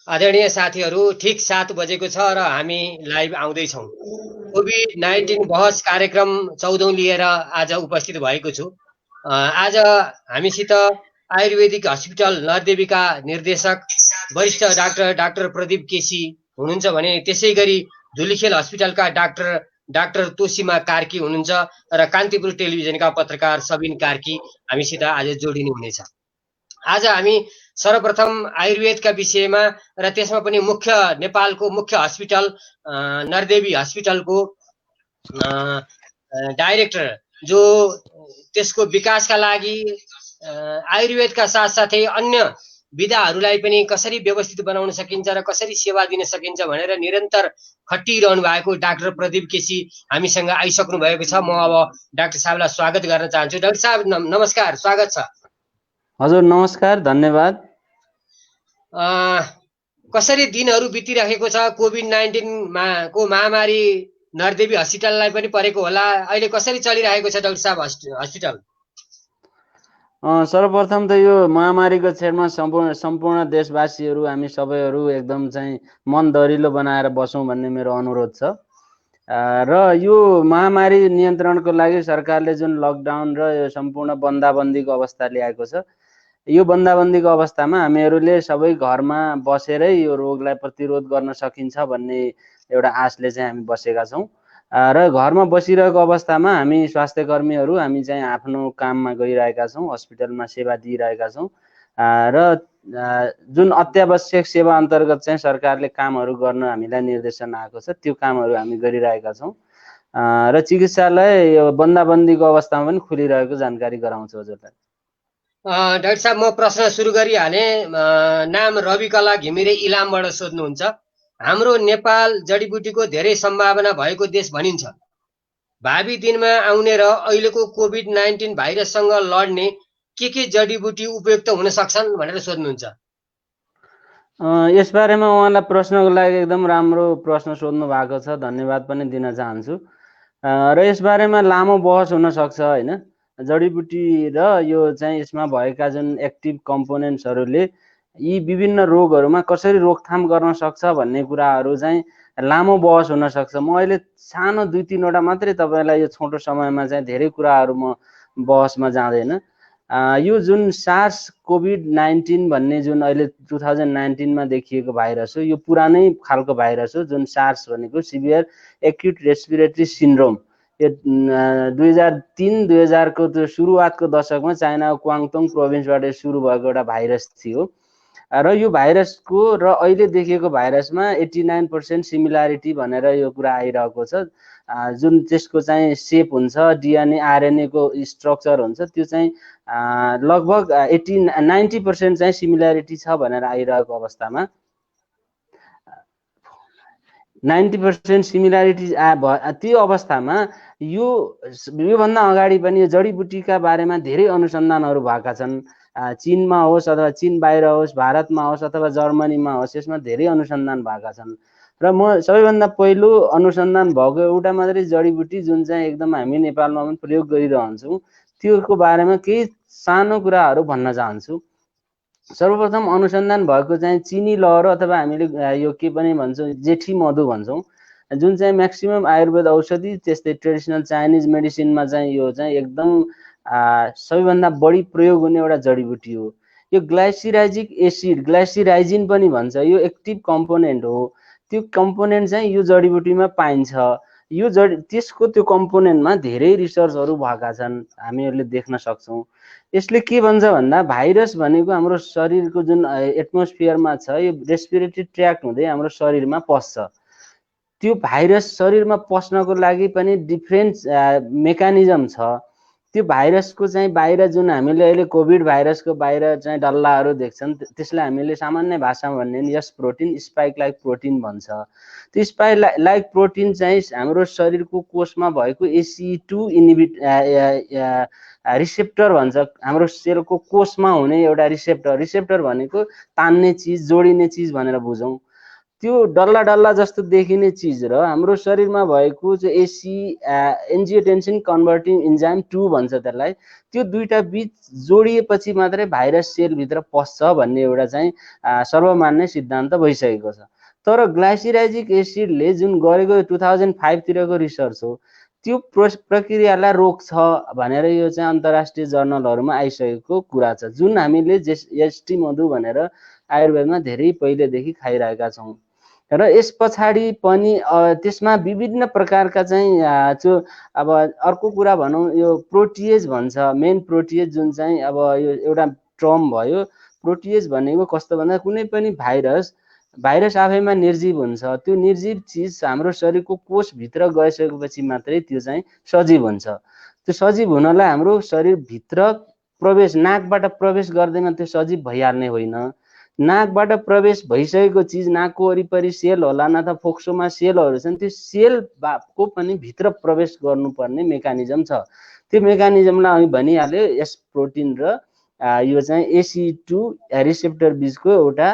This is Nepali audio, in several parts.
आदरणीय साथीहरू, ठिक 7 बजेको छ र हामी लाइभ आउँदैछौँ। कोभिड-19 बहस कार्यक्रम 14औं लिएर आज उपस्थित भएको छु। आज हामीसित आयुर्वेदिक हस्पिटल नरदेवीका निर्देशक वरिष्ठ डाक्टर प्रदीप केसी हुनुहुन्छ भने त्यसै गरी धुलीखेल हस्पिटलका डाक्टर तोसीमा कार्की हुनुहुन्छ र कान्तिपुर टेलिभिजनका पत्रकार सबिन कार्की हामीसित आज जोडिनु हुनेछ। आज हामी सर्वप्रथम आयुर्वेदका विषयमा र त्यसमा पनि नेपालको मुख्य हस्पिटल नरदेवी हस्पिटलको डाइरेक्टर जो त्यसको विकासका लागि आयुर्वेदका साथसाथै अन्य विधाहरूलाई पनि कसरी व्यवस्थित बनाउन सकिन्छ र कसरी सेवा दिन सकिन्छ भनेर निरन्तर खटिरहनु भएको डाक्टर प्रदीप केसी हामीसँग आइसक्नु भएको छ। म अब डाक्टर साहबलाई स्वागत गर्न चाहन्छु। डाक्टर साहब नमस्कार, स्वागत छ। हजुर नमस्कार, धन्यवाद। कसरी दिनहरू बितिरहेको छ? कोभिड-19 को महामारी नरदेवी हस्पिटललाई पनि परेको होला, अहिले कसरी चलिरहेको छ डाक्टर साहब हस्पिटल? सर्वप्रथम त यो महामारीको छेडमा सम्पूर्ण देशवासीहरू हामी सबैहरू एकदम चाहिँ मन दरिलो बनाएर बसौँ भन्ने मेरो अनुरोध छ। र यो महामारी नियन्त्रणको लागि सरकारले जुन लकडाउन र यो सम्पूर्ण बन्दाबन्दीको अवस्था ल्याएको छ, यो बन्दाबन्दीको अवस्थामा हामीहरूले सबै घरमा बसेरै यो रोगलाई प्रतिरोध गर्न सकिन्छ भन्ने एउटा आशले चाहिँ हामी बसेका छौँ। र घरमा बसिरहेको अवस्थामा हामी स्वास्थ्यकर्मीहरू हामी चाहिँ आफ्नो काममा गइरहेका छौँ, हस्पिटलमा सेवा दिइरहेका छौँ र जुन अत्यावश्यक सेवा अन्तर्गत चाहिँ सरकारले कामहरू गर्न हामीलाई निर्देशन आएको छ त्यो कामहरू हामी गरिरहेका छौँ र चिकित्सालय यो बन्दाबन्दीको अवस्थामा पनि खुलिरहेको जानकारी गराउँछु हजुरलाई। डाक्टर साहब, म प्रश्न सुरु गरिहालेँ। नाम रविकला घिमिरे इलामबाट सोध्नुहुन्छ। हाम्रो नेपाल जडीबुटीको धेरै सम्भावना भएको देश भनिन्छ। भावी दिनमा आउने र अहिलेको कोभिड-19 भाइरससँग लड्ने के जडीबुटी उपयुक्त हुन सक्छन् भनेर सोध्नुहुन्छ। यसबारेमा उहाँलाई प्रश्नको लागि एकदम राम्रो प्रश्न सोध्नु भएको छ, धन्यवाद पनि दिन चाहन्छु। र यसबारेमा लामो बहस हुन सक्छ हैन। जडीबुटी र यो चाहिँ यसमा भएका जुन एक्टिभ कम्पोनेन्ट्सहरूले यी विभिन्न रोगहरूमा कसरी रोकथाम गर्न सक्छ भन्ने कुराहरू चाहिँ लामो बहस हुन सक्छ। म अहिले सानो 2-3 वटा मात्रै तपाईँलाई यो छोटो समयमा चाहिँ धेरै कुराहरू म बहसमा जाँदैन। यो जुन सार्स कोभिड-19 भन्ने जुन अहिले 2019 देखिएको भाइरस हो, यो पुरानै खालको भाइरस हो। जुन सार्स भनेको सिभियर एक्युट रेस्पिरेटरी सिन्ड्रोम, यो 2003-2000 को त्यो सुरुवातको दशकमा चाइनाको क्वाङतोङ प्रोभिन्सबाट सुरु भएको एउटा भाइरस थियो र यो भाइरसको र अहिले देखिएको भाइरसमा 89% सिमिलारिटी भनेर यो कुरा आइरहेको छ। जुन त्यसको चाहिँ सेप हुन्छ, डिएनए आरएनए को स्ट्रक्चर हुन्छ, त्यो चाहिँ लगभग 90% चाहिँ सिमिलारिटी छ भनेर आइरहेको अवस्थामा 90% सिमिलारिटी त्यो अवस्थामा योभन्दा अगाडि पनि यो जडीबुटीका बारेमा धेरै अनुसन्धानहरू भएका छन्। चीनमा होस् अथवा चीन बाहिर होस्, भारतमा होस् अथवा जर्मनीमा होस्, यसमा धेरै अनुसन्धान भएका छन्। र म सबैभन्दा पहिलो अनुसन्धान भएको एउटा मात्रै जडीबुटी जुन चाहिँ एकदम हामी नेपालमा पनि प्रयोग गरिरहन्छौँ, त्योको बारेमा केही सानो कुराहरू भन्न चाहन्छु। सर्वप्रथम अनुसन्धान भएको चाहिँ चिनी लहरो अथवा हामीले यो के पनि भन्छौँ जेठी मधु भन्छौँ, जुन चाहिँ म्याक्सिमम आयुर्वेद औषधि त्यस्तै ट्रेडिसनल चाइनिज मेडिसिनमा चाहिँ यो चाहिँ एकदम सबैभन्दा बढी प्रयोग हुने एउटा जडीबुटी हो। यो ग्लाइसिराजिक एसिड, ग्लाइसिराइजिन पनि भन्छ, यो एक्टिभ कम्पोनेन्ट हो। त्यो कम्पोनेन्ट चाहिँ यो जडीबुटीमा पाइन्छ। यो त्यसको त्यो कम्पोनेन्टमा धेरै रिसर्चहरू भएका छन्, हामीहरूले देख्न सक्छौँ। यसले के भन्छ भन्दा भाइरस भनेको हाम्रो शरीरको जुन एटमोस्फियरमा छ, यो रेस्पिरेटरी ट्र्याक्ट हुँदै हाम्रो शरीरमा पस्छ। त्यो भाइरस शरीरमा पस्नको लागि पनि डिफ्रेन्ट मेकानिजम छ। त्यो भाइरसको चाहिँ बाहिर जुन हामीले अहिले कोभिड भाइरसको बाहिर चाहिँ डल्लाहरू देख्छन्, त्यसलाई हामीले सामान्य भाषामा भन्ने यस प्रोटिन स्पाइक लाइक प्रोटिन भन्छ। त्यो स्पाइक लाइक प्रोटिन चाहिँ हाम्रो शरीरको कोषमा भएको ACE2 रिसेप्टर भन्छ। हाम्रो सेलको कोषमा हुने एउटा रिसेप्टर भनेको तान्ने चिज, जोडिने चिज भनेर बुझौँ। त्यो डल्ला डल्ला जस्तो देखिने चिज र हाम्रो शरीरमा भएको चाहिँ एसी एन्जियोटेन्सिन कन्भर्टिङ इन्जाइम 2 भन्छ त्यसलाई, त्यो दुईटा बीच जोडिएपछि मात्रै भाइरस सेलभित्र पस्छ भन्ने एउटा चाहिँ सर्वमान्य सिद्धान्त भइसकेको छ। तर ग्लाइसिराजिक एसिडले जुन गरेको 2005 तिरको रिसर्च हो, त्यो प्रक्रियालाई रोक्छ भनेर यो चाहिँ अन्तर्राष्ट्रिय जर्नलहरूमा आइसकेको कुरा छ, जुन हामीले एसटी मधु भनेर आयुर्वेदमा धेरै पहिलेदेखि खाइरहेका छौँ। र यस पछाडि पनि त्यसमा विभिन्न प्रकारका चाहिँ जो अब अर्को कुरा भनौँ, यो प्रोटिएज भन्छ, मेन प्रोटिएज जुन चाहिँ अब यो एउटा टर्म भयो। प्रोटिएज भनेको कस्तो भन्दा कुनै पनि भाइरस आफैमा निर्जीव हुन्छ, त्यो निर्जीव चिज हाम्रो शरीरको कोषभित्र गइसकेपछि मात्रै त्यो चाहिँ सजीव हुन्छ। त्यो सजीव हुनलाई हाम्रो शरीरभित्र प्रवेश, नाकबाट प्रवेश गर्दैमा त्यो सजीव भइहाल्ने होइन। नाकबाट प्रवेश भइसकेको चिज नाकको वरिपरि सेल होला न त फोक्सोमा सेलहरू छन्, त्यो सेलको पनि भित्र प्रवेश गर्नुपर्ने मेकानिजम छ। त्यो मेकानिजमलाई हामी भनिहाल्यो यस प्रोटिन र यो चाहिँ एसी2 रिसेप्टर बिचको एउटा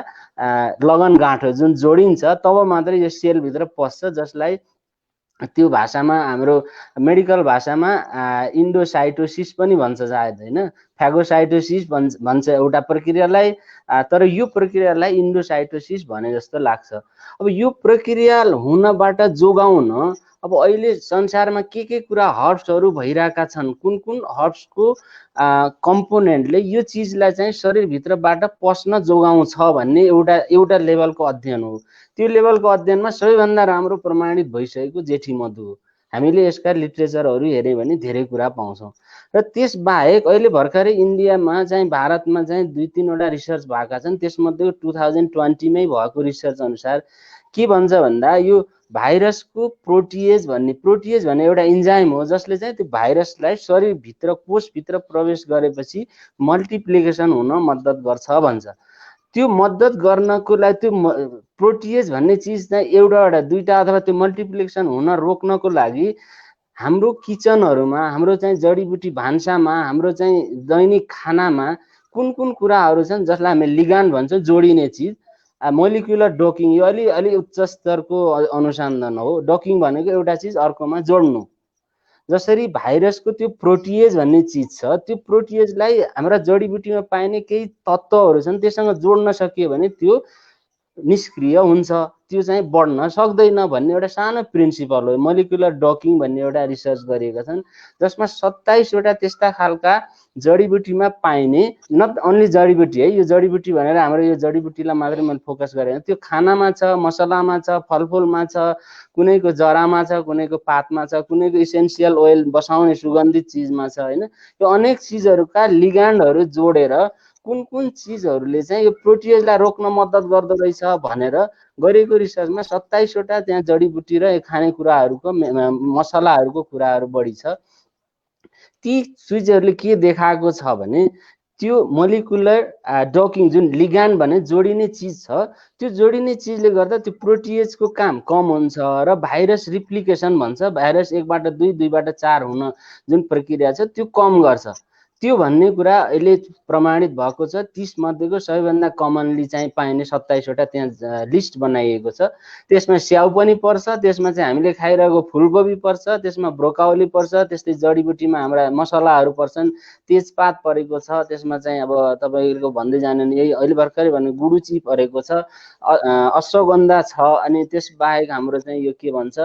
लगन गाँठो जुन जोडिन्छ तब मात्रै यो सेलभित्र पस्छ, जसलाई त्यो भाषामा हाम्रो मेडिकल भाषामा इन्डोसाइटोसिस पनि भन्छ सायद, होइन, फ्यागोसाइटोसिस भन्छ एउटा प्रक्रियालाई, तर यो प्रक्रियालाई इन्डोसाइटोसिस भने जस्तो लाग्छ। अब यो प्रक्रिया हुनबाट जोगाउन अब अहिले संसारमा के कुरा हर्ब्सहरू भइरहेका छन्, कुन कुन हर्ब्सको कम्पोनेन्टले यो चिजलाई चाहिँ शरीरभित्रबाट पस्न जोगाउँछ भन्ने एउटा लेभलको अध्ययन हो। त्यो लेभलको अध्ययनमा सबैभन्दा राम्रो प्रमाणित भइसकेको जेठी मधु हो। हामीले यसका लिट्रेचरहरू हेऱ्यौँ भने धेरै कुरा पाउँछौँ। र त्यसबाहेक अहिले भर्खरै इन्डियामा चाहिँ भारतमा चाहिँ 2-3वटा रिसर्च भएका छन्। त्यसमध्ये 2020 मै भएको रिसर्च अनुसार के भन्छ भन्दा यो भाइरसको प्रोटिएज भने एउटा इन्जाइम हो जसले चाहिँ त्यो भाइरसलाई शरीरभित्र कोषभित्र प्रवेश गरेपछि मल्टिप्लिकेसन हुन मद्दत गर्छ भन्छ। त्यो मद्दत गर्नको लागि त्यो प्रोटिएज भन्ने चिज चाहिँ एउटा दुईटा अथवा त्यो मल्टिप्लिकेसन हुन रोक्नको लागि हाम्रो किचनहरूमा, हाम्रो चाहिँ जडीबुटी भान्सामा, हाम्रो चाहिँ दैनिक खानामा कुन कुन कुराहरू छन् जसलाई हामी लिगान्ड भन्छौँ, जोडिने चिज। मोलिकुलर डकिङ यो अलि उच्च स्तरको अनुसन्धान हो। डकिङ भनेको एउटा चिज अर्कोमा जोड्नु। जसरी भाइरसको त्यो प्रोटिएज भन्ने चिज छ, त्यो प्रोटिएजलाई हाम्रा जडीबुटीमा पाइने केही तत्त्वहरू छन्, त्यससँग जोड्न सकियो भने त्यो निष्क्रिय हुन्छ, त्यो चाहिँ बढ्न सक्दैन भन्ने एउटा सानो प्रिन्सिपल हो। मोलिकुलर डकिङ भन्ने एउटा रिसर्च गरिएका छन् जसमा 27वटा त्यस्ता खालका जडीबुटीमा पाइने, नट ओन्ली जडीबुटी है, यो जडीबुटी भनेर हाम्रो यो जडीबुटीलाई मात्रै मैले फोकस गरेँ, त्यो खानामा छ, मसलामा छ, फलफुलमा छ, कुनैको जरामा छ, कुनैको पातमा छ, कुनैको इसेन्सियल ओइल बसाउने सुगन्धित चिजमा छ, होइन। यो अनेक चिजहरूका लिगान्डहरू जोडेर कुन कुन चिजहरूले चाहिँ यो प्रोटिएजलाई रोक्न मद्दत गर्दो रहेछ भनेर गरेको रिसर्चमा 27वटा त्यहाँ जडीबुटी र खानेकुराहरूको मसलाहरूको कुराहरू बढी छ। ती चिजहरूले के देखाएको छ भने त्यो मोलिकुलर डकिङ जुन लिगान्ड भने जोडिने चिज छ, त्यो जोडिने चिजले गर्दा त्यो प्रोटिएजको काम कम हुन्छ र भाइरस रिप्लिकेसन भन्छ, भाइरस 1बाट 2, 2बाट 4 हुन जुन प्रक्रिया छ त्यो कम गर्छ। त्यो भन्ने कुरा अहिले प्रमाणित भएको छ। 30 मध्येको सबैभन्दा कमनली चाहिँ पाइने 27वटा त्यहाँ लिस्ट बनाइएको छ। त्यसमा स्याउ पनि पर्छ, त्यसमा चाहिँ हामीले खाइरहेको फुलकोपी पर्छ, त्यसमा ब्रोकाउली पर्छ, त्यस्तै जडीबुटीमा हाम्रा मसलाहरू पर्छन्, तेजपात परेको छ, त्यसमा चाहिँ अब तपाईँको भन्दै जानु यही अहिले भर्खरै भने गुडुची परेको छ, अश्वगन्धा छ, अनि त्यसबाहेक हाम्रो चाहिँ यो के भन्छ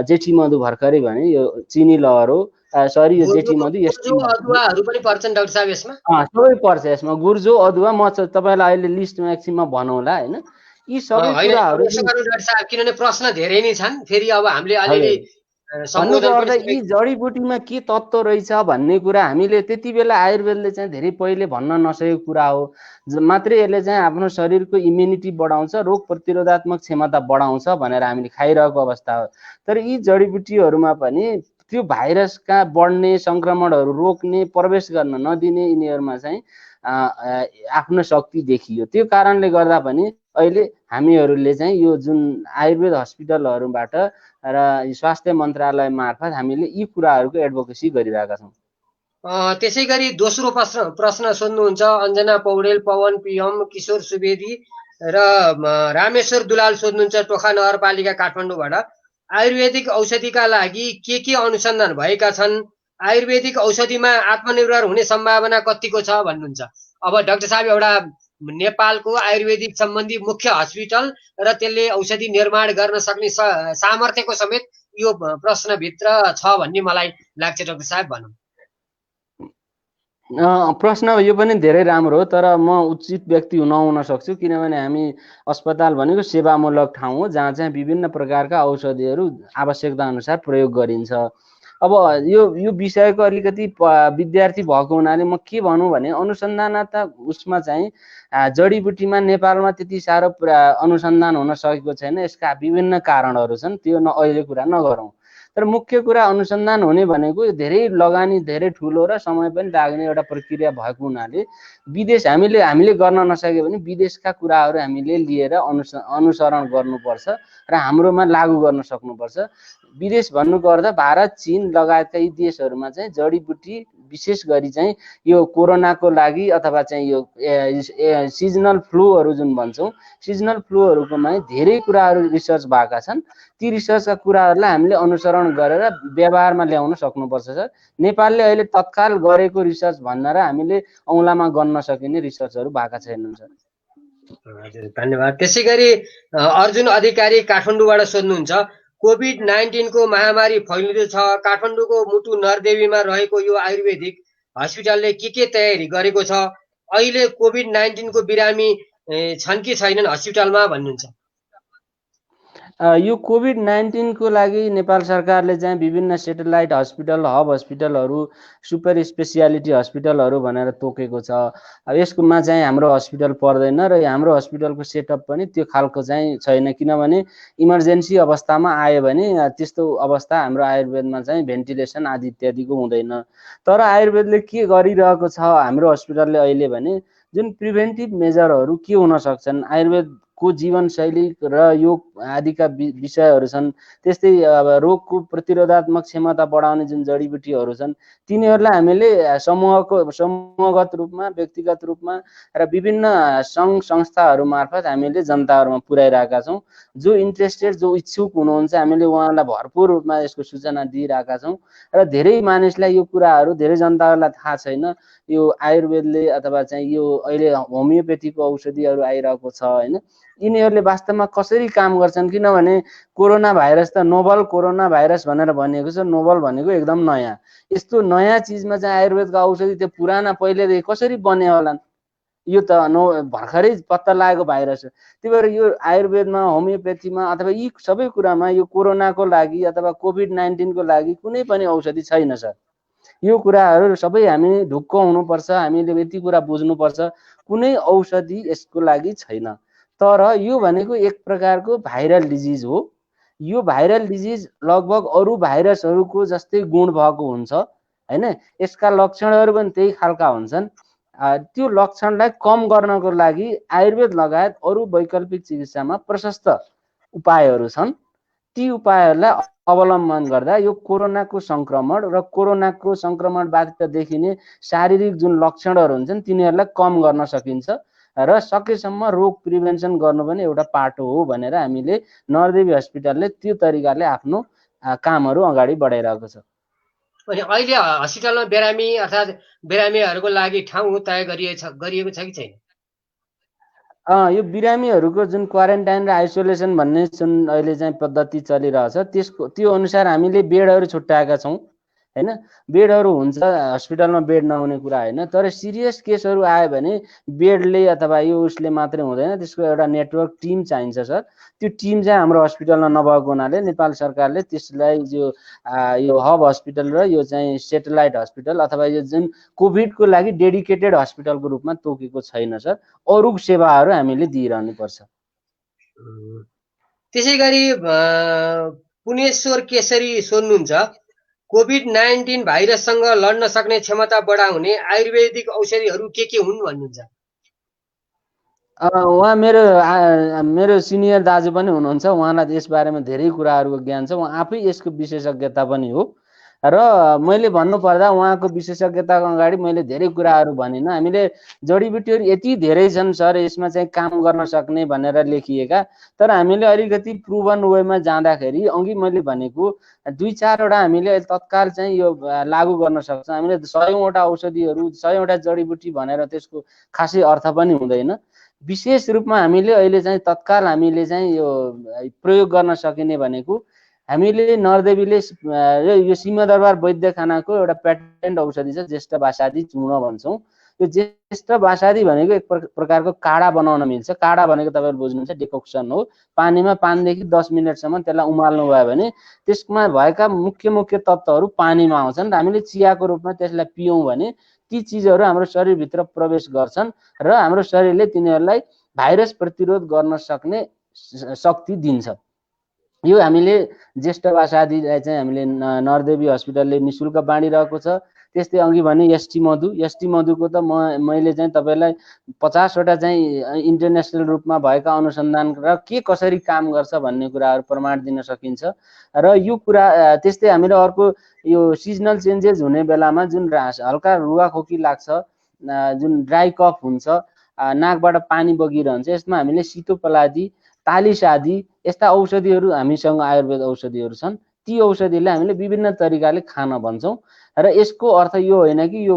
जेठी मधु भर्खरै भने यो चिनी लहर हो, सरी यो जेठी मधु, अदुवाहरू पनि पर्छन् डाक्टर साहब यसमा? सबै पर्छ यसमा, गुर्जो अदुवा। म तपाईँलाई अहिले लिस्टमा एकछिनमा भनौँला, होइन। यी सबै कुराहरू डाक्टर साहब किनभने प्रश्न धेरै नै छन्, फेरि अब हामीले अलिअलि भन्नुपर्दा यी जडीबुटीमा के तत्त्व रहेछ भन्ने कुरा हामीले त्यति बेला आयुर्वेदले चाहिँ धेरै पहिले भन्न नसकेको कुरा हो। मात्रै यसले चाहिँ आफ्नो शरीरको इम्युनिटी बढाउँछ, रोग प्रतिरोधात्मक क्षमता बढाउँछ भनेर हामीले खाइरहेको अवस्था हो। तर यी जडीबुटीहरूमा पनि त्यो भाइरसका बढ्ने, सङ्क्रमणहरू रोक्ने, प्रवेश गर्न नदिने यिनीहरूमा चाहिँ आफ्नो शक्ति देखियो। त्यो कारणले गर्दा पनि अहिले हामीहरूले चाहिँ यो जुन आयुर्वेद हस्पिटलहरूबाट र स्वास्थ्य मन्त्रालय मार्फत हामीले यी कुराहरूको एडभोकेसी गरिरहेका छौँ। त्यसै गरी दोस्रो प्रश्न सोध्नुहुन्छ अञ्जना पौडेल, पवन पिएम, किशोर सुवेदी, र रामेश्वर दुलाल सोध्नुहुन्छ टोखा नगरपालिका काठमाडौँबाट आयुर्वेदिक औषधिका लागि के अनुसन्धान भएका छन्, आयुर्वेदिक औषधिमा आत्मनिर्भर हुने सम्भावना कतिको छ भन्नुहुन्छ। अब डाक्टर साहब, एउटा नेपालको आयुर्वेदिक सम्बन्धी मुख्य हस्पिटल र त्यसले औषधि निर्माण गर्न सक्ने सामर्थ्यको समेत यो प्रश्नभित्र छ भन्ने मलाई लाग्छ। डाक्टर साहब भनौँ। प्रश्न यो पनि धेरै राम्रो हो, तर म उचित व्यक्ति नहुन सक्छु, किनभने हामी अस्पताल भनेको सेवामूलक ठाउँ हो जहाँ चाहिँ विभिन्न प्रकारका औषधिहरू आवश्यकता अनुसार प्रयोग गरिन्छ। अब यो विषयको अलिकति विद्यार्थी भएको हुनाले म के भनौँ भने अनुसन्धानता उसमा चाहिँ जडीबुटीमा नेपालमा त्यति साह्रो अनुसन्धान हुन सकेको छैन। यसका विभिन्न कारणहरू छन्, त्यो अहिले कुरा नगरौँ। तर मुख्य कुरा अनुसन्धान हुने भनेको धेरै लगानी, धेरै ठुलो र समय पनि लाग्ने एउटा प्रक्रिया भएको हुनाले विदेश हामीले गर्न नसके भने विदेशका कुराहरू हामीले लिएर अनुसरण गर्नुपर्छ र हाम्रोमा लागू गर्न सक्नुपर्छ। विदेश भन्नुको अर्थ भारत, चीन लगायतका यी देशहरूमा चाहिँ जडीबुटी विशेष गरी चाहिँ यो कोरोनाको लागि अथवा चाहिँ यो सिजनल फ्लूहरू जुन भन्छौँ, सिजनल फ्लूहरूकोमा धेरै कुराहरू रिसर्च भएका छन्। ती रिसर्चका कुराहरूलाई हामीले अनुसरण गरेर व्यवहारमा ल्याउन सक्नुपर्छ सर। नेपालले अहिले तत्काल गरेको रिसर्च भन्न र हामीले औँलामा गन्न सकिने रिसर्चहरू भएका छैनन् सर। हजुर, धन्यवाद। त्यसै गरी अर्जुन अधिकारी काठमाडौँबाट सोध्नुहुन्छ कोभिड-19 को महामारी फैलिँदो छ, काठमाडौँको मुटु नरदेवीमा रहेको यो आयुर्वेदिक हस्पिटलले के तयारी गरेको छ, अहिले कोभिड-19 को बिरामी छन् कि छैनन् हस्पिटलमा भन्नुहुन्छ। यो कोभिड-19 को लागि नेपाल सरकारले चाहिँ विभिन्न सेटेलाइट हस्पिटल, हब हस्पिटलहरू, सुपर स्पेसियालिटी हस्पिटलहरू भनेर तोकेको छ। अब यसमा चाहिँ हाम्रो हस्पिटल पर्दैन र हाम्रो हस्पिटलको सेटअप पनि त्यो खालको चाहिँ छैन, किनभने इमर्जेन्सी अवस्थामा आयो भने त्यस्तो अवस्था हाम्रो आयुर्वेदमा चाहिँ भेन्टिलेसन आदि इत्यादिको हुँदैन। तर आयुर्वेदले के गरिरहेको छ हाम्रो हस्पिटलले अहिले भने जुन प्रिभेन्टिभ मेजरहरू के हुन सक्छन्, आयुर्वेदको जीवनशैली र योग आदिका विषयहरू छन्। त्यस्तै अब रोगको प्रतिरोधात्मक क्षमता बढाउने जुन जडीबुटीहरू छन् तिनीहरूलाई हामीले समूहगत रूपमा, व्यक्तिगत रूपमा र विभिन्न सङ्घ संस्थाहरू मार्फत हामीले जनताहरूमा पुर्याइरहेका छौँ। जो इन्ट्रेस्टेड, जो इच्छुक हुनुहुन्छ हामीले उहाँलाई भरपुर रूपमा यसको सूचना दिइरहेका छौँ र धेरै मानिसलाई यो कुराहरू, धेरै जनताहरूलाई थाहा छैन यो आयुर्वेदले अथवा चाहिँ यो अहिले होमियोपेथीको औषधिहरू आइरहेको छ होइन, यिनीहरूले वास्तवमा कसरी काम गर्छन्। किनभने कोरोना भाइरस त नोभल कोरोना भाइरस भनेर भनिएको छ, नोभल भनेको एकदम नयाँ। यस्तो नयाँ चिजमा चाहिँ आयुर्वेदको औषधि त्यो पुराना पहिलेदेखि कसरी बने होलान्, यो त भर्खरै पत्ता लागेको भाइरस हो। त्यही भएर यो आयुर्वेदमा, होमियोपेथीमा अथवा यी सबै कुरामा यो कोरोनाको लागि अथवा कोभिड-19 को लागि कुनै पनि औषधि छैन सर। यो कुराहरू सबै हामी ढुक्क हुनुपर्छ, हामीले यति कुरा बुझ्नुपर्छ, कुनै औषधि यसको लागि छैन। तर यो भनेको एक प्रकारको भाइरल डिजिज हो। यो भाइरल डिजिज लगभग अरू भाइरसहरूको जस्तै गुण भएको हुन्छ होइन, यसका लक्षणहरू पनि त्यही खालका हुन्छन्। त्यो लक्षणलाई कम गर्नको लागि आयुर्वेद लगायत अरू वैकल्पिक चिकित्सामा प्रशस्त उपायहरू छन्। ती उपायहरूलाई अवलम्बन गर्दा यो कोरोनाको सङ्क्रमण र कोरोनाको सङ्क्रमणबाट देखिने शारीरिक जुन लक्षणहरू हुन्छन् तिनीहरूलाई कम गर्न सकिन्छ र सकेसम्म रोग प्रिभेन्सन गर्नु पनि एउटा पाटो हो भनेर हामीले नरदेवी हस्पिटलले त्यो तरिकाले आफ्नो कामहरू अगाडि बढाइरहेको छ। अनि अहिले हस्पिटलमा बिरामी अर्थात् बिरामीहरूको लागि ठाउँ तय गरिएको छ कि छैन? यो बिरामीहरूको जुन क्वारेन्टाइन र आइसोलेसन भन्ने जुन अहिले चाहिँ पद्धति चलिरहेछ त्यो अनुसार हामीले बेडहरू छुट्याएका छौँ होइन। बेडहरू हुन्छ, हस्पिटलमा बेड नहुने कुरा होइन, तर सिरियस केसहरू आयो भने बेडले अथवा यो उसले मात्रै हुँदैन, त्यसको एउटा नेटवर्क टिम चाहिन्छ सर। त्यो टिम चाहिँ हाम्रो हस्पिटलमा नभएको हुनाले नेपाल सरकारले त्यसलाई यो हब हस्पिटल र यो चाहिँ सेटेलाइट हस्पिटल अथवा यो जुन कोभिडको लागि डेडिकेटेड हस्पिटलको रूपमा तोकेको छैन सर। अरू सेवाहरू हामीले दिइरहनु पर्छ। त्यसै गरी पुनेश्वर केसरी सोध्नुहुन्छ कोभिड-19 भाइरससँग लड्न सक्ने क्षमता बढाउने आयुर्वेदिक औषधिहरू के हुन् भन्नुहुन्छ। उहाँ मेरो सिनियर दाजु पनि हुनुहुन्छ, उहाँलाई यसबारेमा धेरै कुराहरूको ज्ञान छ, उहाँ आफै यसको विशेषज्ञता पनि हो र मैले भन्नुपर्दा उहाँको विशेषज्ञताको अगाडि मैले धेरै कुराहरू भनिनँ। हामीले जडीबुटीहरू यति धेरै छन् सर यसमा चाहिँ काम गर्न सक्ने भनेर लेखिएका, तर हामीले अलिकति प्रुभन वेमा जाँदाखेरि अघि मैले भनेको 2-4वटा हामीले तत्काल चाहिँ यो लागू गर्न सक्छौँ। हामीले 100वटा औषधिहरू 100वटा जडीबुटी भनेर त्यसको खासै अर्थ पनि हुँदैन। विशेष रूपमा हामीले अहिले चाहिँ तत्काल हामीले चाहिँ यो प्रयोग गर्न सकिने भनेको हामीले नरदेवीले यो सिंहदरबार वैद्यखानाको एउटा प्याटेन्ट औषधि छ ज्येष्ठ बासादी चूर्ण भन्छौँ। यो ज्येष्ठ बासादी भनेको एक प्रकारको काडा बनाउन मिल्छ। काडा भनेको तपाईँले बुझ्नुहुन्छ डिकक्सन हो। पानीमा 5 देखि 10 मिनटसम्म त्यसलाई उमाल्नु भयो भने त्यसमा भएका मुख्य तत्त्वहरू पानीमा आउँछन् र हामीले चियाको रूपमा त्यसलाई पियौँ भने ती चिजहरू हाम्रो शरीरभित्र प्रवेश गर्छन् र हाम्रो शरीरले तिनीहरूलाई भाइरस प्रतिरोध गर्न सक्ने शक्ति दिन्छ। यो हामीले ज्येष्ठ बासादीलाई चाहिँ हामीले नरदेवी हस्पिटलले निशुल्क बाँडिरहेको छ। त्यस्तै अघि भने एसटी मधुको त मैले चाहिँ तपाईँलाई 50वटा चाहिँ इन्टरनेसनल रूपमा भएका अनुसन्धान र के कसरी काम गर्छ भन्ने कुराहरू प्रमाण दिन सकिन्छ। र यो कुरा त्यस्तै हामीले अर्को यो सिजनल चेन्जेस हुने बेलामा जुन हल्का रुगाखोकी लाग्छ, जुन ड्राई कफ हुन्छ, नाकबाट पानी बगिरहन्छ, यसमा हामीले सितोपलादी, तालिसादी यस्ता औषधिहरू हामीसँग आयुर्वेद औषधिहरू छन्। ती औषधिलाई हामीले विभिन्न तरिकाले खान भन्छौँ र यसको अर्थ यो होइन कि यो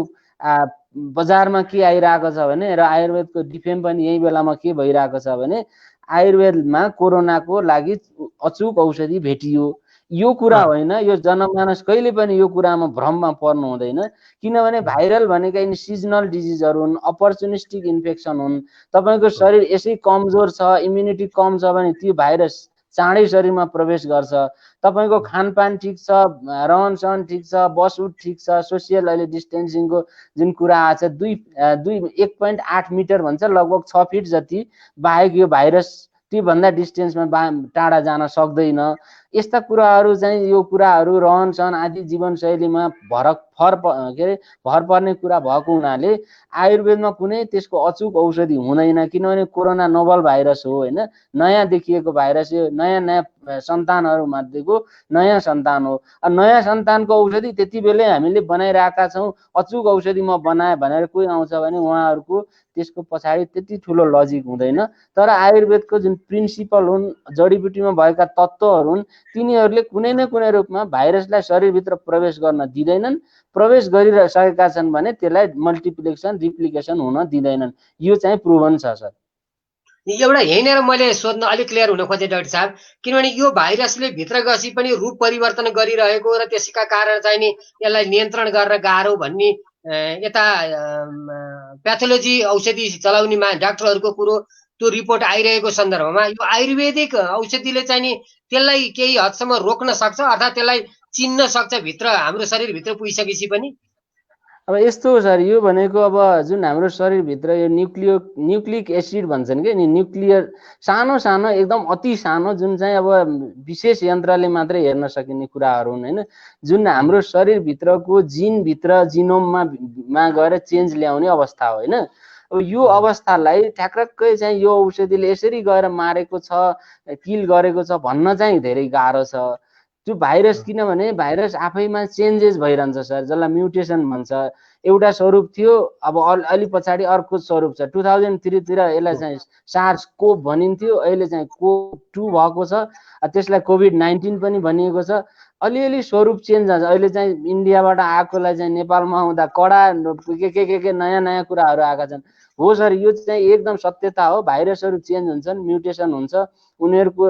बजारमा के आइरहेको छ भने र आयुर्वेदको डिफेम पनि यही बेलामा के भइरहेको छ भने आयुर्वेदमा कोरोनाको लागि अचूक औषधि भेटियो यो कुरा होइन। यो जनमानस कहिले पनि यो कुरामा भ्रममा पर्नु हुँदैन, किनभने भाइरल भनेका यिनी सिजनल डिजिजहरू हुन्, अपर्चुनिस्टिक इन्फेक्सन हुन्। तपाईँको शरीर यसै कमजोर छ, इम्युनिटी कम छ भने त्यो भाइरस चाँडै शरीरमा प्रवेश गर्छ। तपाईँको खानपान ठिक छ, रहन सहन ठिक छ, बसउठ ठिक छ, सोसियल अहिले डिस्टेन्सिङको जुन कुरा आछ 1.8 मिटर भन्छ, लगभग 6 फिट जति बाहेक यो भाइरस त्योभन्दा डिस्टेन्समा टाढा जान सक्दैन। यस्ता कुराहरू चाहिँ यो कुराहरू रहन सहन आदि जीवनशैलीमा भर पर्ने कुरा भएको हुनाले आयुर्वेदमा कुनै त्यसको अचूक औषधि हुँदैन, किनभने कोरोना नोभल भाइरस हो होइन, नयाँ देखिएको भाइरस, यो नयाँ सन्तानहरू मध्येको नयाँ सन्तान हो। नयाँ सन्तानको औषधि त्यति बेलै हामीले बनाइरहेका छौँ। अचूक औषधि म बनाएँ भनेर कोही आउँछ भने उहाँहरूको त्यसको पछाडि त्यति ठुलो लजिक हुँदैन। तर आयुर्वेदको जुन प्रिन्सिपल हुन्, जडीबुटीमा भएका तत्त्वहरू हुन्, तिनीहरूले कुनै न कुनै रूपमा भाइरसलाई शरीरभित्र प्रवेश गर्न दिँदैनन्। प्रवेश गरिसकेका छन् भने त्यसलाई मल्टिप्लिकेसन रिप्लिकेसन हुन दिँदैनन्। यो चाहिँ प्रुभन छ सर। एउटा यहीँनिर मैले सोध्न अलिक क्लियर हुन खोजेँ डाक्टर साहब, किनभने यो भाइरसले भित्र गसी पनि रूप परिवर्तन गरिरहेको र त्यसका कारण चाहिँ नि यसलाई नियन्त्रण गर्न गाह्रो भन्ने यता प्याथोलोजी औषधि चलाउने डाक्टरहरूको कुरो त्यो रिपोर्ट आइरहेको सन्दर्भमा यो आयुर्वेदिक औषधिले चाहिँ नि त्यसलाई केही हदसम्म रोक्न सक्छ, अर्थात् त्यसलाई चिन्न सक्छ भित्र हाम्रो शरीरभित्र पुगिसकेपछि पनि? अब यस्तो हो सर, यो भनेको अब जुन हाम्रो शरीरभित्र यो न्युक्लिक एसिड भन्छन् कि, न्युक्लियर सानो सानो एकदम अति सानो जुन चाहिँ अब विशेष यन्त्रले मात्रै हेर्न सकिने कुराहरू हुन् होइन, जुन हाम्रो शरीरभित्रको जिनभित्र जिनोममा गएर चेन्ज ल्याउने अवस्था हो होइन। अब यो अवस्थालाई ठ्याक्कै चाहिँ यो औषधिले यसरी गएर मारेको छ, किल गरेको छ भन्न चाहिँ धेरै गाह्रो छ। त्यो भाइरस किनभने भाइरस आफैमा चेन्जेस भइरहन्छ सर, जसलाई म्युटेसन भन्छ। एउटा स्वरूप थियो, अब अलि पछाडि अर्को स्वरूप छ। 2003 तिर यसलाई चाहिँ सार्स कोभ भनिन्थ्यो, अहिले चाहिँ कोभ-2 भएको छ, त्यसलाई कोभिड-19 पनि भनिएको छ। अलिअलि स्वरूप चेन्ज हुन्छ। अहिले चाहिँ इन्डियाबाट आएकोलाई चाहिँ नेपालमा आउँदा कडा के नयाँ नयाँ कुराहरू आएका छन्। हो सर, यो चाहिँ एकदम सत्यता हो। भाइरसहरू चेन्ज हुन्छन्, म्युटेसन हुन्छ, उनीहरूको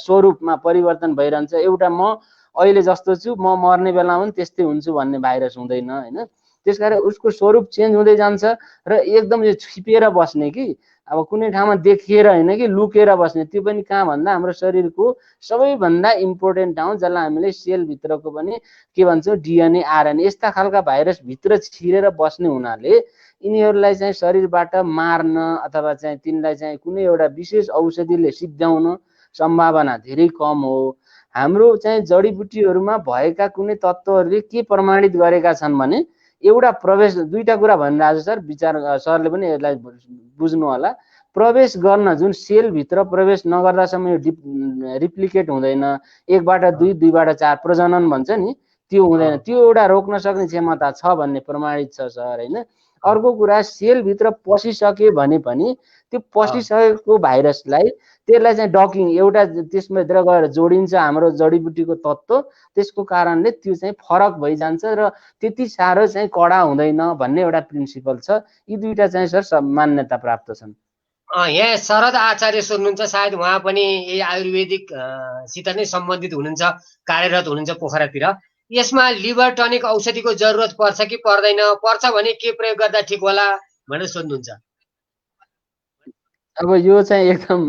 स्वरूपमा परिवर्तन भइरहन्छ। एउटा म अहिले जस्तो छु, म मर्ने बेलामा पनि त्यस्तै हुन्छु भन्ने भाइरस हुँदैन होइन। त्यसकारण उसको स्वरूप चेन्ज हुँदै जान्छ र एकदम यो छिपेर बस्ने कि अब कुनै ठाउँमा देखिएर होइन कि लुकेर बस्ने, त्यो पनि कहाँ भन्दा हाम्रो शरीरको सबैभन्दा इम्पोर्टेन्ट ठाउँ जसलाई हामीले सेलभित्रको पनि के भन्छौँ डिएनए आरएनए यस्ता खालका भाइरस भित्र छिरेर बस्ने हुनाले यिनीहरूलाई चाहिँ शरीरबाट मार्न अथवा चाहिँ तिनलाई चाहिँ कुनै एउटा विशेष औषधिले सिद्ध्याउन सम्भावना धेरै कम हो। हाम्रो चाहिँ जडीबुटीहरूमा भएका कुनै तत्त्वहरूले के प्रमाणित गरेका छन् भने एउटा प्रवेश, दुईटा कुरा भनिरहेको सर, विचार सरले पनि यसलाई बुझ्नु होला। प्रवेश गर्न जुन सेलभित्र प्रवेश नगर्दासम्म यो रिप्लिकेट हुँदैन, 1बाट 2, 2बाट 4 प्रजनन भन्छ नि, त्यो हुँदैन, त्यो एउटा रोक्न सक्ने क्षमता छ भन्ने प्रमाणित छ सर होइन। अर्को कुरा सेलभित्र पसिसके भने पनि त्यो पसिसकेको भाइरसलाई त्यसलाई चाहिँ डकिङ एउटा त्यसभित्र गएर जोडिन्छ हाम्रो जडीबुटीको तत्त्व, त्यसको कारणले त्यो चाहिँ फरक भइजान्छ र त्यति साह्रो चाहिँ कडा हुँदैन भन्ने एउटा प्रिन्सिपल छ। यी दुईटा चाहिँ सर मान्यता प्राप्त छन्। यहाँ शरद आचार्य सोध्नुहुन्छ, सायद उहाँ पनि यही आयुर्वेदिक सित नै सम्बन्धित हुनुहुन्छ, कार्यरत हुनुहुन्छ पोखरातिर। यसमा लिभर टनिक औषधिको जरुरत पर्छ कि पर्दैन, पर्छ भने के प्रयोग गर्दा ठिक होला भनेर सोध्नुहुन्छ। अब यो चाहिँ एकदम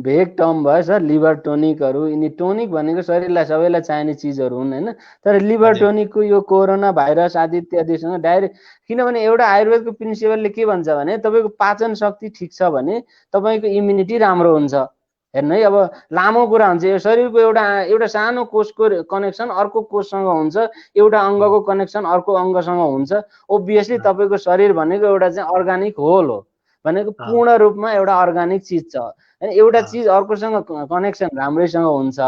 भेग टर्म भयो सर, लिभर टोनिकहरू। यिनी टोनिक भनेको शरीरलाई सबैलाई चाहिने चिजहरू हुन् होइन, तर लिभर टोनिकको यो कोरोना भाइरस आदि इत्यादिसँग डाइरेक्ट, किनभने एउटा आयुर्वेदको प्रिन्सिपलले के भन्छ भने तपाईँको पाचन शक्ति ठिक छ भने तपाईँको इम्युनिटी राम्रो हुन्छ। हेर्नु है, अब लामो कुरा हुन्छ, यो शरीरको एउटा सानो कोषको कनेक्सन अर्को कोषसँग हुन्छ, एउटा अङ्गको कनेक्सन अर्को अङ्गसँग हुन्छ। ओभियसली तपाईँको शरीर भनेको एउटा चाहिँ अर्गानिक होल हो, भनेको पूर्ण रूपमा एउटा अर्गानिक चिज छ होइन। एउटा चिज अर्कोसँग कनेक्सन राम्रैसँग हुन्छ।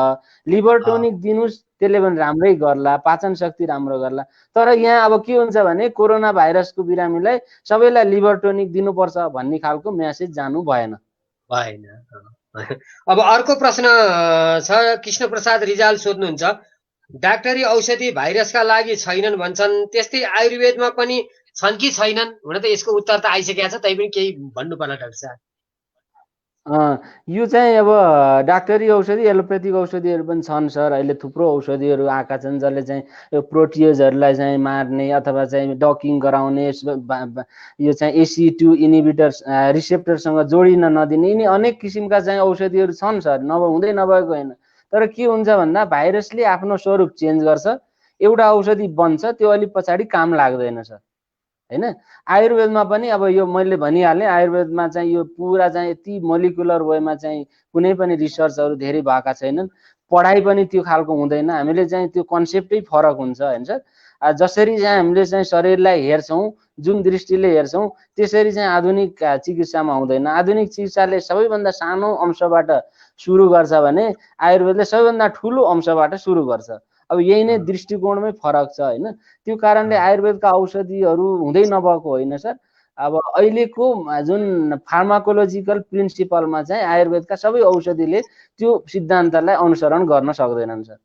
लिभर टोनिक दिनुहोस्, त्यसले पनि राम्रै गर्ला, पाचन शक्ति राम्रो गर्ला। तर यहाँ अब के हुन्छ भने कोरोना भाइरसको बिरामीलाई सबैलाई लिभर टोनिक दिनुपर्छ भन्ने खालको मेसेज जानु भएन। अब अर्को प्रश्न छ, कृष्ण प्रसाद रिजाल सोध्नुहुन्छ, डाक्टरी औषधि भाइरसका लागि छैनन् भन्छन्, त्यस्तै आयुर्वेदमा पनि छन् कि छैनन्? हुन त यसको उत्तर त आइसकेको छ, तैपनि केही भन्नु पर्ला डाक्टर साहब। यो चाहिँ अब डाक्टरी औषधि एलोपेथिक औषधिहरू पनि छन् सर। अहिले थुप्रो औषधिहरू आएका छन् जसले चाहिँ यो प्रोटियोजहरूलाई चाहिँ मार्ने अथवा चाहिँ डकिङ गराउने, यो चाहिँ AC2 इनिबिटर रिसेप्टरसँग जोडिन नदिने, यिनी अनेक किसिमका चाहिँ औषधिहरू छन् सर, हुँदै नभएको होइन। तर के हुन्छ भन्दा भाइरसले आफ्नो स्वरूप चेन्ज गर्छ, एउटा औषधि बन्छ, त्यो अलि पछाडि काम लाग्दैन सर होइन। आयुर्वेदमा पनि अब यो मैले भनिहालेँ, आयुर्वेदमा चाहिँ यो पुरा चाहिँ यति मोलिकुलर वेमा चाहिँ कुनै पनि रिसर्चहरू धेरै भएका छैनन्, पढाइ पनि त्यो खालको हुँदैन। हामीले चाहिँ त्यो कन्सेप्टै फरक हुन्छ होइन सर। जसरी चाहिँ हामीले चाहिँ शरीरलाई हेर्छौँ, जुन दृष्टिले हेर्छौँ, त्यसरी चाहिँ आधुनिक चिकित्सामा हुँदैन। आधुनिक चिकित्साले सबैभन्दा सानो अंशबाट सुरु गर्छ भने आयुर्वेदले सबैभन्दा ठुलो अंशबाट सुरु गर्छ। अब यही नै दृष्टिकोणमै फरक छ होइन। त्यो कारणले आयुर्वेदका औषधिहरू हुँदै नभएको होइन सर। अब अहिलेको जुन फार्माकोलोजिकल प्रिन्सिपलमा चाहिँ आयुर्वेदका सबै औषधिले त्यो सिद्धान्तलाई अनुसरण गर्न सक्दैनन् सर।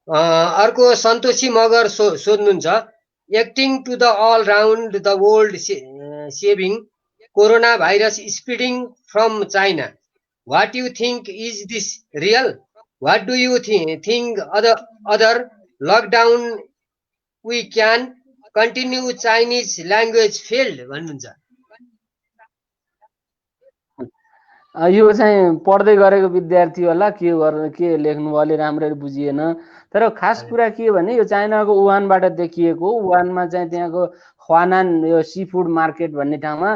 अर्को सन्तोषी मगर सोध्नुहुन्छ, acting to the all round the world saving corona virus spreading from China, what you think, is this real? What do you think other lockdown we can continue, Chinese language failed भन्नुहुन्छ। यो चाहिँ पढ्दै गरेको विद्यार्थी होला, के लेख्नु अलि राम्ररी बुझिएन। तर खास कुरा के भने यो चाइनाको वुहानबाट देखिएको, वुहानमा चाहिँ त्यहाँको ख्वानान यो सी फुड मार्केट भन्ने ठाउँमा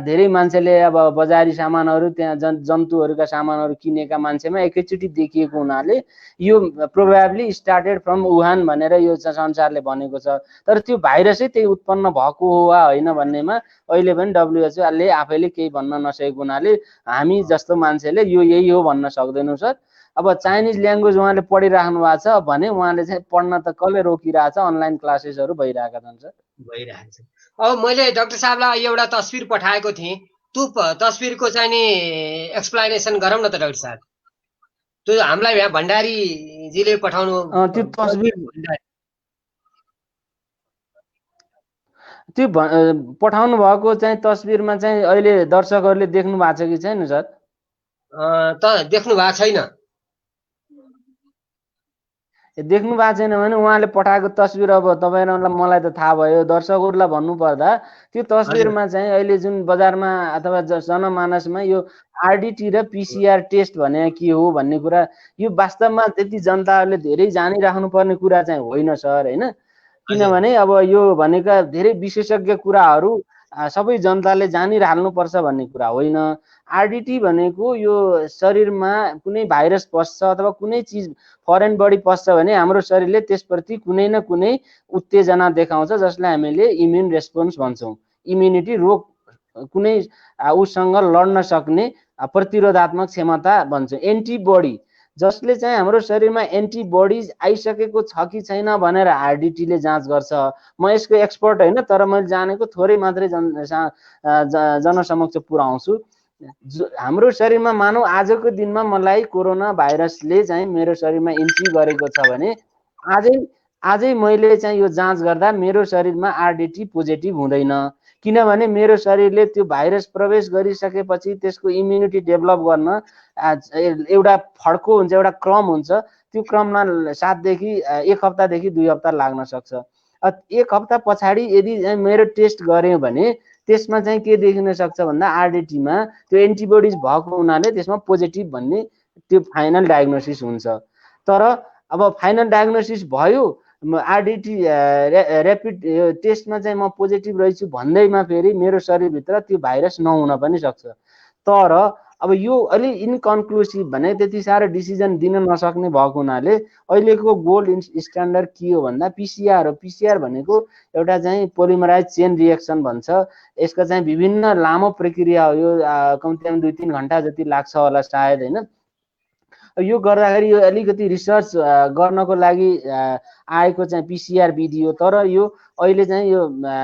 धेरै मान्छेले अब बजारी सामानहरू, त्यहाँ जन्तुहरूका सामानहरू किनेका मान्छेमा एकैचोटि देखिएको हुनाले यो प्रोबेबली स्टार्टेड फ्रम वुहान भनेर यो संसारले भनेको छ। तर त्यो भाइरसै त्यही उत्पन्न भएको हो वा होइन भन्नेमा अहिले पनि WHO ले आफैले केही भन्न नसकेको हुनाले हामी जस्तो मान्छेले यो यही हो भन्न सक्दैनौँ सर। अब चाइनिज ल्याङ्ग्वेज उहाँले पढिराख्नु भएको छ भने उहाँले चाहिँ पढ्न त कसले रोकिरहेछ, अनलाइन क्लासेसहरू भइरहेका छन् सर, भइरहेको छ। अब मैले डाक्टर साहबलाई एउटा तस्बिर पठाएको थिएँ, त्यो तस्बिरको चाहिँ नि एक्सप्लेनेसन गरौँ न त डाक्टर साहब। त्यो हामीलाई यहाँ भण्डारीजीले पठाउनु, त्यो तस्बिर त्यो पठाउनु भएको चाहिँ तस्बिरमा चाहिँ अहिले दर्शकहरूले देख्नु भएको छ कि छैन सर? त देख्नु भएको छैन। देख्नु भएको छैन भने उहाँले पठाएको तस्बिर अब तपाईँहरूलाई मलाई त थाहा भयो, दर्शकहरूलाई भन्नुपर्दा त्यो तस्बिरमा चाहिँ अहिले जुन बजारमा अथवा जनमानसमा यो RDT र PCR टेस्ट भने के हो भन्ने कुरा, यो वास्तवमा त्यति जनताहरूले धेरै जानिराख्नु पर्ने कुरा चाहिँ होइन सर होइन। किनभने अब यो भनेका धेरै विशेषज्ञ कुराहरू सबै जनताले जानिहाल्नुपर्छ भन्ने कुरा होइन। RDT भनेको यो शरीरमा कुनै भाइरस पस्छ अथवा कुनै चिज फरेन बडी पस्छ भने हाम्रो शरीरले त्यसप्रति कुनै न कुनै उत्तेजना देखाउँछ, जसलाई हामीले इम्युन रेस्पोन्स भन्छौँ। इम्युनिटी, रोग कुनै उसँग लड्न सक्ने प्रतिरोधात्मक क्षमता भन्छौँ, एन्टिबडी। जसले चाहिँ हाम्रो शरीरमा एन्टिबडिज आइसकेको छ कि छैन भनेर आरडिटीले जाँच गर्छ। म यसको एक्सपर्ट होइन, तर मैले जानेको थोरै मात्रै जनसमक्ष पुर्याउँछु। हाम्रो शरीरमा मानौ आजको दिनमा मलाई कोरोना भाइरसले चाहिँ मेरो शरीरमा इन्ट्री गरेको छ भने आजै मैले चाहिँ यो जाँच गर्दा मेरो शरीरमा आरडिटी पोजिटिभ हुँदैन, किनभने मेरो शरीरले त्यो भाइरस प्रवेश गरिसकेपछि त्यसको इम्युनिटी डेभलप गर्न एउटा फड्को हुन्छ, एउटा क्रम हुन्छ। त्यो क्रममा 7 देखि 1 हप्तादेखि 2 हप्ता लाग्न सक्छ। 1 हप्ता पछाडि यदि मेरो टेस्ट गर्यो भने त्यसमा चाहिँ के देखिन सक्छ भन्दा आरडिटीमा त्यो एन्टिबडिज भएको हुनाले त्यसमा पोजिटिभ भन्ने त्यो फाइनल डायग्नोसिस हुन्छ। तर अब फाइनल डायग्नोसिस भयो, आरडिटी ऱ्यापिड टेस्टमा चाहिँ म पोजिटिभ रहेछु भन्दैमा फेरि मेरो शरीरभित्र त्यो भाइरस नहुन पनि सक्छ। तर अब यो अलि इनकन्क्लुसिभ भने त्यति साह्रो डिसिजन दिन नसक्ने भएको हुनाले अहिलेको गोल्ड स्ट्यान्डर्ड के हो भन्दा पिसिआर हो। पिसिआर भनेको एउटा चाहिँ पोलिमराइज चेन रिएक्सन भन्छ। यसको चाहिँ विभिन्न लामो प्रक्रिया हो। यो कम्तीमा 2-3 घन्टा जति लाग्छ होला सायद, होइन। यो गर्दाखेरि यो अलिकति रिसर्च गर्नको लागि आएको चाहिँ पिसिआर विधि हो। तर यो अहिले चाहिँ यो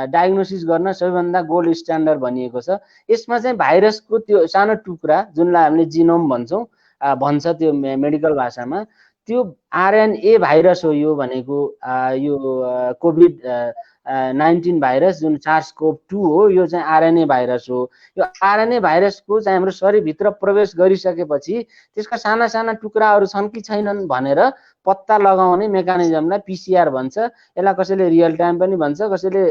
डायग्नोसिस गर्न सबैभन्दा गोल्ड स्ट्यान्डर्ड भनिएको छ। यसमा चाहिँ भाइरसको त्यो सानो टुक्रा जुनलाई हामीले जिनोम भन्छ त्यो मेडिकल भाषामा, त्यो आरएनए भाइरस हो यो भनेको। यो कोभिड-19 भाइरस जुन SARS-CoV-2 हो, यो चाहिँ आरएनए भाइरस हो। यो आरएनए भाइरसको चाहिँ हाम्रो शरीरभित्र प्रवेश गरिसकेपछि त्यसका साना साना टुक्राहरू छन् कि छैनन् भनेर पत्ता लगाउने मेकानिजमलाई पिसिआर भन्छ। यसलाई कसैले रियल टाइम पनि भन्छ, कसैले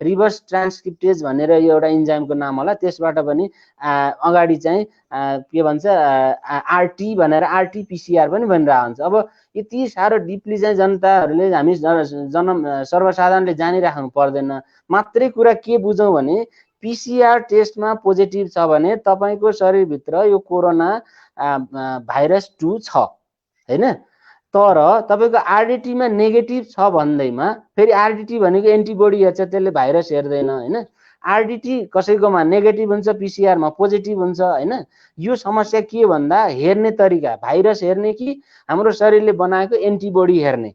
रिभर्स ट्रान्सक्रिप्टेज भनेर यो एउटा इन्जाइमको नाम होला, त्यसबाट पनि अगाडि चाहिँ के भन्छ आरटी भनेर आरटीपिसिआर पनि भनिरहेको हुन्छ। अब यति साह्रो डिपली चाहिँ जनताहरूले हामी सर्वसाधारणले जानिराख्नु पर्दैन। मात्रै कुरा के बुझौँ भने पिसिआर टेस्टमा पोजिटिभ छ भने तपाईँको शरीरभित्र यो कोरोना भाइरस 2 छ, होइन। तर तपाईँको आरडिटीमा नेगेटिभ छ भन्दैमा फेरि आरडिटी भनेको एन्टिबडी हेर्छ, त्यसले भाइरस हेर्दैन, होइन। आरडिटी कसैकोमा नेगेटिभ हुन्छ, पिसिआरमा पोजिटिभ हुन्छ, होइन। यो समस्या के भन्दा हेर्ने तरिका, भाइरस हेर्ने कि हाम्रो शरीरले बनाएको एन्टिबडी हेर्ने।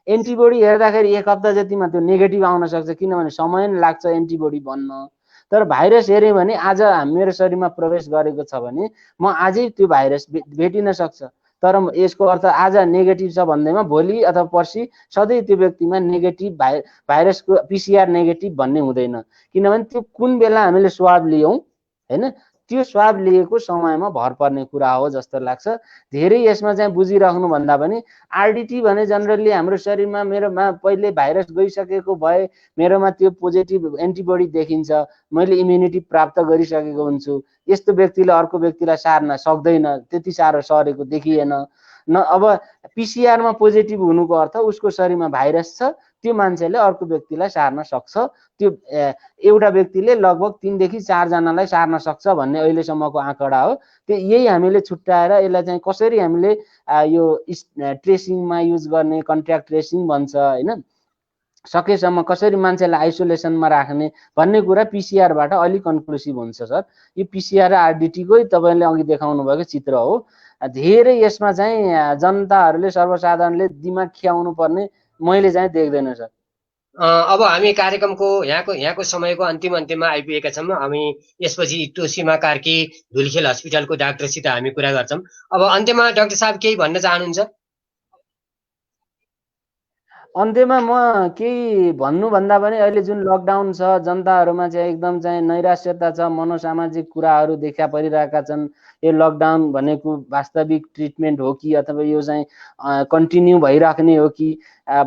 एन्टिबडी हेर्दाखेरि 1 हप्ता जतिमा त्यो नेगेटिभ आउन सक्छ, किनभने समय लाग्छ एन्टिबडी बन्न। तर भाइरस हेऱ्यो भने आज मेरो शरीरमा प्रवेश गरेको छ भने म आजै त्यो भाइरस भेटिन सक्छ। तर यसको अर्थ आज नेगेटिभ छ भन्दैमा भोलि अथवा पर्सि सधैँ त्यो व्यक्तिमा नेगेटिभ भाइरसको पिसिआर नेगेटिभ भन्ने हुँदैन, किनभने त्यो कुन बेला हामीले स्वाब लियौँ, होइन, त्यो स्वाब लिएको समयमा भर पर्ने कुरा हो जस्तो लाग्छ। धेरै यसमा चाहिँ बुझिराख्नु भन्दा पनि आरडिटी भने जनरली हाम्रो शरीरमा मेरोमा पहिले भाइरस गइसकेको भए मेरोमा त्यो पोजिटिभ एन्टिबडी देखिन्छ, मैले इम्युनिटी प्राप्त गरिसकेको हुन्छु, यस्तो व्यक्तिले अर्को व्यक्तिलाई सार्न सक्दैन, त्यति साह्रो सरेको देखिएन न। अब पिसिआरमा पोजिटिभ हुनुको अर्थ उसको शरीरमा भाइरस छ, त्यो मान्छेले अर्को व्यक्तिलाई सार्न सक्छ। त्यो एउटा व्यक्तिले लगभग 3 देखि 4 जनालाई सार्न सक्छ भन्ने अहिलेसम्मको आँकडा हो। त्यो यही हामीले छुट्याएर यसलाई चाहिँ कसरी हामीले यो ट्रेसिङमा युज गर्ने, कन्ट्याक्ट ट्रेसिङ भन्छ, होइन, सकेसम्म कसरी मान्छेलाई आइसोलेसनमा राख्ने भन्ने कुरा पिसिआरबाट अलिक कन्क्लुसिभ हुन्छ सर। यो पिसिआर र आरडिटीकै तपाईँले अघि देखाउनु भएको चित्र हो। धेरै यसमा चाहिँ जनताहरूले सर्वसाधारणले दिमाग खियाउनु पर्ने मैले चाहिँ देख्दैन सर। अब हामी कार्यक्रमको यहाँको समयको अन्तिममा आइपुगेका छौँ। हामी यसपछि तोसीमा कार्की धुलिखेल हस्पिटलको डाक्टरसित हामी कुरा गर्छौँ। अब अन्त्यमा डाक्टर साहब केही भन्न चाहनुहुन्छ? अन्त्यमा म केही भन्नुभन्दा पनि अहिले जुन लकडाउन छ जनताहरूमा चाहिँ एकदम चाहिँ नैराश्यता छ, मनोसामाजिक कुराहरू देखा परिरहेका छन्। यो लकडाउन भनेको वास्तविक ट्रिटमेन्ट हो कि अथवा यो चाहिँ कन्टिन्यू भइराख्ने हो कि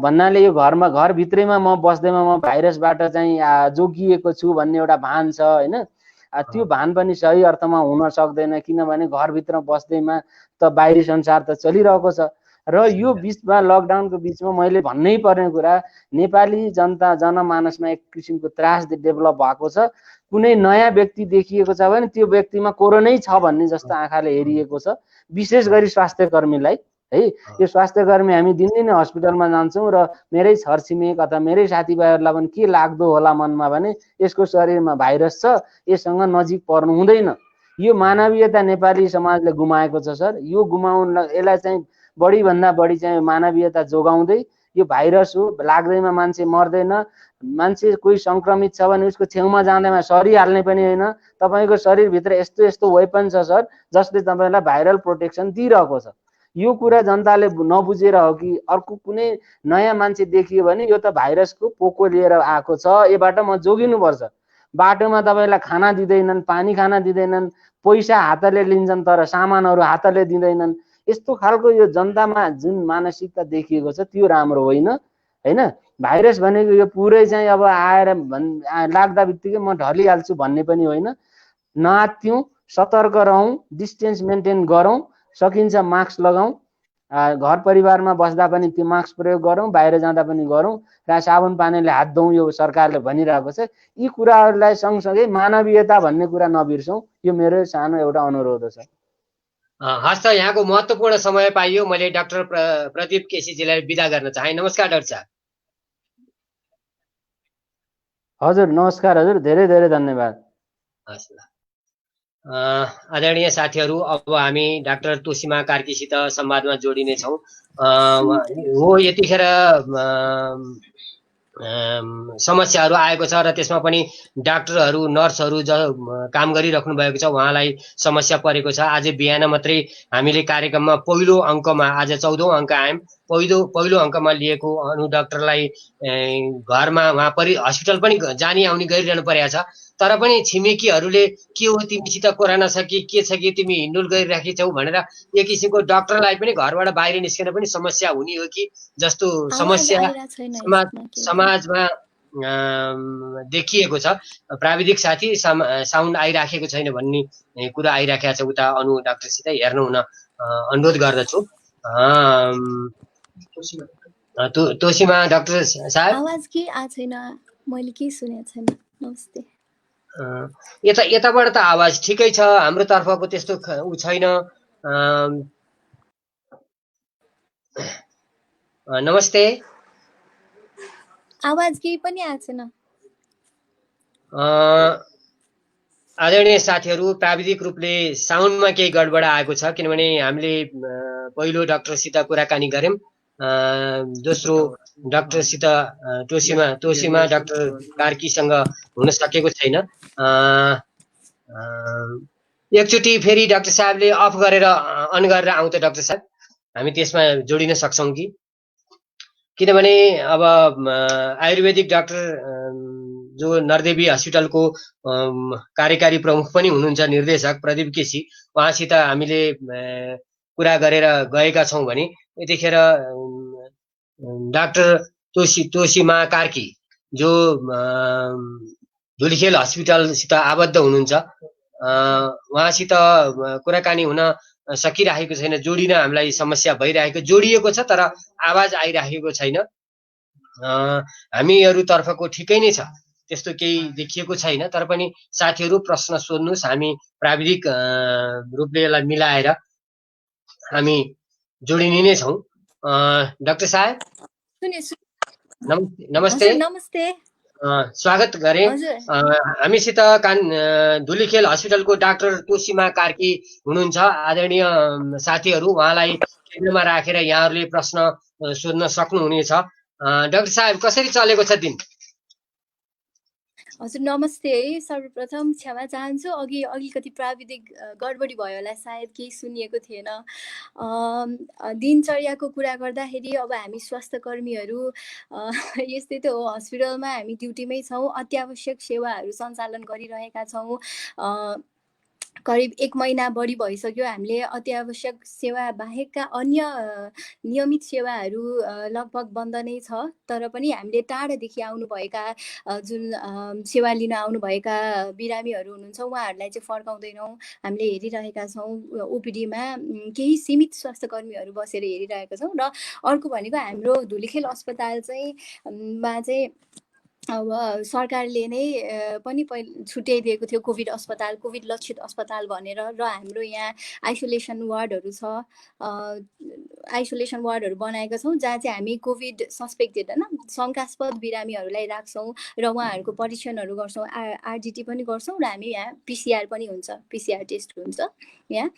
भन्नाले यो घरभित्रैमा म बस्दैमा म भाइरसबाट चाहिँ जोगिएको छु भन्ने एउटा भान छ, होइन। त्यो भान पनि सही अर्थमा हुन सक्दैन, किनभने घरभित्र बस्दैमा त बाहिरी संसार त चलिरहेको छ। र यो बिचमा लकडाउनको बिचमा मैले भन्नै पर्ने कुरा, नेपाली जनमानसमा एक किसिमको त्रास डेभलप भएको छ। कुनै नयाँ व्यक्ति देखिएको छ भने त्यो व्यक्तिमा कोरोनै छ भन्ने जस्तो आँखाले हेरिएको छ, विशेष गरी स्वास्थ्यकर्मीलाई, है। यो स्वास्थ्यकर्मी हामी दिनदिनै हस्पिटलमा जान्छौँ र मेरै छरछिमेक अथवा मेरै साथीभाइहरूलाई पनि के लाग्दो होला मनमा भने यसको शरीरमा भाइरस छ, यससँग नजिक पर्नु हुँदैन, यो मानवीयता नेपाली समाजले गुमाएको छ सर। यो गुमाउन यसलाई चाहिँ बढीभन्दा बढी चाहिँ मानवीयता जोगाउँदै, यो भाइरस हो, लाग्दैमा मान्छे मर्दैन, मान्छे कोही सङ्क्रमित छ भने उसको छेउमा जाँदैमा सरिहाल्ने पनि होइन। तपाईँको शरीरभित्र यस्तो यस्तो वेपन छ सर जसले तपाईँलाई भाइरल प्रोटेक्सन दिइरहेको छ। यो कुरा जनताले नबुझेर हो कि अर्को कुनै नयाँ मान्छे देखियो भने यो त भाइरसको पोको लिएर आएको छ, योबाट म जोगिनुपर्छ। बाटोमा तपाईँलाई खाना दिँदैनन्, पानी खाना दिँदैनन्, पैसा हातले लिन्छन् तर सामानहरू हातले दिँदैनन्। यस्तो खालको यो जनतामा जुन मानसिकता देखिएको छ त्यो राम्रो होइन होइन। भाइरस भनेको यो पुरै चाहिँ अब आएर लाग्दा बित्तिकै म ढलिहाल्छु भन्ने पनि होइन। नआत्तियौँ, सतर्क रहौँ, डिस्टेन्स मेन्टेन गरौँ, सकिन्छ मास्क लगाउँ, घर परिवारमा बस्दा पनि त्यो मास्क प्रयोग गरौँ, बाहिर जाँदा पनि गरौँ, र साबुन पानीले हात धौँ, यो सरकारले भनिरहेको छ। यी कुराहरूलाई सँगसँगै मानवीयता भन्ने कुरा नबिर्सौँ, यो मेरो सानो एउटा अनुरोध छ। हस् त, यहाँको महत्त्वपूर्ण समय पाइयो। मैले डाक्टर प्रदीप केसीजीलाई बिदा गर्न चाहे। नमस्कार डाक्टर साहब। हजुर नमस्कार हजुर, धेरै धेरै धन्यवाद। हस् ल। आदरणीय साथीहरू, अब हामी डाक्टर तोसीमा कार्कीसित संवादमा जोडिनेछौँ। हो यतिखेर समस्याहरू आएको छ र त्यसमा पनि डाक्टरहरू नर्सहरू काम गरिराख्नु भएको छ, उहाँलाई समस्या परेको छ। आज बिहान मात्रै हामीले कार्यक्रममा पहिलो अङ्कमा, आज 14औं अङ्क आयौँ, पहिलो अङ्कमा लिएको अनु डाक्टरलाई घरमा उहाँ हस्पिटल पनि जानी आउने गरिरहनु परेको छ। तर पनि छिमेकीहरूले के हो तिमीसित कोरोना छ कि के छ कि तिमी हिँडुल गरिराखेको छौ भनेर एक किसिमको डाक्टरलाई पनि घरबाट बाहिर निस्किन पनि समस्या हुने हो कि जस्तो समस्या समाजमा देखिएको छ। प्राविधिक साथी साउन्ड आइराखेको छैन भन्ने कुरा आइराखेको छ। उता अनु डाक्टरसित हेर्नु हुन अनुरोध गर्दछु। तोसीमा डाक्टर साहब, आवाज के आएको छैन, मैले के सुनेको छैन। नमस्ते। यताबाट त आवाज ठिकै छ, हाम्रो तर्फको त्यस्तो उ छैन। नमस्ते। आवाज केही पनि आएको छैन। आदरणीय साथीहरू, प्राविधिक रूपले साउन्डमा केही गडबड आएको छ, किनभने हामीले पहिलो डाक्टरसित कुराकानी गऱ्यौँ, दोस्रो डाक्टरसित तोसीमा डाक्टर कार्कीसँग हुन सकेको छैन। एकचोटि फेरि डाक्टर साहबले अफ गरेर अन गरेर आउँ त डाक्टर साहब, हामी त्यसमा जोडिन सक्छौँ कि? किनभने अब आयुर्वेदिक डाक्टर जो नरदेवी हस्पिटलको कार्यकारी प्रमुख पनि हुनुहुन्छ, निर्देशक प्रदीप केसी, उहाँसित हामीले कुरा गरेर गएका छौँ भने यतिखेर डाक्टर तोसीमा कार्की जो धुलिखेल हस्पिटलसित आबद्ध हुनुहुन्छ, उहाँसित कुराकानी हुन सकिरहेको छैन। जोडिन हामीलाई समस्या भइरहेको, जोडिएको छ तर आवाज आइरहेको छैन। हामीहरू तर्फको ठिकै नै छ, त्यस्तो केही देखिएको छैन। तर पनि साथीहरू प्रश्न सोध्नुहोस्, हामी प्राविधिक रूपले यसलाई मिलाएर हामी जोडिने नै छौँ। डाक्टर साहब नमस्ते। नमस्ते, स्वागत गरे। हामीसित धुलिखेल हस्पिटलको डाक्टर तोसीमा कार्की हुनुहुन्छ। आदरणीय साथीहरू, उहाँलाई केन्द्रमा राखेर यहाँहरूले प्रश्न सोध्न सक्नुहुनेछ। डाक्टर साहब, कसरी चलेको छ दिन? हजुर नमस्ते। सर्वप्रथम क्षमा चाहन्छु, अघि अलिकति प्राविधिक गडबडी भयो होला, सायद केही सुनिएको थिएन। दिनचर्याको कुरा गर्दाखेरि अब हामी स्वास्थ्य कर्मीहरू यस्तै त हो, हस्पिटलमा हामी ड्युटीमै छौँ, अत्यावश्यक सेवाहरू सञ्चालन गरिरहेका छौँ। करिब 1 महिना बढी भइसक्यो हामीले अत्यावश्यक सेवा बाहेकका अन्य नियमित सेवाहरू लगभग बन्द नै छ। तर पनि हामीले टाढादेखि आउनुभएका जुन सेवा लिन आउनुभएका बिरामीहरू हुनुहुन्छ उहाँहरूलाई चाहिँ फर्काउँदैनौँ, हामीले हेरिरहेका छौँ। ओपिडीमा केही सीमित स्वास्थ्य कर्मीहरू बसेर हेरिरहेका छौँ। र अर्को भनेको हाम्रो धुलिखेल अस्पताल चाहिँ अब सरकारले नै पनि छुट्याइदिएको थियो कोभिड अस्पताल, कोभिड लक्षित अस्पताल भनेर। र हाम्रो यहाँ आइसोलेसन वार्डहरू छ, आइसोलेसन वार्डहरू बनाएका छौँ जहाँ चाहिँ हामी कोभिड सस्पेक्टेड होइन शङ्कास्पद बिरामीहरूलाई राख्छौँ र उहाँहरूको परीक्षणहरू गर्छौँ, आरजिटी पनि गर्छौँ र हामी यहाँ पिसिआर पनि हुन्छ, पिसिआर टेस्ट हुन्छ यहाँ।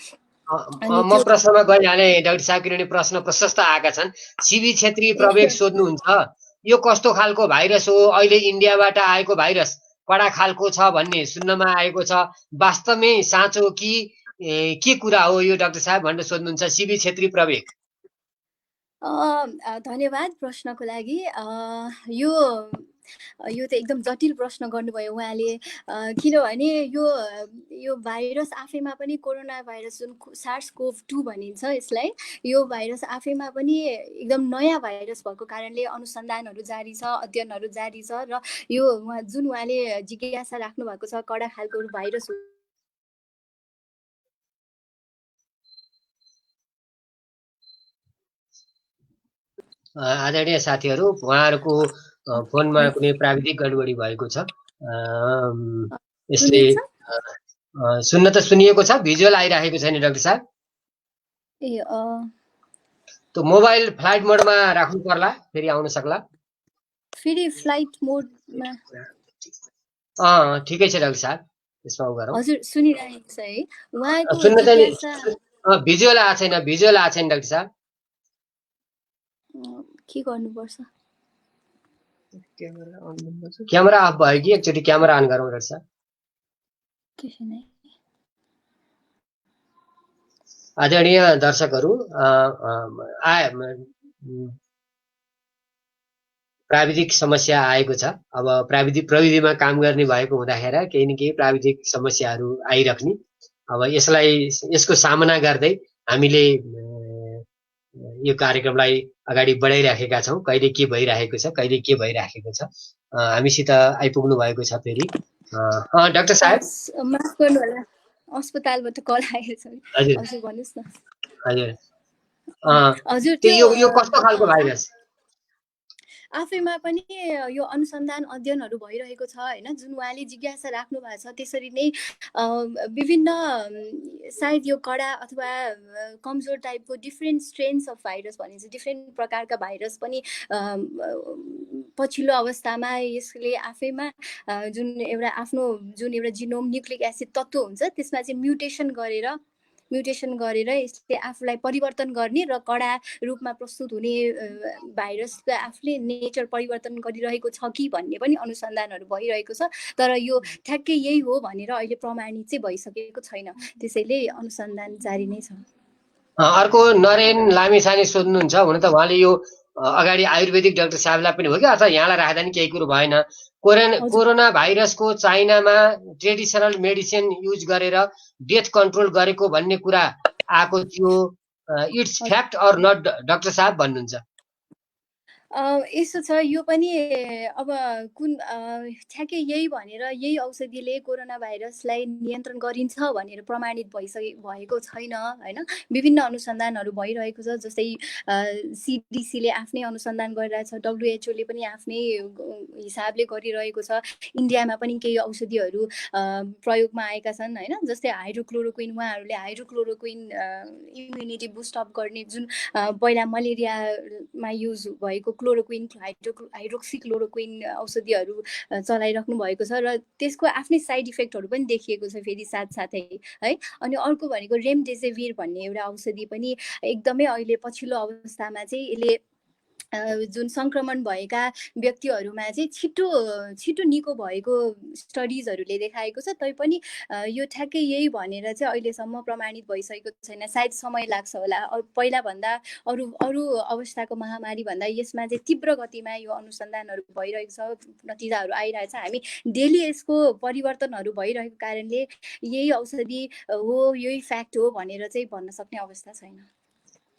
म प्रश्नमा गइहालेँ डाक्टर साहब, किनभने प्रश्न प्रशस्त आएका छन्। सिबी छेत्री प्रवेश सोध्नुहुन्छ, यो कस्तो खालको भाइरस हो, अहिले इन्डियाबाट आएको भाइरस कडा खालको छ भन्ने सुन्नमा आएको छ, वास्तवमै साँचो कि के कुरा हो यो डाक्टर साहब भनेर सोध्नुहुन्छ सिबी छेत्री प्रवेश। धन्यवाद प्रश्नको लागि। यो त एकदम जटिल प्रश्न गर्नुभयो उहाँले, किनभने यो भाइरस आफैमा पनि कोरोना भाइरस जुन SARS-CoV-2 भनिन्छ यसलाई, यो भाइरस आफैमा पनि एकदम नयाँ भाइरस भएको कारणले अनुसन्धानहरू जारी छ, अध्ययनहरू जारी छ र यो जुन उहाँले जिज्ञासा राख्नु भएको छ कडा खालको भाइरस आदरणीय साथीहरू, उहाँहरूको फोनमा कुनै प्राविधिक गडबडी भएको छ, यसले सुन्न त सुनिएको छ, भिजुअल आइराखेको छैन डाक्टर साहब। त्यो मोबाइल फ्लाइट मोडमा राख्नु पर्ला, फेरि आउन सक्ला। फेरि फ्लाइट मोडमा ठिकै छ डाक्टर साहब, त्यसमा गरौँ। हजुर सुनिरहेको छ है उहाँको सुन्न चाहिँ भिजुअल आएको छैन, भिजुअल आएको छैन डाक्टर साहब। के गर्नुपर्छ? क्यामेरा अफ भयो कि एकचोटि क्यामेरा अन गरौँ डाक्टर साहब। आदरणीय दर्शकहरू, प्राविधिक समस्या आएको छ। अब प्रविधिमा काम गर्ने भएको हुँदाखेरि केही न केही प्राविधिक समस्याहरू आइराख्ने। अब यसको सामना गर्दै हामीले यो कार्यक्रमलाई अगाडि बढाइराखेका छौँ। कहिले के भइराखेको छ, कहिले के भइराखेको छ, हामीसित आइपुग्नु भएको छ। फेरि डाक्टर साहब माफ गर्नु होला, अस्पतालबाट कल आएको छ। हजुर भन्नुस् न। हजुर यो कस्तो खालको भाइरस? आफैमा पनि यो अनुसन्धान अध्ययनहरू भइरहेको छ होइन, जुन उहाँले जिज्ञासा राख्नु भएको छ। त्यसरी नै विभिन्न सायद यो कडा अथवा कमजोर टाइपको डिफ्रेन्ट स्ट्रेन्स अफ भाइरस भनिन्छ, डिफ्रेन्ट प्रकारका भाइरस पनि पछिल्लो अवस्थामा यसले आफैमा जुन एउटा जिनोम न्युक्लिक एसिड तत्त्व हुन्छ त्यसमा चाहिँ म्युटेसन गरेर यसले आफूलाई परिवर्तन गर्ने र कडा रूपमा प्रस्तुत हुने भाइरसको आफूले नेचर परिवर्तन गरिरहेको छ कि भन्ने पनि अनुसन्धानहरू भइरहेको छ। तर यो ठ्याक्कै यही हो भनेर अहिले प्रमाणित चाहिँ भइसकेको छैन, त्यसैले अनुसन्धान जारी नै छ। अर्को नरेन लामिछाने सोध्नुहुन्छ, हुन त उहाँले यो अगाडि आयुर्वेदिक डाक्टर साहबलाई पनि हो कि अथवा यहाँलाई राख्दा नि केही कुरो भएन, कोरोना भाइरसको चाइनामा ट्रेडिसनल मेडिसिन युज गरेर डेथ कन्ट्रोल गरेको भन्ने कुरा आएको थियो, it's fact or not doctor साहब भन्नुहुन्छ? यस्तो छ, यो पनि अब कुन ठ्याक्कै यही भनेर यही औषधिले कोरोना भाइरसलाई नियन्त्रण गरिन्छ भनेर प्रमाणित भएको छैन होइन। विभिन्न अनुसन्धानहरू भइरहेको छ, जस्तै CDC ले आफ्नै अनुसन्धान गरिरहेछ, WHO ले पनि आफ्नै हिसाबले गरिरहेको छ। इन्डियामा पनि केही औषधिहरू प्रयोगमा आएका छन् होइन, जस्तै हाइड्रोक्लोरोक्विन। उहाँहरूले हाइड्रोक्लोरोक्विन इम्युनिटी बुस्ट अप गर्ने जुन पहिला मलेरियामा युज भएको क्लोरोक्विन, हाइड्रोक्सिक्लोरोक्विन औषधिहरू चलाइराख्नु भएको छ र त्यसको आफ्नै साइड इफेक्टहरू पनि देखिएको छ फेरि साथसाथै है। अनि अर्को भनेको रेमडेसिभिर भन्ने एउटा औषधि पनि एकदमै अहिले पछिल्लो अवस्थामा चाहिँ यसले जुन सङ्क्रमण भएका व्यक्तिहरूमा चाहिँ छिटो निको भएको स्टडिजहरूले देखाएको छ। तैपनि यो ठ्याक्कै यही भनेर चाहिँ अहिलेसम्म प्रमाणित भइसकेको छैन, सायद समय लाग्छ होला। पहिलाभन्दा अरू अवस्थाको महामारी भन्दा यसमा चाहिँ तीव्र गतिमा यो अनुसन्धानहरू भइरहेको छ, नतिजाहरू आइरहेछ। हामी डेली यसको परिवर्तनहरू भइरहेको कारणले यही औषधि हो, यही फ्याक्ट हो भनेर चाहिँ भन्न सक्ने अवस्था छैन।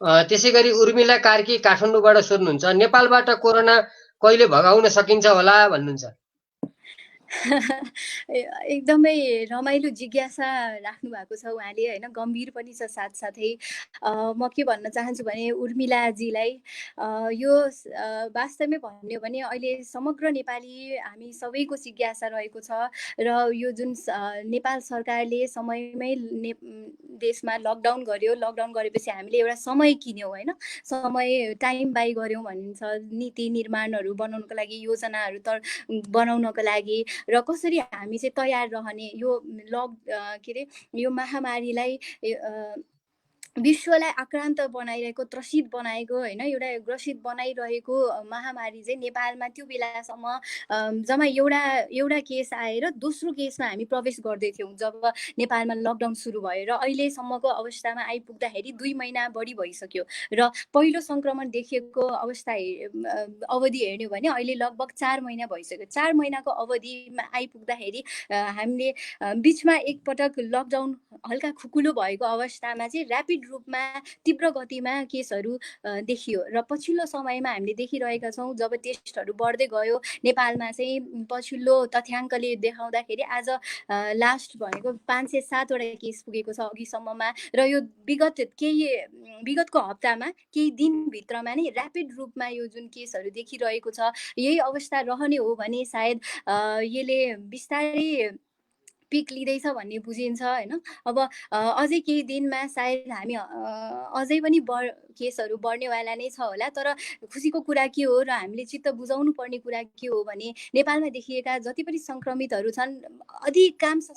त्यसै गरी उर्मिला कार्की काठमाडौँबाट सोध्नुहुन्छ, नेपालबाट कोरोना कहिले भगाउन सकिन्छ होला भन्नुहुन्छ? एकदमै रमाइलो जिज्ञासा राख्नु भएको छ उहाँले होइन, गम्भीर पनि छ साथसाथै। म के भन्न चाहन्छु भने उर्मिलाजीलाई यो वास्तवमै भन्यो भने अहिले समग्र नेपाली हामी सबैको जिज्ञासा रहेको छ र यो जुन नेपाल सरकारले समयमै देशमा लकडाउन गर्यो, लकडाउन गरेपछि हामीले एउटा समय किन्यौँ होइन, समय टाइम बाई गऱ्यौँ भनिन्छ, नीति निर्माणहरू बनाउनको लागि, योजनाहरू बनाउनको लागि र कसरी हामी चाहिँ तयार रहने यो के अरे यो महामारीलाई विश्वलाई आक्रान्त बनाइरहेको, त्रसित बनाएको होइन, एउटा ग्रसित बनाइरहेको महामारी चाहिँ नेपालमा त्यो बेलासम्म जम्मा एउटा केस आएर दोस्रो केसमा हामी प्रवेश गर्दैथ्यौँ जब नेपालमा लकडाउन सुरु भयो र अहिलेसम्मको अवस्थामा आइपुग्दाखेरि 2 महिना बढी भइसक्यो र पहिलो सङ्क्रमण देखिएको अवधि हेर्ने भने अहिले लगभग 4 महिना भइसक्यो। 4 महिनाको अवधिमा आइपुग्दाखेरि हामीले बिचमा एकपटक लकडाउन हल्का खुकुलो भएको अवस्थामा चाहिँ ऱ्यापिड रूपमा तीव्र गतिमा केसहरू देखियो र पछिल्लो समयमा हामीले देखिरहेका छौँ जब टेस्टहरू बढ्दै गयो नेपालमा चाहिँ पछिल्लो तथ्याङ्कले देखाउँदाखेरि आज लास्ट भनेको 507 वटा केस पुगेको छ अघिसम्ममा र यो विगतको हप्तामा केही दिनभित्रमा नै ऱ्यापिड रूपमा यो जुन केसहरू देखिरहेको छ, यही अवस्था रहने हो भने सायद यसले बिस्तारै पिक लिँदैछ भन्ने बुझिन्छ होइन। अब अझै केही दिनमा सायद हामी अझै पनि केसहरू बढ्नेवाला नै छ होला, तर खुसीको कुरा के हो र हामीले चित्त बुझाउनु पर्ने कुरा के हो भने नेपालमा देखिएका जति पनि सङ्क्रमितहरू छन् अधिकांश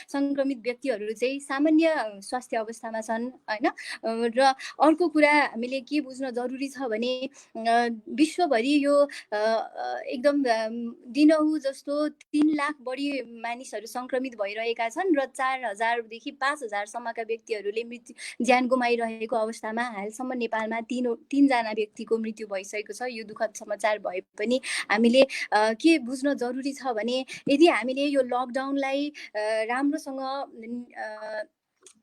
सङ्क्रमित व्यक्तिहरू चाहिँ सामान्य स्वास्थ्य अवस्थामा छन् होइन। र अर्को कुरा हामीले के बुझ्न जरुरी छ भने विश्वभरि यो एकदम दिनहु जस्तो 3 लाख बढी मानिसहरू सङ्क्रमित भइरहेका छन् र 4,000 देखि 5,000 सम्मका व्यक्तिहरूले ज्यान गुमाइरहेको अवस्थामा हालसम्म नेपालमा 3 जना व्यक्तिको मृत्यु भइसकेको छ। यो दुःखद समाचार भए पनि हामीले के बुझ्न जरुरी छ भने यदि हामीले यो लकडाउनलाई राम्रोसँग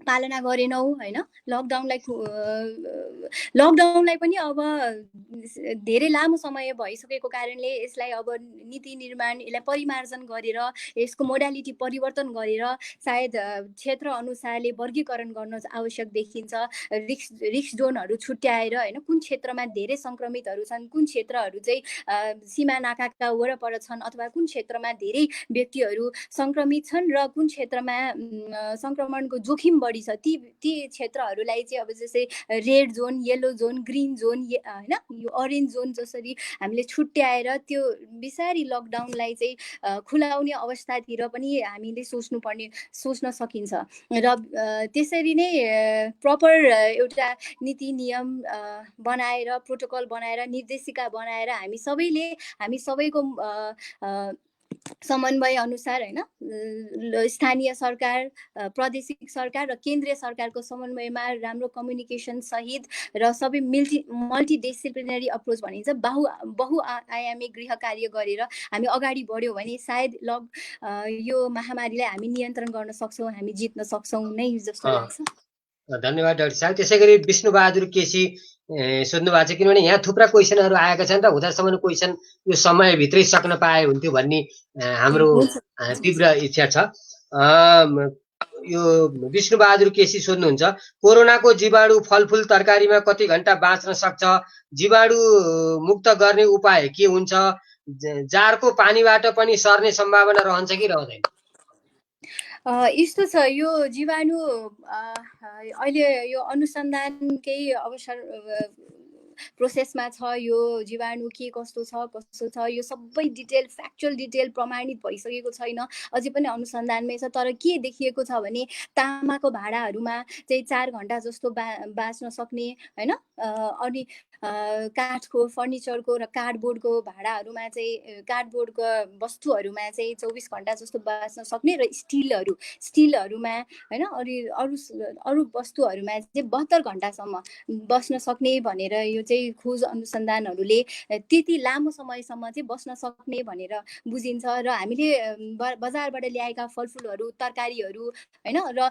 पालना गरेनौँ होइन, लकडाउनलाई पनि अब धेरै लामो समय भइसकेको कारणले यसलाई अब नीति निर्माण, यसलाई परिमार्जन गरेर यसको मोडालिटी परिवर्तन गरेर सायद क्षेत्र अनुसारले वर्गीकरण गर्न आवश्यक देखिन्छ। रिस्क जोनहरू छुट्याएर होइन, कुन क्षेत्रमा धेरै सङ्क्रमितहरू छन्, कुन क्षेत्रहरू चाहिँ सीमा नाकाका वरपर छन् अथवा कुन क्षेत्रमा धेरै व्यक्तिहरू सङ्क्रमित छन् र कुन क्षेत्रमा सङ्क्रमणको जोखिम बढी छ, ती क्षेत्रहरूलाई चाहिँ अब जस्तै red John, yellow John, green John होइन, यो अरेन्ज जोन जसरी हामीले छुट्याएर त्यो बिस्तारै लकडाउनलाई चाहिँ खुलाउने अवस्थातिर पनि हामीले सोच्न सकिन्छ र त्यसरी नै प्रपर एउटा नीति नियम बनाएर, प्रोटोकल बनाएर, निर्देशिका बनाएर हामी सबैको समन्वय अनुसार होइन, स्थानीय सरकार, प्रादेशिक सरकार र केन्द्रीय सरकारको समन्वयमा राम्रो कम्युनिकेसन सहित र सबै मल्टिडिसिप्लिनरी अप्रोच भनिन्छ, बहुआयामी गृह कार्य गरेर हामी अगाडि बढ्यौँ भने सायद यो महामारीलाई हामी नियन्त्रण गर्न सक्छौँ, हामी जित्न सक्छौँ नै जस्तो लाग्छ। धन्यवाद डाक्टर साहब। त्यसै गरी विष्णुबहादुर केसी सोध्नु भएको छ, किनभने यहाँ थुप्रा क्वेसनहरू आएका छन् र हुँदासम्म क्वेसन यो समयभित्रै सक्न पाए हुन्थ्यो भन्ने हाम्रो तीव्र इच्छा छ। यो विष्णुबहादुर केसी सोध्नुहुन्छ, कोरोनाको जीवाणु फलफुल तरकारीमा कति घण्टा बाँच्न सक्छ, जीवाणु मुक्त गर्ने उपाय के हुन्छ, जारको पानीबाट पनि सर्ने सम्भावना रहन्छ कि रहँदैन? यस्तो छ, यो जीवाणु अहिले यो अनुसन्धानकै अवसर प्रोसेसमा छ। यो जीवाणु के कस्तो छ यो सबै डिटेल, फ्याक्चुअल डिटेल प्रमाणित भइसकेको छैन, अझै पनि अनुसन्धानमै छ। तर के देखिएको छ भने तामाको भाँडाहरूमा चाहिँ 4 घण्टा जस्तो बाँच्न सक्ने होइन, अनि काठको, फर्निचरको र कार्डबोर्डको भाँडाहरूमा चाहिँ, कार्डबोर्डको वस्तुहरूमा चाहिँ 24 घण्टा जस्तो बाँच्न सक्ने र स्टिलहरूमा होइन, अरू वस्तुहरूमा चाहिँ 72 घण्टासम्म बस्न सक्ने भनेर यो चाहिँ खोज अनुसन्धानहरूले त्यति लामो समयसम्म चाहिँ बस्न सक्ने भनेर बुझिन्छ र हामीले बजारबाट ल्याएका फलफुलहरू तरकारीहरू होइन र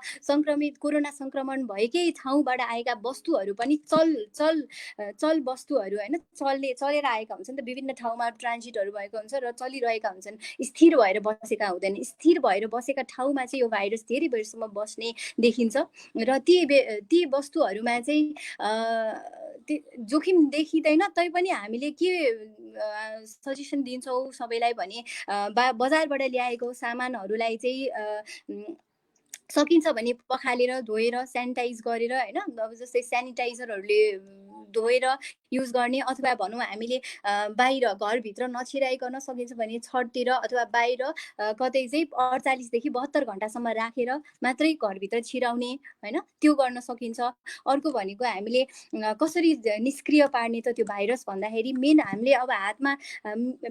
कोरोना सङ्क्रमण भएकै ठाउँबाट आएका वस्तुहरू पनि चल वस्तुहरू होइन चलेर आएका हुन्छन् त विभिन्न ठाउँमा ट्रान्जिटहरू भएको हुन्छ र चलिरहेका हुन्छन् स्थिर भएर बसेका हुँदैन स्थिर भएर बसेका ठाउँमा चाहिँ यो भाइरस धेरै बेरसम्म बस्ने देखिन्छ र ती वस्तुहरूमा चाहिँ जोखिम देखिँदैन तैपनि हामीले के सजेसन दिन्छौँ सबैलाई भने बजारबाट ल्याएको सामानहरूलाई चाहिँ सकिन्छ भने पखालेर धोएर सेनिटाइज गरेर होइन अब जस्तै सेनिटाइजरहरूले धोएर युज गर्ने अथवा भनौँ हामीले बाहिर घरभित्र नछिराइकन सकिन्छ भने छततिर अथवा बाहिर कतै चाहिँ 48 देखि 72 घण्टासम्म राखेर मात्रै घरभित्र छिराउने होइन त्यो गर्न सकिन्छ। अर्को भनेको हामीले कसरी निष्क्रिय पार्ने त त्यो भाइरस भन्दाखेरि मेन हामीले अब हातमा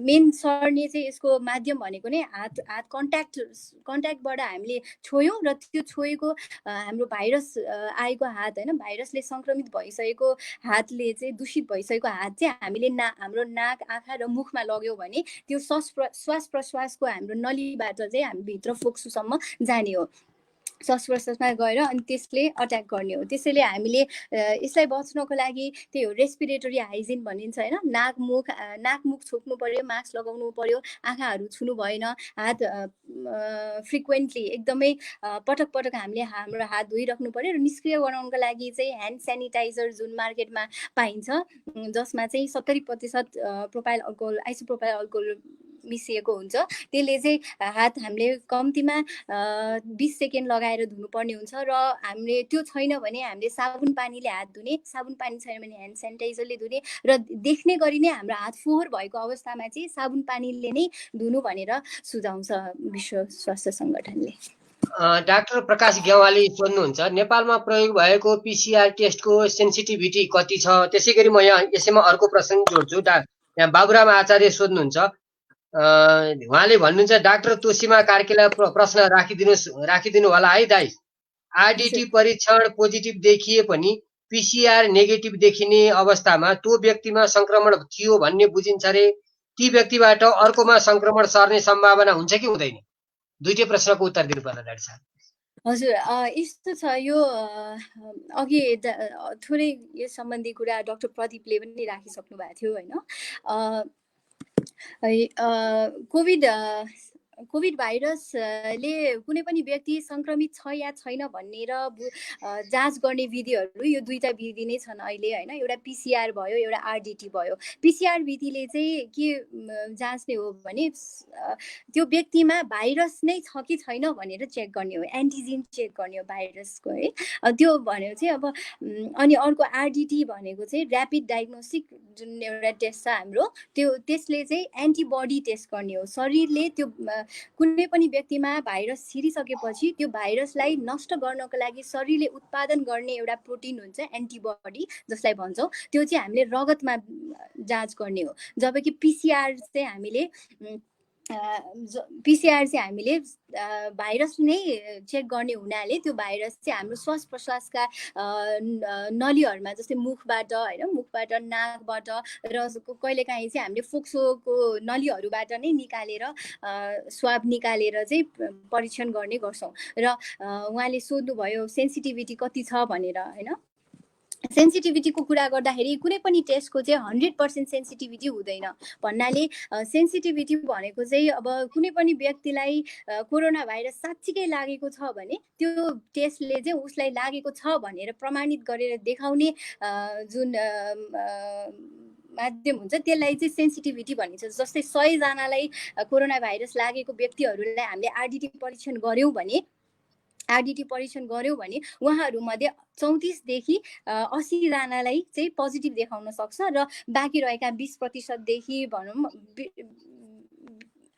मेन सर्ने चाहिँ यसको माध्यम भनेको नै हात कन्ट्याक्टबाट हामीले छोयौँ र त्यो छोएको हाम्रो भाइरस आएको हात होइन भाइरसले सङ्क्रमित भइसकेको हातले चाहिँ दूषित भइसकेको हात चाहिँ हामीले हाम्रो नाक आँखा र मुखमा लग्यौँ भने त्यो श्वास प्रश्वासको हाम्रो नलीबाट चाहिँ हामी भित्र फोक्सोसम्म जाने हो श्वास प्रश्वासमा गएर अनि त्यसले अट्याक गर्ने हो। त्यसैले हामीले यसलाई बच्नको लागि त्यही हो रेस्पिरेटरी हाइजिन भनिन्छ होइन नाक मुख छोप्नु पर्यो मास्क लगाउनु पर्यो आँखाहरू छुनु भएन हात फ्रिक्वेन्टली एकदमै पटक हामीले हाम्रो हात धोइराख्नु पर्यो र निष्क्रिय बनाउनको लागि चाहिँ ह्यान्ड सेनिटाइजर जुन मार्केटमा पाइन्छ जसमा चाहिँ 70% प्रोपाइल अल्कोहल आइसोप्रोपाइल अल्कोहल मिसिएको हुन्छ त्यसले चाहिँ हात हामीले कम्तीमा 20 सेकेन्ड लगाएर धुनुपर्ने हुन्छ र हामीले त्यो छैन भने हामीले साबुन पानीले हात धुने साबुन पानी छैन भने ह्यान्ड सेनिटाइजरले धुने र देख्ने गरी नै हाम्रो हात फोहोर भएको अवस्थामा चाहिँ साबुन पानीले नै धुनु भनेर सुझाउँछ विश्व स्वास्थ्य सङ्गठनले। डाक्टर प्रकाश गेवाली सोध्नुहुन्छ नेपालमा प्रयोग भएको PCR टेस्टको सेन्सिटिभिटी कति छ? त्यसै गरी म यसैमा अर्को प्रश्न जोड्छु। यहाँ बाबुराम आचार्य सोध्नुहुन्छ उहाँले भन्नुहुन्छ डाक्टर तोसीमा कार्कीलाई प्रश्न राखिदिनु होला है दाइ। आरडिटी परीक्षण पोजिटिभ देखिए पनि PCR नेगेटिभ देखिने अवस्थामा त्यो व्यक्तिमा संक्रमण थियो भन्ने बुझिन्छ रे ती व्यक्तिबाट अर्कोमा संक्रमण सर्ने सम्भावना हुन्छ कि हुँदैन? दुईटै प्रश्नको उत्तर दिनु पर्ला डाक्टर साहब। हजुर यस्तो छ यो अघि थोरै यो सम्बन्धी कुरा डाक्टर प्रदीपले पनि राखिसक्नु भएको थियो होइन कोभिड भाइरसले कुनै पनि व्यक्ति सङ्क्रमित छ या छैन भनेर जाँच गर्ने विधिहरू यो दुईटा विधि नै छन् अहिले होइन एउटा PCR भयो एउटा RDT भयो। PCR विधिले चाहिँ के जाँच्ने हो भने त्यो व्यक्तिमा भाइरस नै छ कि छैन भनेर चेक गर्ने हो एन्टिजेन चेक गर्ने हो भाइरसको है त्यो भनेको चाहिँ अब अनि अर्को RDT भनेको चाहिँ ऱ्यापिड डायग्नोस्टिक जुन एउटा टेस्ट छ हाम्रो त्यसले चाहिँ एन्टिबडी टेस्ट गर्ने हो। शरीरले त्यो कुनै पनि व्यक्तिमा भाइरस छिरिसकेपछि त्यो भाइरसलाई नष्ट गर्नको लागि शरीरले उत्पादन गर्ने एउटा प्रोटिन हुन्छ एन्टिबडी जसलाई भन्छौँ त्यो चाहिँ हामीले रगतमा जाँच गर्ने हो। जबकि PCR चाहिँ हामीले भाइरस नै चेक गर्ने हुनाले त्यो भाइरस चाहिँ हाम्रो श्वास प्रश्वासका नलीहरूमा जस्तै मुखबाट होइन मुखबाट नाकबाट र कहिलेकाहीँ चाहिँ हामीले फोक्सोको नलीहरूबाट नै निकालेर स्वाब निकालेर चाहिँ परीक्षण गर्ने गर्छौँ। र उहाँले सोध्नुभयो सेन्सिटिभिटी कति छ भनेर होइन सेन्सिटिभिटीको कुरा गर्दाखेरि कुनै पनि टेस्टको चाहिँ 100% सेन्सिटिभिटी हुँदैन भन्नाले सेन्सिटिभिटी भनेको चाहिँ अब कुनै पनि व्यक्तिलाई कोरोना भाइरस साँच्चीकै लागेको छ भने त्यो टेस्टले चाहिँ उसलाई लागेको छ भनेर प्रमाणित गरेर देखाउने जुन माध्यम हुन्छ त्यसलाई चाहिँ सेन्सिटिभिटी भनिन्छ। जस्तै 100 जनालाई कोरोना भाइरस लागेको व्यक्तिहरूलाई हामीले RDT परीक्षण गऱ्यौँ भने उहाँहरूमध्ये 34 देखि 80 जनालाई चाहिँ पोजिटिभ देखाउन सक्छ र बाँकी रहेका 20% देखि भनौँ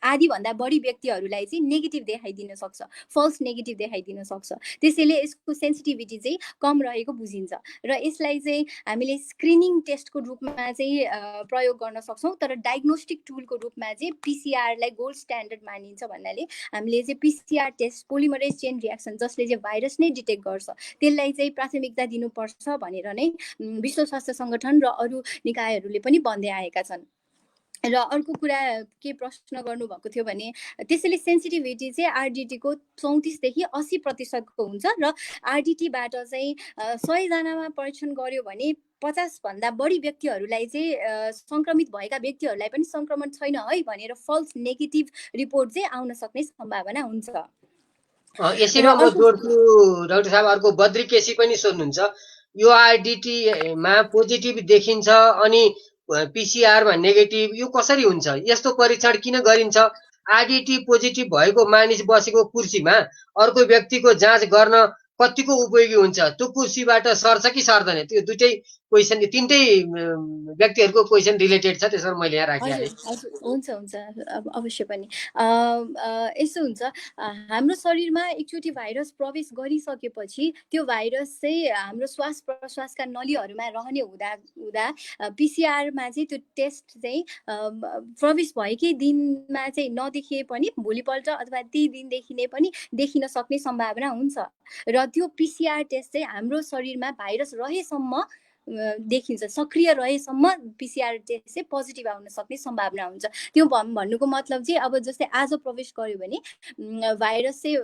आधीभन्दा बढी व्यक्तिहरूलाई चाहिँ नेगेटिभ देखाइदिन सक्छ, फल्स नेगेटिभ देखाइदिन सक्छ। त्यसैले यसको सेन्सिटिभिटी चाहिँ कम रहेको बुझिन्छ र यसलाई चाहिँ हामीले स्क्रिनिङ टेस्टको रूपमा चाहिँ प्रयोग गर्न सक्छौँ। तर डायग्नोस्टिक टुलको रूपमा चाहिँ पिसिआरलाई गोल्ड स्ट्यान्डर्ड मानिन्छ भन्नाले हामीले चाहिँ PCR test polymerase chain reaction जसले चाहिँ भाइरस नै डिटेक्ट गर्छ त्यसलाई चाहिँ प्राथमिकता दिनुपर्छ भनेर नै विश्व स्वास्थ्य सङ्गठन र अरू निकायहरूले पनि भन्दै आएका छन्। र अर्को कुरा के प्रश्न गर्नुभएको थियो भने त्यसैले सेन्सिटिभिटी चाहिँ आरडिटीको 34 देखि 80% हुन्छ र आरडिटीबाट चाहिँ 100 जनामा परीक्षण गर्यो भने 50 भन्दा बढी व्यक्तिहरूलाई चाहिँ संक्रमित भएका व्यक्तिहरूलाई पनि संक्रमण छैन है भनेर फल्स नेगेटिभ रिपोर्ट चाहिँ आउन सक्ने सम्भावना हुन्छ। यसैमा म जोड्छु डाक्टर साहब, अर्को बद्री केसी पनि सोध्नुहुन्छ, यो आरडिटीमा पोजिटिभ देखिन्छ अनि पिसिआरमा नेगेटिभ, यो कसरी हुन्छ? यस्तो परीक्षण किन गरिन्छ? आरडिटी पोजिटिभ भएको मानिस बसेको कुर्सीमा अर्को व्यक्तिको जाँच गर्न कतिको उपयोगी हुन्छ? त्यो कुर्सीबाट सर्छ कि सर्दैन? त्यो दुईटै क्वेसन, तीनटै व्यक्तिहरूको क्वेसन रिलेटेड छ, त्यसमा मैले यहाँ राखिहालेँ। हुन्छ हुन्छ अवश्य पनि यस्तो हुन्छ, हाम्रो शरीरमा एकचोटि भाइरस प्रवेश गरिसकेपछि त्यो भाइरस चाहिँ हाम्रो श्वास प्रश्वासका नलीहरूमा रहने हुँदा पिसिआरमा चाहिँ त्यो टेस्ट चाहिँ प्रवेश भएकै दिनमा चाहिँ नदेखिए पनि भोलिपल्ट अथवा त्यही दिनदेखि नै पनि देखिन सक्ने सम्भावना हुन्छ र त्यो पिसिआर टेस्ट चाहिँ हाम्रो शरीरमा भाइरस रहेसम्म देखिन्छ, सक्रिय रहेसम्म पिसिआर टेस्ट चाहिँ पोजिटिभ आउन सक्ने सम्भावना हुन्छ। त्यो भन्नुको मतलब चाहिँ अब जस्तै आज प्रवेश गर्यो भने भाइरस चाहिँ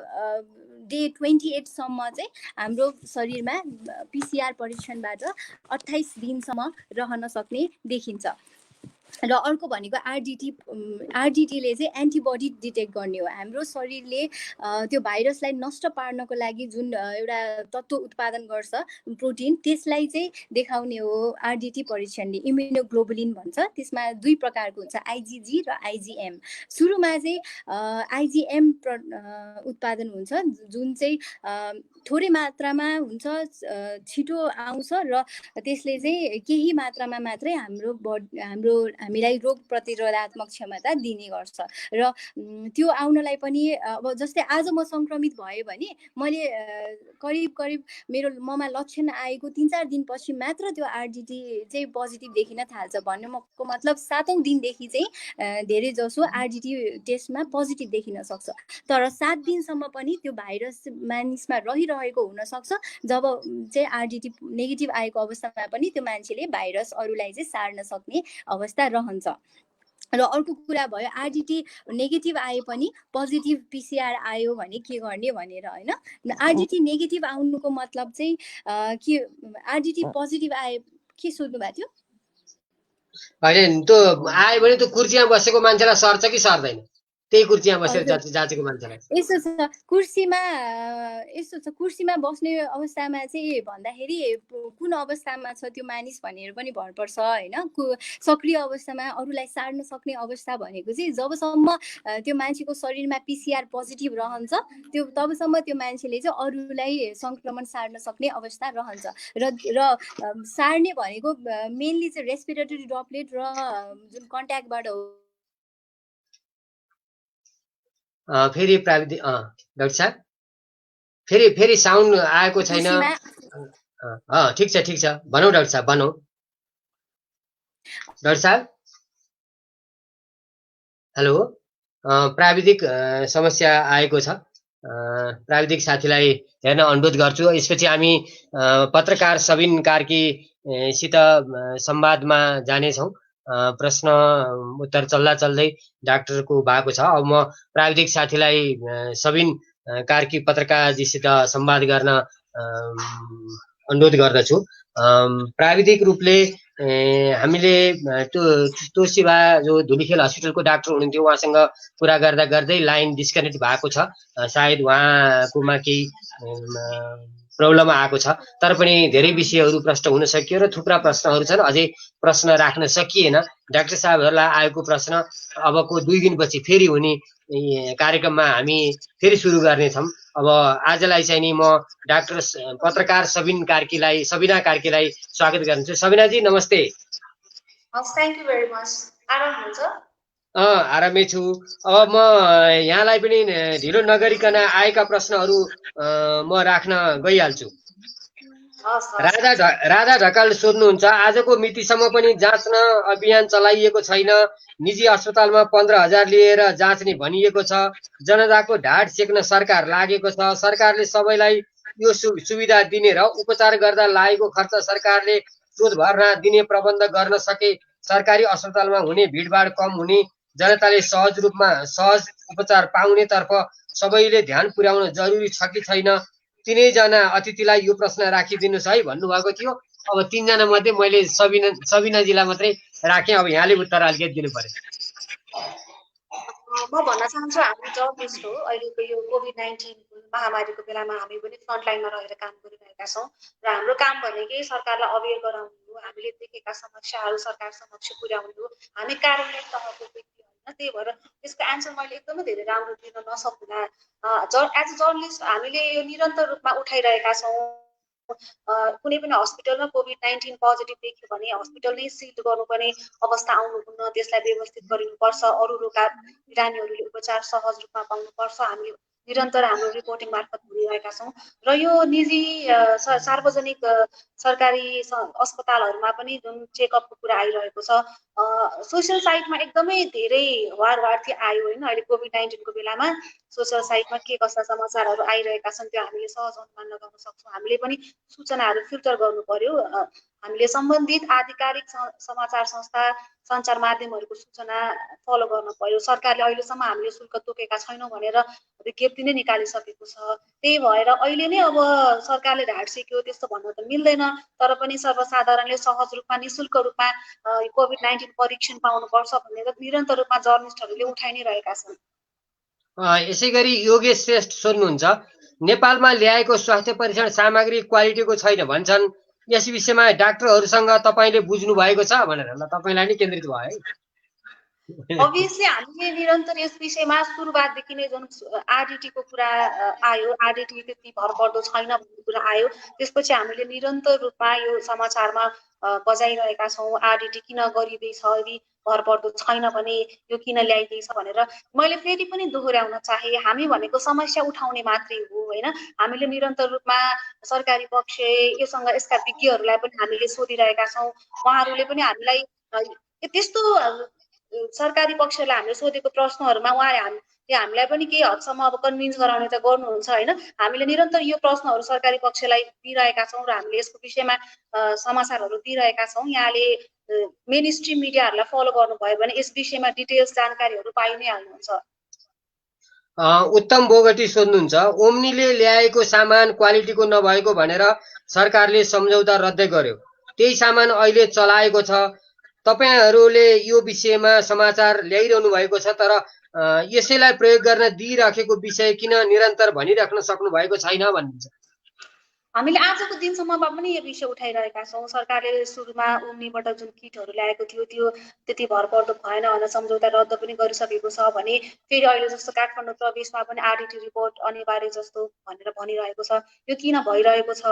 डे 28 सम्म चाहिँ हाम्रो शरीरमा पिसिआर परीक्षणबाट 28 दिनसम्म रहन सक्ने देखिन्छ। र अर्को भनेको आरडिटीले चाहिँ एन्टिबडी डिटेक्ट गर्ने हो। हाम्रो शरीरले त्यो भाइरसलाई नष्ट पार्नको लागि जुन एउटा तत्त्व उत्पादन गर्छ प्रोटिन, त्यसलाई चाहिँ देखाउने हो आरडिटी परीक्षणले। इम्युनोग्लोबुलिन भन्छ, त्यसमा दुई प्रकारको हुन्छ, आइजिजी र आइजिएम। सुरुमा चाहिँ आइजिएम उत्पादन हुन्छ जुन चाहिँ थोरै मात्रामा हुन्छ, छिटो आउँछ र त्यसले चाहिँ केही मात्रामा मात्रै हामीलाई रोग प्रतिरोधात्मक क्षमता दिने गर्छ। र त्यो आउनलाई पनि अब जस्तै आज म संक्रमित भएँ भने मैले करिब ममा लक्षण आएको 3-4 दिनपछि मात्र त्यो आरडिटी चाहिँ पोजिटिभ देखिन थाल्छ। भन्नुको मतलब 7औं दिनदेखि चाहिँ धेरै जसो आरडिटी टेस्टमा पोजिटिभ देखिन सक्छ। तर 7 दिनसम्म पनि त्यो भाइरस मानिसमा रहिरहेको हुनसक्छ, जब चाहिँ आरडिटी नेगेटिभ आएको अवस्थामा पनि त्यो मान्छेले भाइरस अरूलाई चाहिँ सार्न सक्ने अवस्था रहन्छ। र अर्को कुरा भयो, आरडिटी नेगेटिभ आए पनि पोजिटिभ पिसिआर आयो भने के गर्ने भनेर, होइन? आरडिटी नेगेटिभ आउनुको मतलब चाहिँ के, आरडिटी पोजिटिभ आए के सोध्नु भएको थियो? होइन, त्यो आयो भने त्यो कुर्सीमा बसेको मान्छेलाई सर्छ कि सर्दैन? त्यही कुर्सीमा बसेर जाँचेको मान्छेलाई यस्तो छ, कुर्सीमा बस्ने अवस्थामा चाहिँ भन्दाखेरि कुन अवस्थामा छ त्यो मानिस भनेर पनि भर पर्छ, होइन? सक्रिय अवस्थामा अरूलाई सार्न सक्ने अवस्था भनेको चाहिँ जबसम्म त्यो मान्छेको शरीरमा पिसिआर पोजिटिभ रहन्छ तबसम्म त्यो मान्छेले चाहिँ अरूलाई सङ्क्रमण सार्न सक्ने अवस्था रहन्छ। र सार्ने भनेको मेनली चाहिँ रेस्पिरेटरी ड्रपलेट र जुन कन्ट्याक्टबाट हो। फेरि प्राविधिक डाक्टर साहब फेरि साउन्ड आएको छैन। ठिक छ भनौँ डाक्टर साहब, भनौँ डाक्टर साहब। हेलो, प्राविधिक समस्या आएको छ, प्राविधिक साथीलाई हेर्न अनुरोध गर्छु। यसपछि हामी पत्रकार सबिन कार्कीसित संवादमा जानेछौँ। प्रश्न उत्तर चल्दै डाक्टरको भएको छ। अब म प्राविधिक साथीलाई सबिन कार्की पत्रकारजीसित संवाद गर्न अनुरोध गर्दछु। प्राविधिक रूपले हामीले तोसीबा जो धुलीखेल हस्पिटलको डाक्टर हुनुहुन्थ्यो, उहाँसँग कुरा गर्दै लाइन डिस्कनेक्ट भएको छ। सायद उहाँकोमा केही प्रब्लम आएको छ, तर पनि धेरै विषयहरू प्रश्न हुन सकियो र थुप्रा प्रश्नहरू छन्, अझै प्रश्न राख्न सकिएन। डाक्टर साहबहरूलाई आएको प्रश्न अबको 2 दिनपछि फेरि हुने कार्यक्रममा हामी फेरि सुरु गर्नेछौँ। अब आजलाई चाहिँ नि म पत्रकार सबिना कार्कीलाई स्वागत गर्छु। सबिनाजी नमस्ते। Thank you very much. आराम हुन्छ? आरामै छु। अब म यहाँलाई पनि ढिलो नगरिकन आएका प्रश्नहरू म राख्न गइहाल्छु। राधा ढकाल सोध्नुहुन्छ, आजको मितिसम्म पनि जाँच्न अभियान चलाइएको छैन। निजी अस्पतालमा 15,000 लिएर जाँच्ने भनिएको छ। जनताको ढाड सेक्न सरकार लागेको छ। सरकारले सबैलाई यो सुविधा दिने र उपचार गर्दा लागेको खर्च सरकारले स्रोत भर्ना दिने प्रबन्ध गर्न सके सरकारी अस्पतालमा हुने भिडभाड कम हुने, जनताले सहज उपचार पाउनेतर्फ सबैले ध्यान पुर्याउन जरुरी छ कि छैन? तिनैजना अतिथिलाई यो प्रश्न राखिदिनुहोस् है भन्नुभएको थियो। अब 3 जना मध्ये मैले सबिनाजीलाई मात्रै राखेँ। अब यहाँले उत्तर अलिकति दिनु पर्यो। म भन्न चाहन्छु हामी जर्नलिस्ट हो। अहिलेको यो कोभिड-19 महामारीको बेलामा हामी पनि फ्रन्टलाइनमा रहेर काम गरिरहेका छौँ र हाम्रो काम भनेकै सरकारलाई अवेर गराउनु हो, हामीले देखेका समस्याहरू सरकार समक्ष पुर्याउनु हो। हामी कार्यान्वयन तहको व्यक्ति होइन, त्यही भएर त्यसको एन्सर मैले एकदमै धेरै राम्रो दिन नसक्दा एज अ जर्नलिस्ट हामीले यो निरन्तर रूपमा उठाइरहेका छौँ। कुनै पनि हस्पिटलमा कोभिड-19 पोजिटिभ देखियो भने हस्पिटल नै सिल्ड गर्नुपर्ने अवस्था आउनुहुन्न, त्यसलाई व्यवस्थित गरिनुपर्छ। अरू रोगा बिरामीहरूले उपचार सहज रूपमा पाउनुपर्छ। हामी निरन्तर हाम्रो रिपोर्टिङ मार्फत भनिरहेका छौँ र यो निजी सार्वजनिक सरकारी अस्पतालहरूमा पनि जुन चेकअपको कुरा आइरहेको छ, सोसियल साइटमा एकदमै धेरै वारवार्थी आयो होइन। अहिले कोभिड-19को बेलामा सोसियल साइटमा के कस्ता समाचारहरू आइरहेका छन् त्यो हामीले सहज अनुमान लगाउन सक्छौँ। हामीले पनि सूचनाहरू फिल्टर गर्नु पर्यो। हामीले सम्बन्धित आधिकारिक समाचार संस्था सञ्चार माध्यमहरूको सूचना फलो गर्न पर्यो। सरकारले अहिलेसम्म हामीले शुल्क तोकेका छैनौँ भनेर विज्ञप्ति नै निकालिसकेको छ। त्यही भएर अहिले नै अब सरकारले ढाड सेक्यो त्यस्तो भन्न त मिल्दैन, तर पनि सर्वसाधारणले सहज रूपमा निःशुल्क रूपमा कोभिड-19 परीक्षण पाउनुपर्छ भनेर निरन्तर रूपमा जर्नलिस्टहरूले उठाइ नै रहेका छन्। यसै गरी योगेश श्रेष्ठ सोध्नुहुन्छ, नेपालमा ल्याएको स्वास्थ्य परीक्षण सामग्री क्वालिटीको छैन भन्छन्, यस विषयमा डाक्टरहरूसँग तपाईँले बुझ्नु भएको छ भनेर। ल तपाईँलाई नै केन्द्रित भयो है। अभियसली हामीले निरन्तर यस विषयमा सुरुवातदेखि नै जुन आरडिटीको कुरा आयो, आरडिटी त्यति भरपर्दो छैन भन्ने कुरा आयो, त्यसपछि हामीले निरन्तर रूपमा यो समाचारमा बजाइरहेका छौँ। आरडिटी किन गरिँदैछ, यदि भरपर्दो छैन भने यो किन ल्याइँदैछ भनेर। मैले फेरि पनि दोहोऱ्याउन चाहे, हामी भनेको समस्या उठाउने मात्रै हो होइन। हामीले निरन्तर रूपमा सरकारी पक्ष योसँग यसका विज्ञहरूलाई पनि हामीले सोधिरहेका छौँ। उहाँहरूले पनि हामीलाई त्यस्तो सरकारी पक्षलाई हामीले सोधेको प्रश्नहरूमा उहाँले हामीलाई पनि केही हदसम्म अब कन्भिन्स गराउने त गर्नुहुन्छ होइन। हामीले निरन्तर यो प्रश्नहरू सरकारी पक्षलाई दिइरहेका छौँ र हामीले यसको विषयमा समाचारहरू दिइरहेका छौँ। यहाँले मेन स्ट्रिम मिडियाहरूलाई फलो गर्नुभयो भने यस विषयमा डिटेल्स जानकारीहरू पाइ नै हाल्नुहुन्छ। उत्तम बोगटी सोध्नुहुन्छ, ओम्नीले ल्याएको सामान क्वालिटीको नभएको भनेर सरकारले सम्झौता रद्द गर्यो, त्यही सामान अहिले चलाएको छ। तपाईहरूले यो विषयमा समाचार ल्याइरहनु भएको छ, तर यसैलाई प्रयोग गर्न दिइराखेको विषय किन निरन्तर भनिराख्न सक्नु भएको छैन भन्नुहुन्छ। हामीले आजको दिनसम्ममा पनि यो विषय उठाइरहेका छौँ। सरकारले सुरुमा ओम्नीबाट जुन किटहरू ल्याएको थियो त्यो त्यति भरपर्दो भएन भनेर सम्झौता रद्द पनि गरिसकेको छ भने फेरि अहिले जस्तो काठमाडौँ प्रवेशमा पनि आरडिटी रिपोर्ट अनिवार्य जस्तो भनेर भनिरहेको छ। यो किन भइरहेको छ,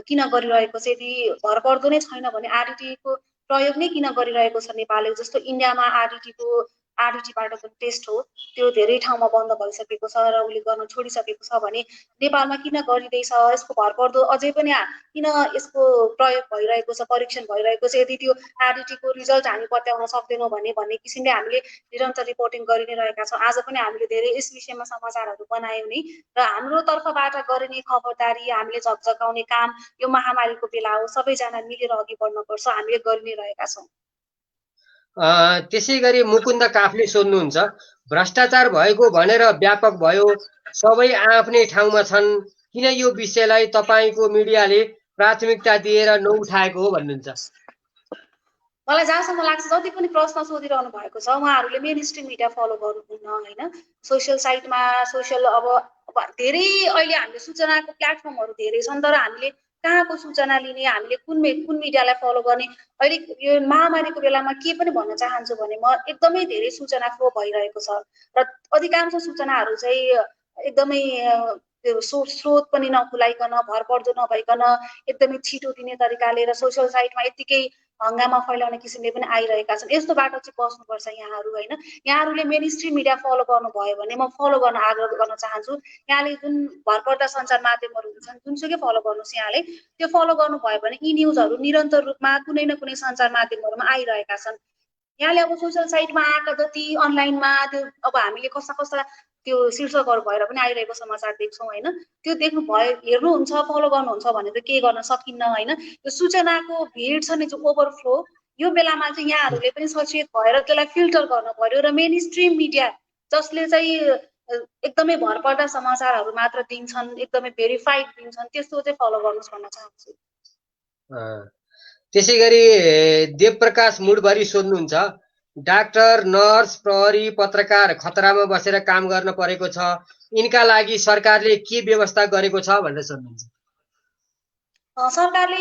किन गरिरहेको छ? यदि भरपर्दो नै छैन भने आरडिटीको प्रयोग नै किन गरिरहेको छ नेपालले? जस्तो इन्डियामा आरडिटीबाट जुन टेस्ट हो त्यो धेरै ठाउँमा बन्द भइसकेको छ र उसले गर्न छोडिसकेको छ भने नेपालमा किन गरिँदैछ? यसको भरपर्दो अझै पनि किन यसको प्रयोग भइरहेको छ, परीक्षण भइरहेको छ? यदि त्यो आरडिटीको रिजल्ट हामी पत्याउन सक्दैनौँ भने भन्ने किसिमले हामीले निरन्तर रिपोर्टिङ गरि नै रहेका छौँ। आज पनि हामीले धेरै यस विषयमा समाचारहरू बनायौँ नि र हाम्रो तर्फबाट गरिने खबरदारी, हामीले झकझकाउने काम यो महामारीको बेला हो, सबैजना मिलेर अघि बढ्नुपर्छ, हामीले गरि नै रहेका छौँ। त्यसै गरी मुकुन्द काफले सोध्नुहुन्छ, भ्रष्टाचार भएको भनेर व्यापक भयो, सबै आफ्नै ठाउँमा छन्, किन यो विषयलाई तपाईँको मिडियाले प्राथमिकता दिएर नउठाएको हो भन्नुहुन्छ। मलाई जहाँसम्म लाग्छ जति पनि प्रश्न सोधिरहनु भएको छ उहाँहरूले मेन स्ट्रिम मिडिया फलो गर्नुहुन्न होइन। सोसियल साइटमा अब धेरै अहिले हामीले सूचनाको प्लेटफर्महरू धेरै छन्, तर हामीले कहाँको सूचना लिने, हामीले कुन मिडियालाई फलो गर्ने? अहिले यो महामारीको बेलामा के पनि भन्न चाहन्छु भने म एकदमै धेरै सूचना फ्लो भइरहेको छ र अधिकांश सूचनाहरू चाहिँ एकदमै त्यो स्रोत पनि नखुलाइकन भरपर्दो नभइकन एकदमै छिटो दिने तरिकाले र सोसियल साइटमा यतिकै हङ्गामा फैलाउने किसिमले पनि आइरहेका छन्। यस्तो बाटो चाहिँ बस्नुपर्छ यहाँहरू होइन। यहाँहरूले मेन स्ट्रिम मिडिया फलो गर्नुभयो भने म फलो गर्न आग्रह गर्न चाहन्छु। यहाँले जुन भरपर्दा सञ्चार माध्यमहरू हुन्छन् जुनसुकै फलो गर्नुहोस् यहाँले, त्यो फलो गर्नुभयो भने यी न्युजहरू निरन्तर रूपमा कुनै न कुनै सञ्चार माध्यमहरूमा आइरहेका छन्। यहाँले अब सोसियल साइटमा आएका जति अनलाइनमा त्यो अब हामीले कस्ता कस्ता त्यो शीर्षकहरू भएर पनि आइरहेको समाचार देख्छौँ होइन। त्यो देख्नु भयो हेर्नुहुन्छ फलो गर्नुहुन्छ भने त केही गर्न सकिन्न होइन। त्यो सूचनाको भिड छ नि, जो ओभरफ्लो, यो बेलामा चाहिँ यहाँहरूले पनि सचेत भएर त्यसलाई फिल्टर गर्नु पर्यो र मेन स्ट्रिम मिडिया जसले चाहिँ एकदमै भरपर्दा समाचारहरू मात्र दिन्छन्, एकदमै भेरिफाइड दिन्छन्, त्यस्तो चाहिँ फलो गर्नुहोस् भन्न चाहन्छु। त्यसै गरी देवप्रकाश मुडभरि सोध्नुहुन्छ, डाक्टर, नर्स, प्रहरी, पत्रकार खतरामा बसेर काम गर्न परेको छ, यिनका लागि सरकारले के व्यवस्था गरेको छ भनेर सोध्नुहुन्छ। सरकारले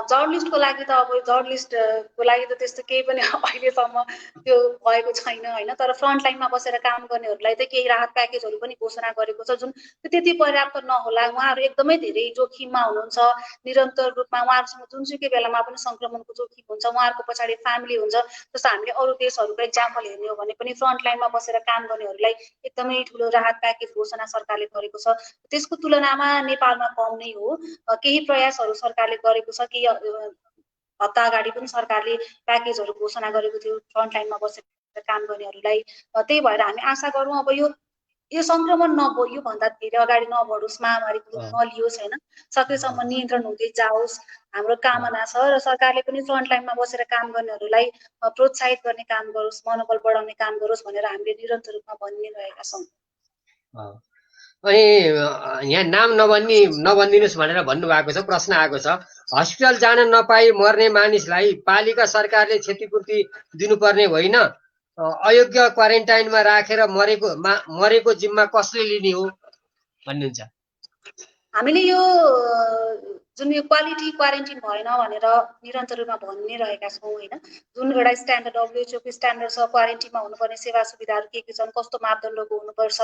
जर्नलिस्टको लागि त अब जर्नलिस्टको लागि त त्यस्तो केही पनि अहिलेसम्म त्यो भएको छैन होइन। तर फ्रन्ट लाइनमा बसेर काम गर्नेहरूलाई चाहिँ केही राहत प्याकेजहरू पनि घोषणा गरेको छ, जुन त्यति पर्याप्त नहोला। उहाँहरू एकदमै धेरै जोखिममा हुनुहुन्छ, निरन्तर रूपमा उहाँहरूसँग जुनसुकै बेलामा पनि सङ्क्रमणको जोखिम हुन्छ, उहाँहरूको पछाडि फ्यामिली हुन्छ। जस्तो हामीले अरू देशहरूको इक्जाम्पल हेर्ने हो भने पनि फ्रन्ट लाइनमा बसेर काम गर्नेहरूलाई एकदमै ठुलो राहत प्याकेज घोषणा सरकारले गरेको छ। त्यसको तुलनामा नेपालमा कम नै हो। केही प्रयासहरू सरकारले गरेको छ। केही हप्ता अगाडि पनि सरकारले प्याकेजहरू घोषणा गरेको थियो फ्रन्ट लाइनमा बसेर काम गर्नेहरूलाई। त्यही भएर हामी आशा गरौँ अब यो सङ्क्रमण योभन्दा धेरै अगाडि नबढोस्, महामारीको रूप नलियोस् होइन, सकेसम्म नियन्त्रण हुँदै जाओस्, हाम्रो कामना छ। र सरकारले पनि फ्रन्ट लाइनमा बसेर काम गर्नेहरूलाई प्रोत्साहित गर्ने काम गरोस्, मनोबल बढाउने काम गरोस् भनेर हामीले निरन्तर रूपमा भनिरहेका छौँ। अनि यहाँ नाम नभनिदिनुहोस् भनेर भन्नुभएको छ, प्रश्न आएको छ, हस्पिटल जान नपाई मर्ने मानिसलाई पालिका सरकारले क्षतिपूर्ति दिनुपर्ने होइन, अयोग्य क्वारेन्टाइनमा राखेर मरेको जिम्मा कसले लिने हो भन्नुहुन्छ। हामीले यो जुन यो क्वालिटी क्वारेन्टिन भएन भनेर निरन्तर रूपमा भनि रहेका छौँ होइन। जुन एउटा स्ट्यान्डर्ड WHO को स्ट्यान्डर्ड छ, क्वारेन्टिनमा हुनुपर्ने सेवा सुविधाहरू के छन्, कस्तो मापदण्डको हुनुपर्छ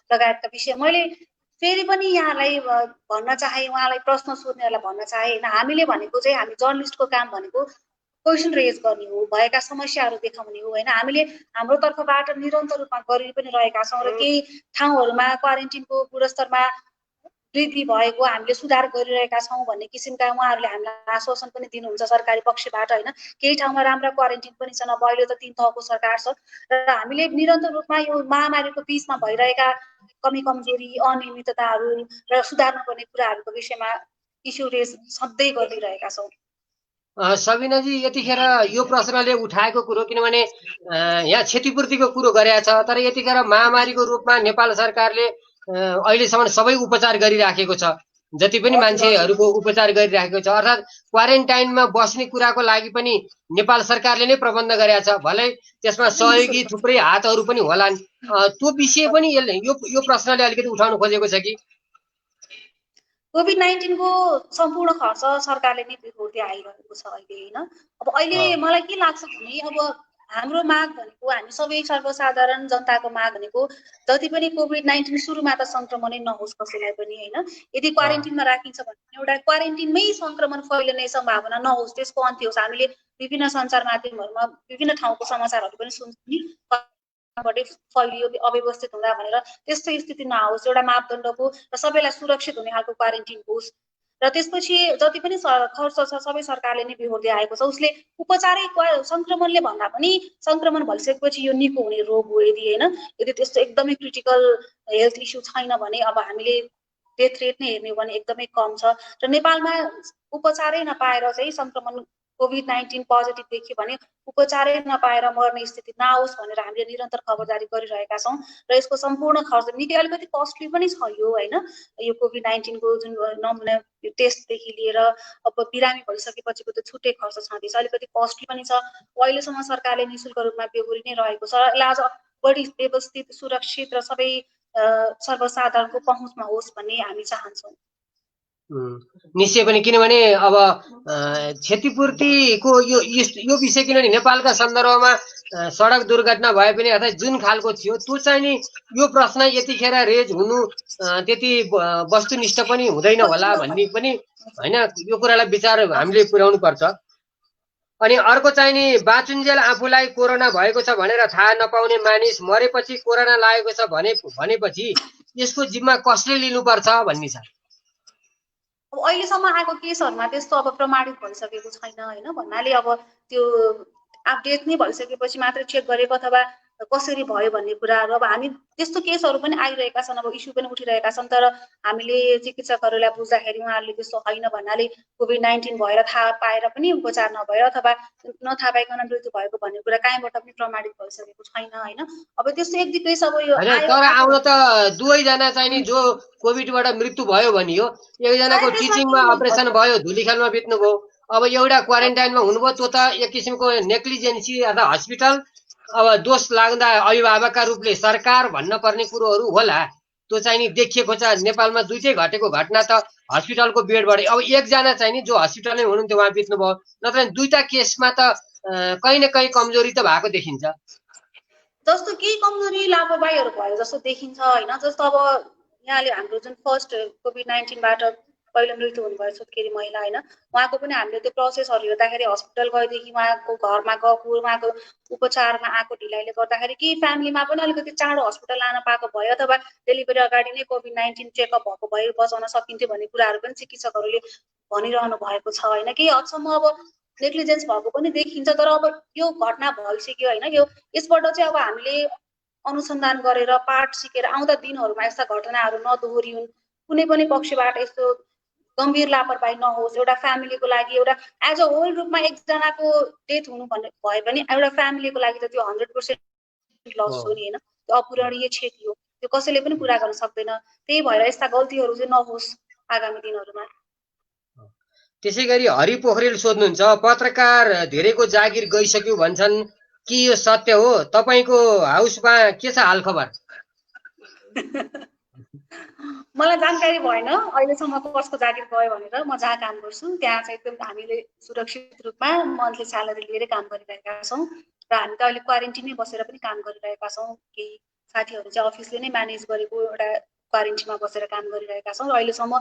लगायतका विषय मैले फेरि पनि यहाँलाई भन्न चाहे, उहाँलाई प्रश्न सोध्नेहरूलाई भन्न चाहे होइन। हामीले भनेको चाहिँ हामी जर्नलिस्टको काम भनेको क्वेसन रेज गर्ने हो, भएका समस्याहरू देखाउने हो होइन। हामीले हाम्रो तर्फबाट निरन्तर रूपमा गरि पनि रहेका छौँ र केही ठाउँहरूमा क्वारेन्टिनको गुणस्तरमा वृद्धि भएको हामीले सुधार गरिरहेका छौँ भन्ने किसिमका उहाँहरूले हामीलाई आश्वासन पनि दिनुहुन्छ सरकारी पक्षबाट होइन। केही ठाउँमा राम्रा क्वारेन्टिन पनि छन्। अब अहिले त 3 तहको सरकार छ र हामीले निरन्तर रूपमा यो महामारीको बिचमा भइरहेका कमी कमजोरी, अनियमितताहरू र सुधार्नुपर्ने कुराहरूको विषयमा इस्यु रेज सधैँ गरिरहेका छौँ। सबिनाजी, यतिखेर यो प्रश्नले उठाएको कुरो, किनभने यहाँ क्षतिपूर्तिको कुरो गरेका छ, तर यतिखेर महामारीको रूपमा नेपाल सरकारले अहिलेसम्म सबै उपचार गरिराखेको छ, जति पनि मान्छेहरूको उपचार गरिराखेको छ, अर्थात् क्वारेन्टाइनमा बस्ने कुराको लागि पनि नेपाल सरकारले नै प्रबन्ध गरेका छ। भलै त्यसमा सहयोगी थुप्रै हातहरू पनि होलान्, त्यो विषय पनि यो प्रश्नले अलिकति उठाउन खोजेको छ कि कोभिड-19 को सम्पूर्ण खर्च सरकारले नै बिहोर्दै आइरहेको छ अहिले होइन। अब अहिले मलाई के लाग्छ भने अब हाम्रो माग भनेको, हामी सबै सर्वसाधारण जनताको माग भनेको जति पनि कोभिड-19 सुरुमा त सङ्क्रमणै नहोस् कसैलाई पनि होइन। यदि क्वारेन्टिनमा राखिन्छ भने एउटा क्वारेन्टिनमै सङ्क्रमण फैलिने सम्भावना नहोस्, त्यसको अन्त्य होस्। हामीले विभिन्न सञ्चार माध्यमहरूमा विभिन्न ठाउँको समाचारहरू पनि सुन्छौँ नि, फैलियो अव्यवस्थित हुँदा भनेर, त्यस्तो स्थिति नआओस्। एउटा मापदण्डको र सबैलाई सुरक्षित हुने खालको क्वारेन्टिन होस् र त्यसपछि जति पनि खर्च छ सबै सरकारले नै बिहोर्दै आएको छ। उसले उपचारै सङ्क्रमणले भन्दा पनि सङ्क्रमण भइसकेपछि यो निको हुने रोग हो यदि होइन, यदि त्यस्तो एकदमै क्रिटिकल हेल्थ इस्यु छैन भने अब हामीले डेथ रेट नै हेर्ने हो भने एकदमै कम छ। र नेपालमा उपचारै नपाएर चाहिँ सङ्क्रमण कोभिड-19 पोजिटिभ देखियो भने उपचारै नपाएर मर्ने स्थिति नआओस् भनेर हामीले निरन्तर खबरदारी गरिरहेका छौँ। र यसको सम्पूर्ण खर्च निकै अलिकति कस्टली पनि छ यो होइन। यो कोभिड-19 को जुन नमुना टेस्टदेखि लिएर अब बिरामी भइसकेपछिको त छुट्टै खर्च छँदैछ, अलिकति कस्टली पनि छ। अहिलेसम्म सरकारले निःशुल्क रूपमा बेहोरी नै रहेको छ। यसलाई अझ बढी व्यवस्थित, सुरक्षित र सबै सर्वसाधारणको पहुँचमा होस् भन्ने हामी चाहन्छौँ। निश्चय पनि, किनभने अब क्षतिपूर्तिको यो विषय, किनभने नेपालका सन्दर्भमा सडक दुर्घटना भए पनि अथवा जुन खालको थियो त्यो चाहिँ नि यो प्रश्न यतिखेर रेज हुनु त्यति वस्तुनिष्ठ पनि हुँदैन होला भन्ने पनि होइन, यो कुरालाई विचार हामीले पुर्याउनु पर्छ। अनि अर्को चाहिँ नि बाँचुन्जेल आफूलाई कोरोना भएको छ भनेर थाहा नपाउने मानिस मरेपछि कोरोना लागेको छ भनेपछि यसको जिम्मा कसले लिनुपर्छ भन्ने छ। अब अहिलेसम्म आएको केसहरूमा त्यस्तो अब प्रमाणित भइसकेको छैन होइन, भन्नाले अब त्यो अपडेट नै भइसकेपछि मात्रै चेक गरेको अथवा कसरी भयो भन्ने कुराहरू, अब हामी त्यस्तो केसहरू पनि आइरहेका छन्, अब इस्यु पनि उठिरहेका छन्। तर हामीले चिकित्सकहरूलाई बुझ्दाखेरि उहाँहरूले त्यस्तो होइन भन्नाले कोभिड-19 भएर थाहा पाएर पनि उपचार नभएर अथवा नथाहा पाइकन मृत्यु भएको भन्ने कुरा कहीँबाट पनि प्रमाणित भइसकेको छैन होइन। अब त्यस्तो एक दुई केस अब यो तर आउन त दुवैजना चाहिँ नि जो कोभिडबाट मृत्यु भयो भनियो, एकजनाको टिचिङमा अपरेसन भयो, धुलीखेलमा बित्नुभयो, अब एउटा क्वारेन्टाइनमा हुनुभयो, त्यो त एक किसिमको नेग्लिजेन्सी अथवा हस्पिटल अब दोष लाग्दा अभिभावकका रूपले सरकार भन्न पर्ने कुरोहरू होला। त्यो चाहिँ नि देखिएको छ नेपालमा दुईटै घटेको घटना त हस्पिटलको बेडबाट। अब एकजना चाहिँ नि जो हस्पिटलमै हुनुहुन्थ्यो उहाँ बित्नुभयो, नत्र दुईटा केसमा त कहीँ न कहीँ कमजोरी त भएको देखिन्छ। जस्तो केही कमजोरी लापरवाहीहरू भयो जस्तो देखिन्छ होइन। जस्तो अब यहाँले हाम्रो जुन फर्स्ट कोभिड-19बाट पहिलो मृत्यु हुनुभयो सुत्केरी महिला होइन, उहाँको पनि हामीले त्यो प्रोसेसहरू हेर्दाखेरि हस्पिटल गएदेखि उहाँको घरमा गएको, उहाँको उपचारमा आएको ढिलाइले गर्दाखेरि केही फ्यामिलीमा पनि अलिकति चाँडो हस्पिटल लान पाएको भयो अथवा डेलिभरी अगाडि नै कोभिड-19 चेकअप भएको भए बचाउन सकिन्थ्यो भन्ने कुराहरू पनि चिकित्सकहरूले भनिरहनु भएको छ होइन। केही हदसम्म अब नेग्लिजेन्स भएको पनि देखिन्छ। तर अब यो घटना भइसक्यो होइन, यसबाट चाहिँ अब हामीले अनुसन्धान गरेर पाठ सिकेर आउँदा दिनहरूमा यस्ता घटनाहरू नदोहोरिउन्, कुनै पनि पक्षबाट यस्तो गम्भीर लापरवाही नहोस्। एउटा फ्यामिलीको लागि एउटा एज अ होल रूपमा एकजनाको डेथ हुनु भन्ने भए पनि एउटा फ्यामिलीको लागि त त्यो 100% लस हो नि होइन, त्यो अपूरणीय क्षति हो, त्यो कसैले पनि पुरा गर्न सक्दैन। त्यही भएर यस्ता गल्तीहरू चाहिँ नहोस् आगामी दिनहरूमा। त्यसै गरी हरि पोखरेल सोध्नुहुन्छ, पत्रकार धेरैको जागिर गइसक्यो भन्छन् कि यो सत्य हो? तपाईँको हाउसमा के छ हालखबर? मलाई जानकारी भएन अहिलेसम्म कसको जागिर गयो भनेर। म जहाँ काम गर्छु त्यहाँ चाहिँ एकदम हामीले सुरक्षित रूपमा मन्थली स्यालेरी लिएर काम गरिरहेका छौँ र हामी त अहिले क्वारेन्टिनमै बसेर पनि काम गरिरहेका छौँ। केही साथीहरू चाहिँ अफिसले नै म्यानेज गरेको एउटा क्वारेन्टिनमा बसेर काम गरिरहेका छौँ र अहिलेसम्म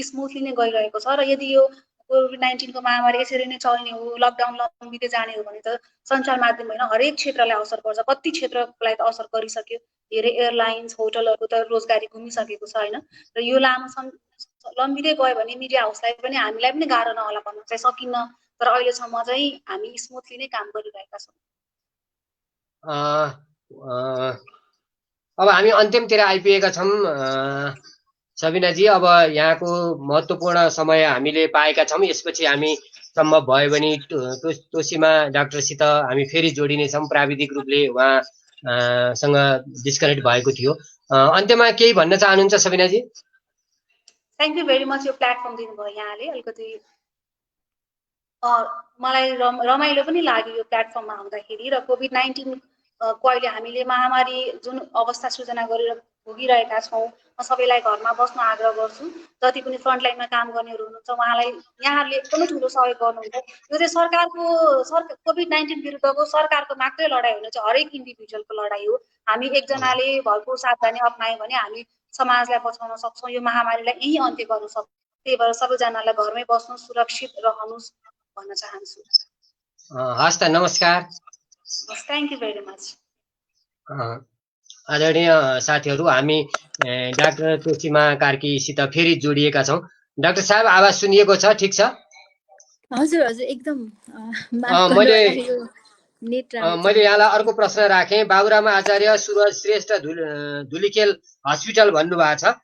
स्मुथली नै गइरहेको छ। र यदि यो कोभिड-19 महामारी यसरी नै चल्ने हो, लकडाउन लम्बिँदै जाने हो भने त सञ्चार माध्यम होइन हरेक क्षेत्रलाई असर पर्छ। कति क्षेत्रलाई त असर गरिसक्यो, धेरै एयरलाइन्स होटलहरूको त रोजगारी घुमिसकेको छ होइन। र यो लामो लम्बिँदै गयो भने मिडिया हाउसलाई पनि हामीलाई पनि गाह्रो नहोला भन्न चाहिँ सकिन्न। तर अहिलेसम्म चाहिँ हामी स्मुथली नै काम गरिरहेका छौँ। अब हामी अन्तिमतिर आइपुगेका छौँ सबिनाजी। अब यहाँको महत्त्वपूर्ण समय हामीले पाएका छौँ। यसपछि हामी सम्भव भयो भने तोसीमा डाक्टरसित हामी फेरि जोडिनेछौँ। प्राविधिक रूपले उहाँसँग डिस्कनेक्ट भएको थियो। अन्त्यमा केही भन्न चाहनुहुन्छ सबिनाजी? थ्याङ्क यू भेरी मच यो प्लेटफर्म दिनुभयो यहाँले। अलिकति मलाई रमाइलो पनि लाग्यो यो प्लेटफर्ममा आउँदाखेरि। र कोभिड-19 को अहिले हामीले महामारी जुन अवस्था सृजना गरेर भोगिरहेका छौँ, म सबैलाई घरमा बस्न आग्रह गर्छु। जति पनि फ्रन्टलाइनमा काम गर्नेहरू हुनुहुन्छ उहाँलाई यहाँहरूले एकदमै ठुलो सहयोग गर्नुहुन्छ। यो चाहिँ कोभिड-19 विरुद्धको सरकारको मात्रै लडाइँ होइन, चाहिँ हरेक इन्डिभिजुअलको लडाइँ हो। हामी एकजनाले भरपूर सावधानी अप्नायौँ भने हामी समाजलाई बचाउन सक्छौँ, यो महामारीलाई यहीँ अन्त्य गर्न सक्छौँ। त्यही भएर सबैजनालाई घरमै बस्नु, सुरक्षित रहनुहोस् भन्न चाहन्छु। हस् त, नमस्कार। Thank you very much. आदरणीय साथीहरू, हामी डाक्टर तोसीमा कार्कीसित फेरि जोडिएका छौँ। डाक्टर साहब, आवाज सुनिएको छ? ठिक छ? हजुर हजुर, एकदम। मैले यहाँलाई अर्को प्रश्न राखेँ। बाबुराम आचार्य, सुरज श्रेष्ठ धुलीखेल हस्पिटल भन्नुभएको छ।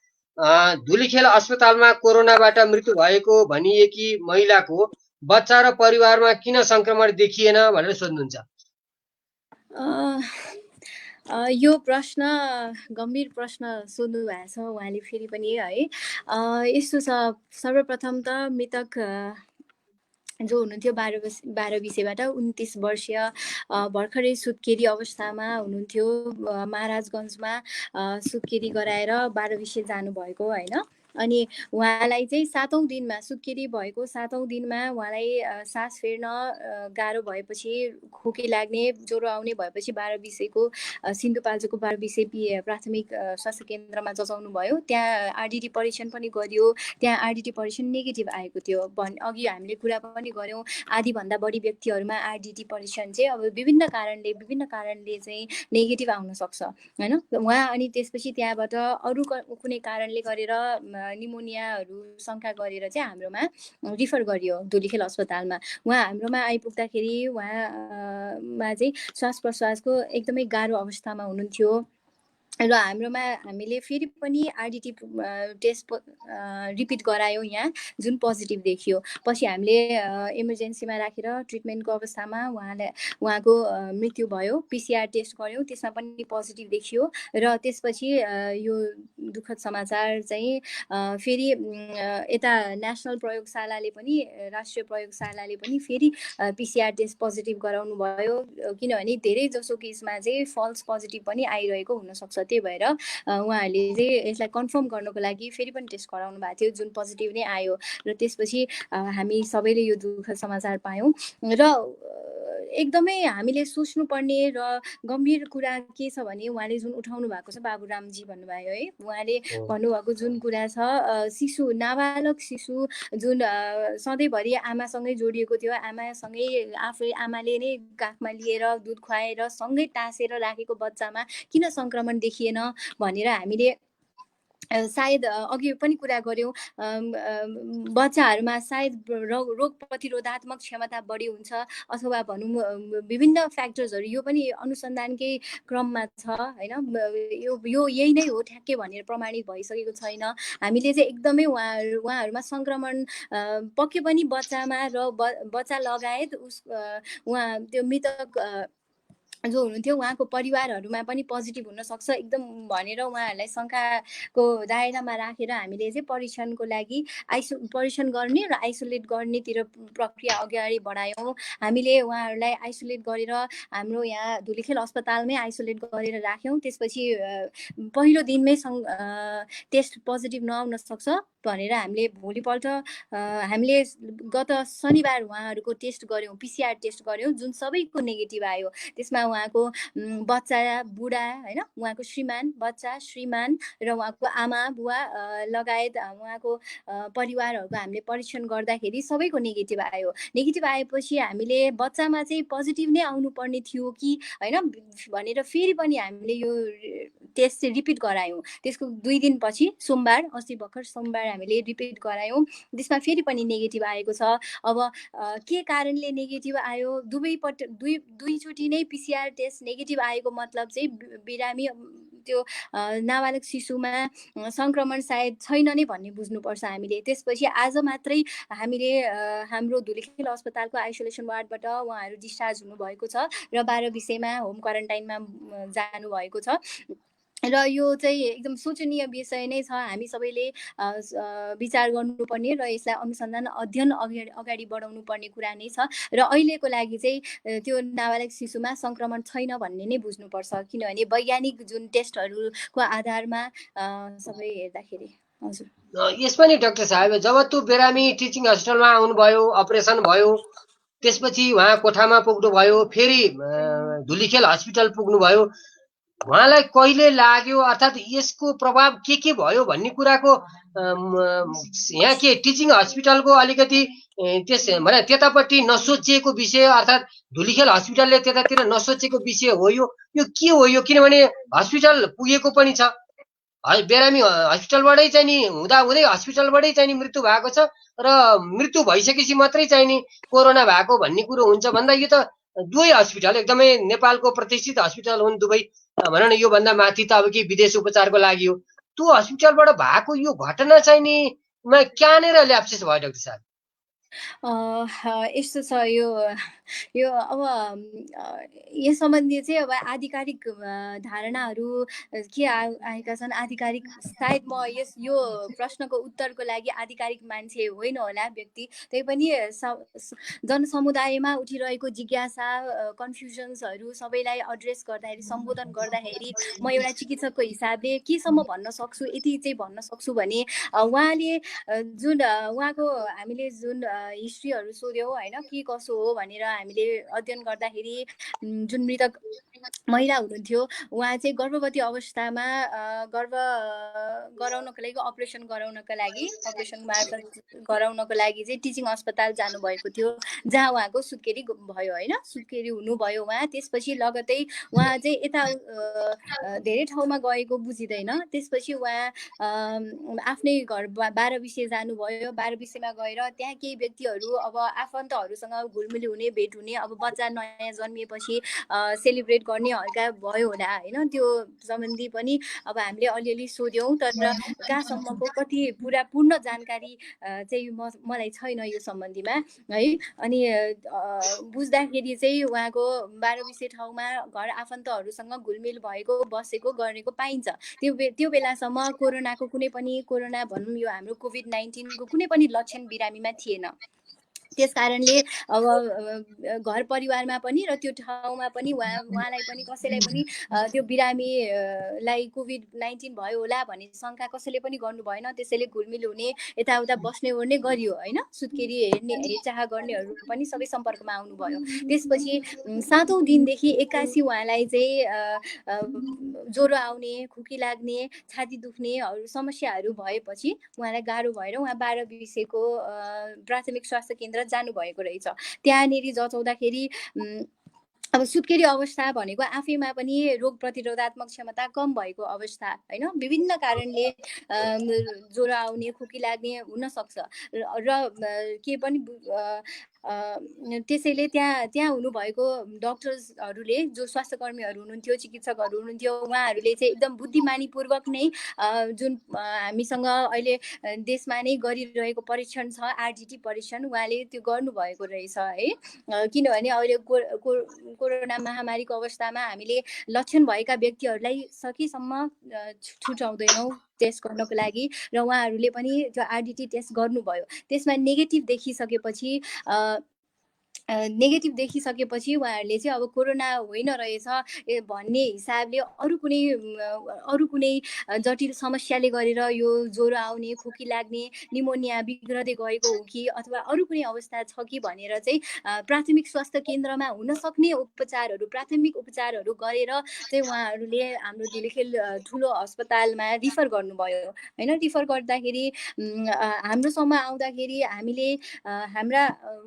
धुलीखेल अस्पतालमा कोरोनाबाट मृत्यु भएको भनिएकी महिलाको बच्चा र परिवारमा किन संक्रमण देखिएन भनेर सोध्नुहुन्छ। यो प्रश्न गम्भीर प्रश्न सोध्नु भएको छ उहाँले फेरि पनि है। यस्तो छ, सर्वप्रथम त मृतक जो हुनुहुन्थ्यो 12 विषयबाट 29 वर्षीय भर्खरै सुत्केरी अवस्थामा हुनुहुन्थ्यो। महाराजगञ्जमा सुत्केरी गराएर 12 विषय जानुभएको होइन। अनि उहाँलाई चाहिँ 7औं दिनमा सुत्केरी भएको 7औं दिनमा उहाँलाई सास फेर्न गाह्रो भएपछि, खोकी लाग्ने, ज्वरो आउने भएपछि 12 सिन्धुपाल्चोकको 12 प्राथमिक स्वास्थ्य केन्द्रमा जचाउनु भयो। त्यहाँ आरडिटी परीक्षण पनि गरियो। त्यहाँ आरडिटी परीक्षण नेगेटिभ आएको थियो। अघि हामीले कुरा पनि गऱ्यौँ, आधीभन्दा बढी व्यक्तिहरूमा आरडिटी परीक्षण चाहिँ अब विभिन्न कारणले चाहिँ नेगेटिभ आउन सक्छ हैन। उहाँ अनि त्यसपछि त्यहाँबाट अरू कुनै कारणले गरेर निमोनियाहरू शङ्का गरेर चाहिँ हाम्रोमा रिफर गरियो धुलिखेल अस्पतालमा। उहाँ हाम्रोमा आइपुग्दाखेरि उहाँमा चाहिँ श्वास प्रश्वासको एकदमै गाह्रो अवस्थामा हुनुहुन्थ्यो र हाम्रोमा हामीले फेरि पनि आरडिटी टेस्ट रिपिट गरायौँ यहाँ, जुन पोजिटिभ देखियो। पछि हामीले इमर्जेन्सीमा राखेर ट्रिटमेन्टको अवस्थामा उहाँको मृत्यु भयो। पिसिआर टेस्ट गऱ्यौँ, त्यसमा पनि पोजिटिभ देखियो। र त्यसपछि यो दुःखद समाचार चाहिँ फेरि यता नेसनल प्रयोगशालाले पनि, राष्ट्रिय प्रयोगशालाले पनि फेरि पिसिआर टेस्ट पोजिटिभ गराउनु भयो। किनभने धेरै जसो केसमा चाहिँ फल्स पोजिटिभ पनि आइरहेको हुनसक्छ। त्यही भएर उहाँहरूले चाहिँ यसलाई कन्फर्म गर्नको लागि फेरि पनि टेस्ट गराउनु भएको थियो, जुन पोजिटिभ नै आयो। र त्यसपछि हामी सबैले यो दुःखद समाचार पायौँ। र एकदमै हामीले सोच्नुपर्ने र गम्भीर कुरा के छ भने, उहाँले जुन उठाउनु भएको छ, बाबुरामजी भन्नुभयो है, उहाँले भन्नुभएको जुन कुरा छ, शिशु, नाबालक शिशु जुन सधैँभरि आमासँगै जोडिएको थियो, आमाले नै काखमा लिएर दुध खुवाएर सँगै टाँसेर राखेको बच्चामा किन सङ्क्रमण देखिएन भनेर हामीले सायद अघि पनि कुरा गऱ्यौँ। बच्चाहरूमा सायद रोग प्रतिरोधात्मक क्षमता बढी हुन्छ, अथवा भनौँ विभिन्न फ्याक्टर्सहरू, यो पनि अनुसन्धानकै क्रममा छ होइन। यो यही नै हो ठ्याक्कै भनेर प्रमाणित भइसकेको छैन। हामीले चाहिँ एकदमै उहाँहरूमा सङ्क्रमण पक्कै पनि बच्चामा र बच्चा लगायत उहाँ त्यो मृतक जो हुनुहुन्थ्यो उहाँको परिवारहरूमा पनि पोजिटिभ हुनसक्छ एकदम भनेर उहाँहरूलाई शङ्काको दायरामा राखेर हामीले चाहिँ परीक्षणको लागि परीक्षण गर्ने र आइसोलेट गर्नेतिर प्रक्रिया अगाडि बढायौँ। हामीले उहाँहरूलाई आइसोलेट गरेर हाम्रो यहाँ धुलिखेल अस्पतालमै आइसोलेट गरेर राख्यौँ। त्यसपछि पहिलो दिनमै टेस्ट पोजिटिभ नआउन सक्छ भनेर हामीले भोलिपल्ट हामीले गत शनिबार उहाँहरूको टेस्ट गऱ्यौँ, पिसिआर टेस्ट गऱ्यौँ, जुन सबैको नेगेटिभ आयो। त्यसमा उहाँको बच्चा, बुढा होइन, उहाँको श्रीमान, बच्चा, श्रीमान र उहाँको आमा बुवा लगायत उहाँको परिवारहरूको हामीले परीक्षण गर्दाखेरि सबैको नेगेटिभ आयो। नेगेटिभ आएपछि हामीले बच्चामा चाहिँ पोजिटिभ नै आउनुपर्ने थियो कि होइन भनेर फेरि पनि हामीले यो टेस्ट चाहिँ रिपिट गरायौँ। त्यसको 2 दिनपछि सोमबार, अस्ति भर्खर सोमबार हामीले रिपिट गरायौँ। त्यसमा फेरि पनि नेगेटिभ आएको छ। अब के कारणले नेगेटिभ आयो, दुईचोटि नै पिसिआर टेस्ट नेगेटिभ आएको मतलब चाहिँ बिरामी त्यो नाबालक शिशुमा सङ्क्रमण सायद छैन नै भन्ने बुझ्नुपर्छ हामीले। त्यसपछि आज मात्रै हामीले हाम्रो धुलिखेल अस्पतालको आइसोलेसन वार्डबाट उहाँहरू डिस्चार्ज हुनुभएको छ र 12 होम क्वारेन्टाइनमा जानुभएको छ। र यो चाहिँ एकदम सोचनीय विषय नै छ। हामी सबैले विचार गर्नुपर्ने र यसलाई अनुसन्धान अध्ययन अगाडि बढाउनु पर्ने कुरा नै छ। र अहिलेको लागि चाहिँ त्यो नाबालक शिशुमा सङ्क्रमण छैन भन्ने नै बुझ्नुपर्छ, किनभने वैज्ञानिक जुन टेस्टहरूको आधारमा सबै हेर्दाखेरि। हजुर, यसमा नि डाक्टर साहब, जब त्यो बिरामी टिचिङ हस्पिटलमा आउनुभयो, अपरेसन भयो, त्यसपछि उहाँ कोठामा पुग्नुभयो, फेरि धुलिखेल हस्पिटल पुग्नुभयो, उहाँलाई कहिले लाग्यो, अर्थात् यसको प्रभाव के भयो भन्ने कुराको यहाँ के टिचिङ हस्पिटलको अलिकति त्यतापट्टि नसोचिएको विषय, अर्थात् धुलिखेल हस्पिटलले त्यतातिर नसोचेको विषय हो यो के हो यो? किनभने हस्पिटल पुगेको पनि छ, बिरामी हस्पिटलबाटै चाहिँ नि हुँदै हस्पिटलबाटै चाहिँ नि मृत्यु भएको छ र मृत्यु भइसकेपछि मात्रै चाहिँ नि कोरोना भएको भन्ने कुरो हुन्छ भन्दा यो त दुवै हस्पिटल एकदमै नेपालको प्रतिष्ठित हस्पिटल हुन् दुवै, भनौँ न योभन्दा माथि त अब के विदेश उपचारको लागि हो। त्यो हस्पिटलबाट भएको यो घटना चाहिँ नि कहाँनिर ल्याप्सेस भयो डाक्टर साहब? यस्तो छ यो यो अब यस सम्बन्धी चाहिँ अब आधिकारिक धारणाहरू के आएका छन्। आधिकारिक सायद म यो प्रश्नको उत्तरको लागि आधिकारिक मान्छे होइन होला व्यक्ति, तैपनि जनसमुदायमा उठिरहेको जिज्ञासा, कन्फ्युजन्सहरू सबैलाई एड्रेस गर्दाखेरि, सम्बोधन गर्दाखेरि म एउटा चिकित्सकको हिसाबले केसम्म भन्न सक्छु, यति चाहिँ भन्न सक्छु भने उहाँले जुन उहाँको हामीले जुन हिस्ट्रीहरू सोध्यौँ होइन, के कसो हो भनेर हामीले अध्ययन गर्दाखेरि जुन मृतक महिला हुनुहुन्थ्यो उहाँ चाहिँ गर्भवती अवस्थामा गर्भ गराउनको लागि अपरेसन मार्फत गराउनको लागि चाहिँ टिचिङ अस्पताल जानुभएको थियो, जहाँ उहाँको सुत्केरी भयो होइन, सुत्केरी हुनुभयो उहाँ। त्यसपछि लगतै उहाँ चाहिँ यता धेरै ठाउँमा गएको बुझिँदैन। त्यसपछि उहाँ आफ्नै घर 12 विषय जानुभयो। 12 विषयमा गएर त्यहाँ केही व्यक्तिहरू अब आफन्तहरूसँग घुलमिल हुने, भेट हुने, अब बच्चा नयाँ जन्मिएपछि सेलिब्रेट गर्ने हल्का भयो होला होइन, त्यो सम्बन्धी पनि अब हामीले अलिअलि सोध्यौँ, तर कहाँसम्मको कति पूर्ण जानकारी चाहिँ मलाई छैन यो सम्बन्धीमा है। अनि बुझ्दाखेरि चाहिँ उहाँको 12 विषय ठाउँमा घर आफन्तहरूसँग घुलमिल भएको, बसेको, गरेको पाइन्छ। त्यो बेलासम्म कोरोनाको कुनै पनि, कोरोना भनौँ यो हाम्रो कोभिड-19 को कुनै पनि लक्षण बिरामीमा थिएन। त्यस कारणले अब घर परिवारमा पनि र त्यो ठाउँमा पनि उहाँलाई पनि कसैलाई पनि त्यो बिरामीलाई कोभिड-19 भयो होला भन्ने शङ्का कसैले पनि गर्नु भएन। त्यसैले घुलमिल हुने, यताउता बस्ने ओर्ने गरियो होइन। सुत्केरी हेरचाह गर्नेहरू पनि सबै सम्पर्कमा आउनुभयो। त्यसपछि 7औं दिनदेखि 81 उहाँलाई चाहिँ ज्वरो आउने, खुकी लाग्ने, छाती दुख्नेहरू समस्याहरू भएपछि उहाँलाई गाह्रो भएर उहाँ 12 विषयको प्राथमिक स्वास्थ्य केन्द्र जानुभएको रहेछ। त्यहाँनिर जचाउँदाखेरि अब सुत्केरी अवस्था भनेको आफैमा पनि रोग प्रतिरोधात्मक क्षमता कम भएको अवस्था होइन, विभिन्न कारणले ज्वरो आउने, खुकी लाग्ने हुनसक्छ र के पनि त्यसैले त्यहाँ हुनुभएको डक्टर्सहरूले, जो स्वास्थ्यकर्मीहरू हुनुहुन्थ्यो, चिकित्सकहरू हुनुहुन्थ्यो, उहाँहरूले चाहिँ एकदम बुद्धिमानीपूर्वक नै जुन हामीसँग अहिले देशमा नै गरिरहेको परीक्षण छ, आरजिटी परीक्षण, उहाँले त्यो गर्नुभएको रहेछ है। किनभने अहिले कोरोना महामारीको अवस्थामा हामीले लक्षण भएका व्यक्तिहरूलाई सकेसम्म छुटाउँदैनौँ टेस्ट गर्नको लागि, र उहाँहरूले पनि त्यो आरडिटी टेस्ट गर्नुभयो। त्यसमा नेगेटिभ देखिसकेपछि उहाँहरूले चाहिँ अब कोरोना होइन रहेछ भन्ने हिसाबले अरू कुनै जटिल समस्याले गरेर यो ज्वरो आउने, खोकी लाग्ने, निमोनिया बिग्रदै गएको हो कि अथवा अरू कुनै अवस्था छ कि भनेर चाहिँ प्राथमिक स्वास्थ्य केन्द्रमा हुन सक्ने प्राथमिक उपचारहरू गरेर चाहिँ उहाँहरूले हाम्रो धुलिखेल ठुलो अस्पतालमा रिफर गर्नुभयो होइन। रिफर गर्दाखेरि हाम्रोसम्म आउँदाखेरि हामीले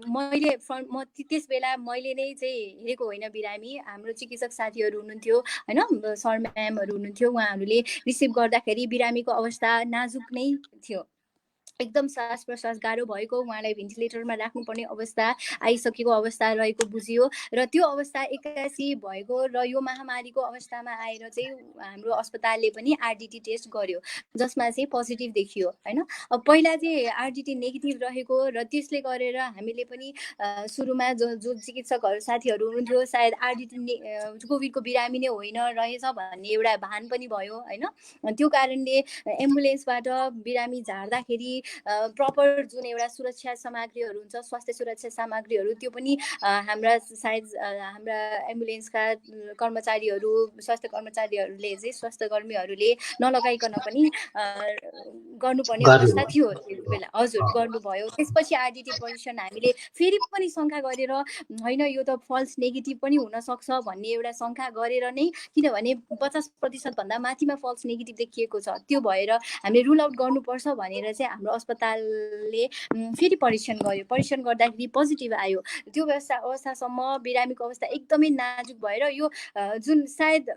म त्यस बेला मैले नै चाहिँ हेरेको होइन बिरामी, हाम्रो चिकित्सक साथीहरू हुनुहुन्थ्यो होइन, सर म्यामहरू हुनुहुन्थ्यो, उहाँहरूले रिसिभ गर्दाखेरि बिरामीको अवस्था नाजुक नै थियो, एकदम सास प्रश्वास गाह्रो भएको, उहाँलाई भेन्टिलेटरमा राख्नुपर्ने अवस्था आइसकेको अवस्था रहेको बुझियो। र त्यो अवस्था 81 भएको र यो महामारीको अवस्थामा आएर चाहिँ हाम्रो अस्पतालले पनि आरडिटी टेस्ट गर्यो, जसमा चाहिँ पोजिटिभ देखियो होइन। अब पहिला चाहिँ आरडिटी नेगेटिभ रहेको र त्यसले गरेर हामीले पनि सुरुमा जो चिकित्सकहरू साथीहरू हुनुहुन्थ्यो सायद आरडिटी कोभिडको बिरामी नै होइन रहेछ भन्ने एउटा भान पनि भयो होइन। त्यो कारणले एम्बुलेन्सबाट बिरामी झार्दाखेरि प्रपर जुन एउटा सुरक्षा सामग्रीहरू हुन्छ, स्वास्थ्य सुरक्षा सामग्रीहरू, त्यो पनि हाम्रा एम्बुलेन्सका कर्मचारीहरू, स्वास्थ्य कर्मचारीहरूले चाहिँ स्वास्थ्यकर्मीहरूले नलगाइकन पनि गर्नुपर्ने अवस्था थियो त्यति बेला। हजुर, गर्नुभयो। त्यसपछि आरडिटी पोजिसन हामीले फेरि पनि शङ्का गरेर होइन यो त फल्स नेगेटिभ पनि हुनसक्छ भन्ने एउटा शङ्का गरेर नै, किनभने 50% भन्दा माथिमा फल्स नेगेटिभ देखिएको छ, त्यो भएर हामीले रुल आउट गर्नुपर्छ भनेर चाहिँ हाम्रो अस्पतालले फेरि परीक्षण गर्यो। परीक्षण गर्दाखेरि पोजिटिभ आयो। त्यो अवस्थासम्म बिरामीको अवस्था एकदमै नाजुक भएर यो जुन सायद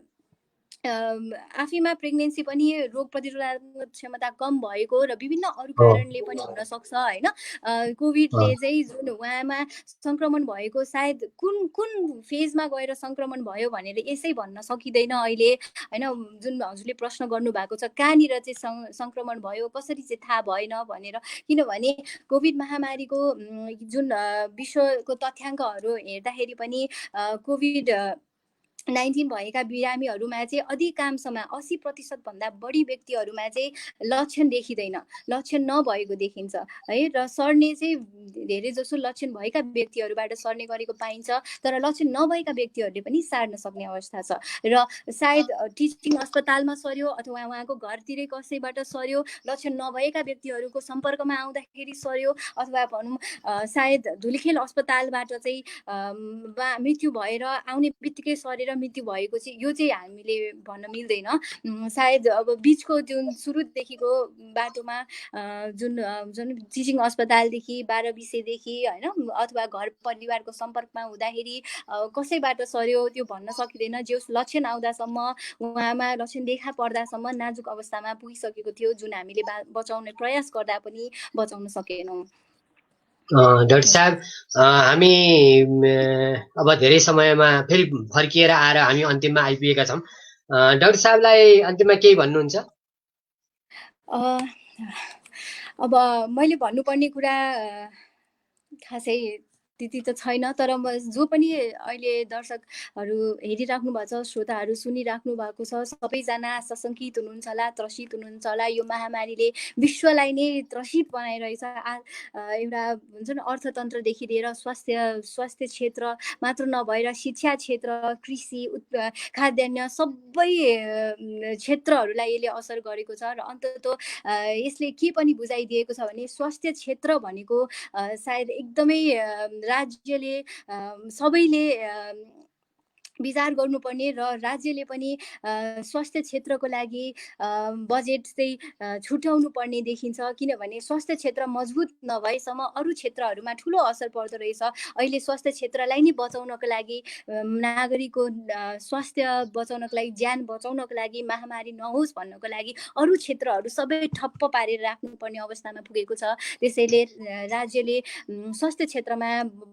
आफैमा प्रेग्नेन्सी पनि रोग प्रतिरोधात्मक क्षमता कम भएको र विभिन्न अरू हो कारणले पनि हुनसक्छ होइन। कोभिडले चाहिँ जुन उहाँमा सङ्क्रमण भएको सायद कुन कुन फेजमा गएर सङ्क्रमण भयो भनेर यसै भन्न सकिँदैन अहिले होइन। जुन हजुरले प्रश्न गर्नुभएको छ कहाँनिर चाहिँ सङ्क्रमण भयो कसरी चाहिँ थाहा भएन भनेर, किनभने कोभिड महामारीको जुन विश्वको तथ्याङ्कहरू हेर्दाखेरि पनि कोभिड 19 भएका बिरामीहरूमा चाहिँ अधिकांशमा 80% भन्दा बढी व्यक्तिहरूमा चाहिँ लक्षण देखिँदैन, लक्षण नभएको देखिन्छ है। र सर्ने चाहिँ धेरै जसो लक्षण भएका व्यक्तिहरूबाट सर्ने गरेको पाइन्छ, तर लक्षण नभएका व्यक्तिहरूले पनि सार्न सक्ने अवस्था छ। र सायद टिचिङ अस्पतालमा सर्यो अथवा उहाँको घरतिरै कसैबाट सर्यो, लक्षण नभएका व्यक्तिहरूको सम्पर्कमा आउँदाखेरि सर्यो, अथवा भनौँ सायद धुलिखेल अस्पतालबाट चाहिँ मृत्यु भएर आउने बित्तिकै सरेर मृत्यु भएको चाहिँ यो चाहिँ हामीले भन्न मिल्दैन। सायद अब बिचको जुन सुरुदेखिको बाटोमा जुन जुन टिचिङ अस्पतालदेखि 12-20देखि होइन अथवा घर परिवारको सम्पर्कमा हुँदाखेरि कसैबाट सर्यो त्यो भन्न सकिँदैन। जो लक्षण आउँदासम्म उहाँमा लक्षण देखा पर्दासम्म नाजुक अवस्थामा पुगिसकेको थियो, जुन हामीले बचाउने प्रयास गर्दा पनि बचाउन सकेनौँ। डाक्टर साहब, हामी अब धेरै समयमा फेरि फर्किएर आएर हामी अन्तिममा आइपुगेका छौँ। डाक्टर साहबलाई अन्तिममा केही भन्नुहुन्छ? अब मैले भन्नुपर्ने कुरा खासै त्यति त छैन, तर जो पनि अहिले दर्शकहरू हेरिराख्नु भएको छ, श्रोताहरू सुनिराख्नु भएको छ, सबैजना सशङ्कित हुनुहुन्छ होला, त्रसित हुनुहुन्छ होला। यो महामारीले विश्वलाई नै त्रसित बनाइरहेछ। एउटा हुन्छ नि अर्थतन्त्रदेखि लिएर स्वास्थ्य क्षेत्र मात्र नभएर शिक्षा क्षेत्र, कृषि, खाद्यान्न सबै क्षेत्रहरूलाई यसले असर गरेको छ। र अन्ततः यसले के पनि बुझाइदिएको छ भने स्वास्थ्य क्षेत्र भनेको सायद एकदमै राज्यले सबैले विचार गर्नुपर्ने र राज्यले पनि स्वास्थ्य क्षेत्रको लागि बजेट चाहिँ छुट्याउनु पर्ने देखिन्छ, किनभने स्वास्थ्य क्षेत्र मजबुत नभएसम्म अरू क्षेत्रहरूमा ठुलो असर पर्दो रहेछ। अहिले स्वास्थ्य क्षेत्रलाई नै बचाउनको लागि, नागरिकको स्वास्थ्य बचाउनको लागि, ज्यान बचाउनको लागि, महामारी नहोस् भन्नको लागि अरू क्षेत्रहरू सबै ठप्प पारेर राख्नुपर्ने अवस्थामा पुगेको छ। त्यसैले राज्यले स्वास्थ्य क्षेत्रमा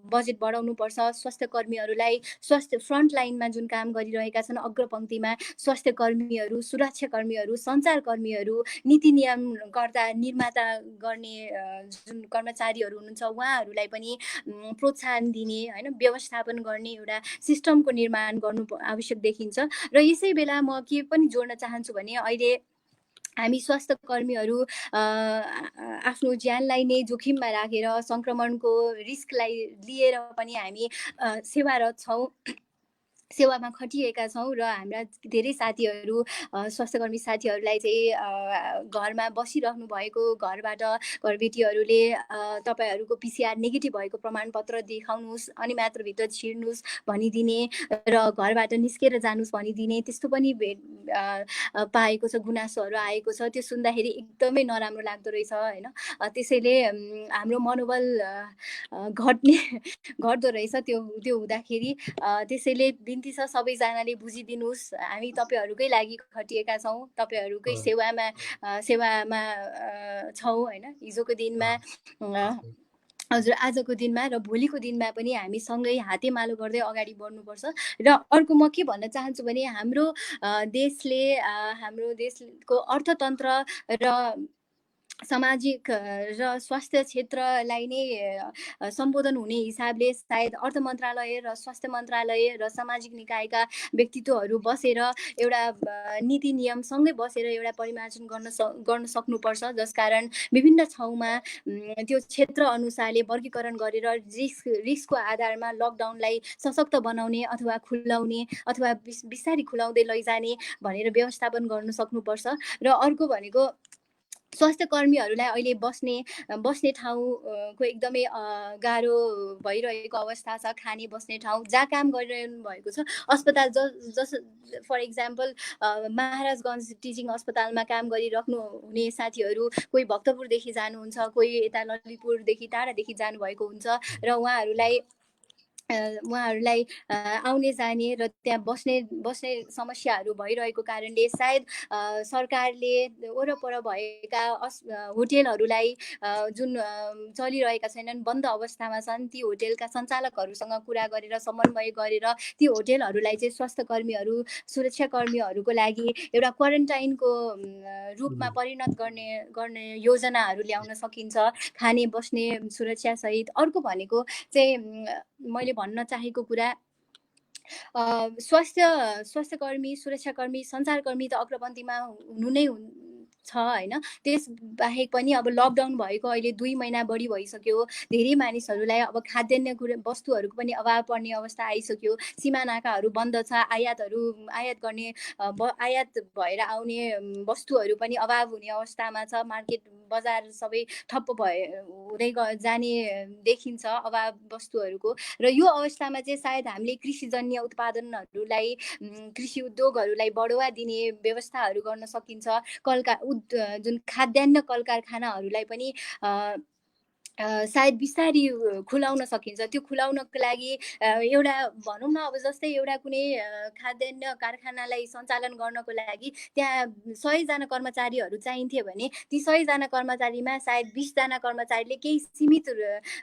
बजेट बढाउनुपर्छ। स्वास्थ्य कर्मीहरूलाई, स्वास्थ्य फ्रन्ट लाइनमा जुन काम गरिरहेका छन् अग्रपङ्क्तिमा स्वास्थ्य कर्मीहरू, सुरक्षा कर्मीहरू, सञ्चारकर्मीहरू, नीति नियमकर्ता निर्माता गर्ने जुन कर्मचारीहरू हुनुहुन्छ उहाँहरूलाई पनि प्रोत्साहन दिने होइन, व्यवस्थापन गर्ने एउटा सिस्टमको निर्माण गर्नु आवश्यक देखिन्छ। र यसै बेला म के पनि जोड्न चाहन्छु भने अहिले हामी स्वास्थ्य कर्मीहरू आफ्नो ज्यानलाई नै जोखिममा राखेर सङ्क्रमणको रिस्कलाई लिएर पनि हामी सेवारत छौँ, सेवामा खटिएका छौँ। र हाम्रा धेरै साथीहरू, स्वास्थ्यकर्मी साथीहरूलाई चाहिँ घरमा बसिरहनु भएको, घरबाट घरबेटीहरूले तपाईँहरूको PCR नेगेटिभ भएको प्रमाणपत्र देखाउनुहोस् अनि मात्र भित्र छिर्नुहोस् भनिदिने र घरबाट निस्केर जानुहोस् भनिदिने, त्यस्तो पनि पाएको छ, गुनासोहरू आएको छ। त्यो सुन्दाखेरि एकदमै नराम्रो लाग्दो रहेछ होइन। त्यसैले हाम्रो मनोबल घट्दो रहेछ त्यो हुँदाखेरि। त्यसैले बिन्ती छ सबैजनाले बुझिदिनुहोस्, हामी तपाईँहरूकै लागि खटिएका छौँ, तपाईँहरूकै सेवामा छौँ होइन। हिजोको दिनमा हजुर, आजको दिनमा र भोलिको दिनमा पनि हामी सँगै हातेमालो गर्दै अगाडि बढ्नुपर्छ। र अर्को म के भन्न चाहन्छु भने हाम्रो देशको अर्थतन्त्र र सामाजिक र स्वास्थ्य क्षेत्रलाई नै सम्बोधन हुने हिसाबले सायद अर्थ मन्त्रालय र स्वास्थ्य मन्त्रालय र सामाजिक निकायका व्यक्तित्वहरू बसेर एउटा नीति नियमसँगै बसेर एउटा परिमार्जन गर्न सक्नुपर्छ, जसकारण विभिन्न ठाउँमा त्यो क्षेत्र अनुसारले वर्गीकरण गरेर रिस्कको आधारमा लकडाउनलाई सशक्त बनाउने अथवा खुलाउने अथवा बिस्तारै खुलाउँदै लैजाने भनेर व्यवस्थापन गर्न सक्नुपर्छ। र अर्को भनेको स्वास्थ्य कर्मीहरूलाई अहिले बस्ने ठाउँको एकदमै गाह्रो भइरहेको अवस्था छ। खाने बस्ने ठाउँ, जहाँ काम गरिरहनु भएको छ अस्पताल, फर इक्जाम्पल महाराजगञ्ज टिचिङ अस्पतालमा काम गरिराख्नु हुने साथीहरू कोही भक्तपुरदेखि जानुहुन्छ, कोही यता ललितपुरदेखि टाढादेखि जानुभएको हुन्छ र उहाँहरूलाई उहाँहरूलाई आउने जाने र त्यहाँ बस्ने समस्याहरू भइरहेको कारणले सायद सरकारले वरपर भएका होटेलहरूलाई जुन चलिरहेका छैनन्, बन्द अवस्थामा छन्, ती होटेलका सञ्चालकहरूसँग कुरा गरेर समन्वय गरेर ती होटेलहरूलाई चाहिँ स्वास्थ्य कर्मीहरू, सुरक्षा कर्मीहरूको लागि एउटा क्वारेन्टाइनको रूपमा परिणत गर्ने योजनाहरू ल्याउन सकिन्छ, खाने बस्ने सुरक्षासहित। अर्को भनेको चाहिँ मैले भन्न चाहेको कुरा, स्वास्थ्यकर्मी, सुरक्षाकर्मी, सञ्चारकर्मी त अग्रपन्थीमा हुनु नै छ हैन। त्यस बाहेक पनि अब लकडाउन भएको अहिले 2 महिना बढी भइसक्यो। धेरै मानिसहरूलाई अब खाद्यान्न वस्तुहरूको पनि अभाव पर्ने अवस्था आइसक्यो। सीमा नाकाहरू बन्द छ, आयात गर्ने आयात भएर आउने वस्तुहरू पनि अभाव हुने अवस्थामा छ। मार्केट बजार सबै ठप्प हुँदै जाने देखिन्छ अभाव वस्तुहरूको। र यो अवस्थामा चाहिँ सायद हामीले कृषिजन्य उत्पादनहरूलाई, कृषि उद्योगहरूलाई बढावा दिने व्यवस्थाहरू गर्न सकिन्छ। जुन खाद्यान्न कल कारखानाहरूलाई पनि सायद बिस्तारी खुलाउन सकिन्छ। त्यो खुलाउनको लागि एउटा भनौँ न, अब जस्तै एउटा कुनै खाद्यान्न कारखानालाई सञ्चालन गर्नको लागि त्यहाँ 100 जना कर्मचारीहरू चाहिन्थे भने ती 100 जना कर्मचारीमा सायद 20 जना कर्मचारीले केही सीमित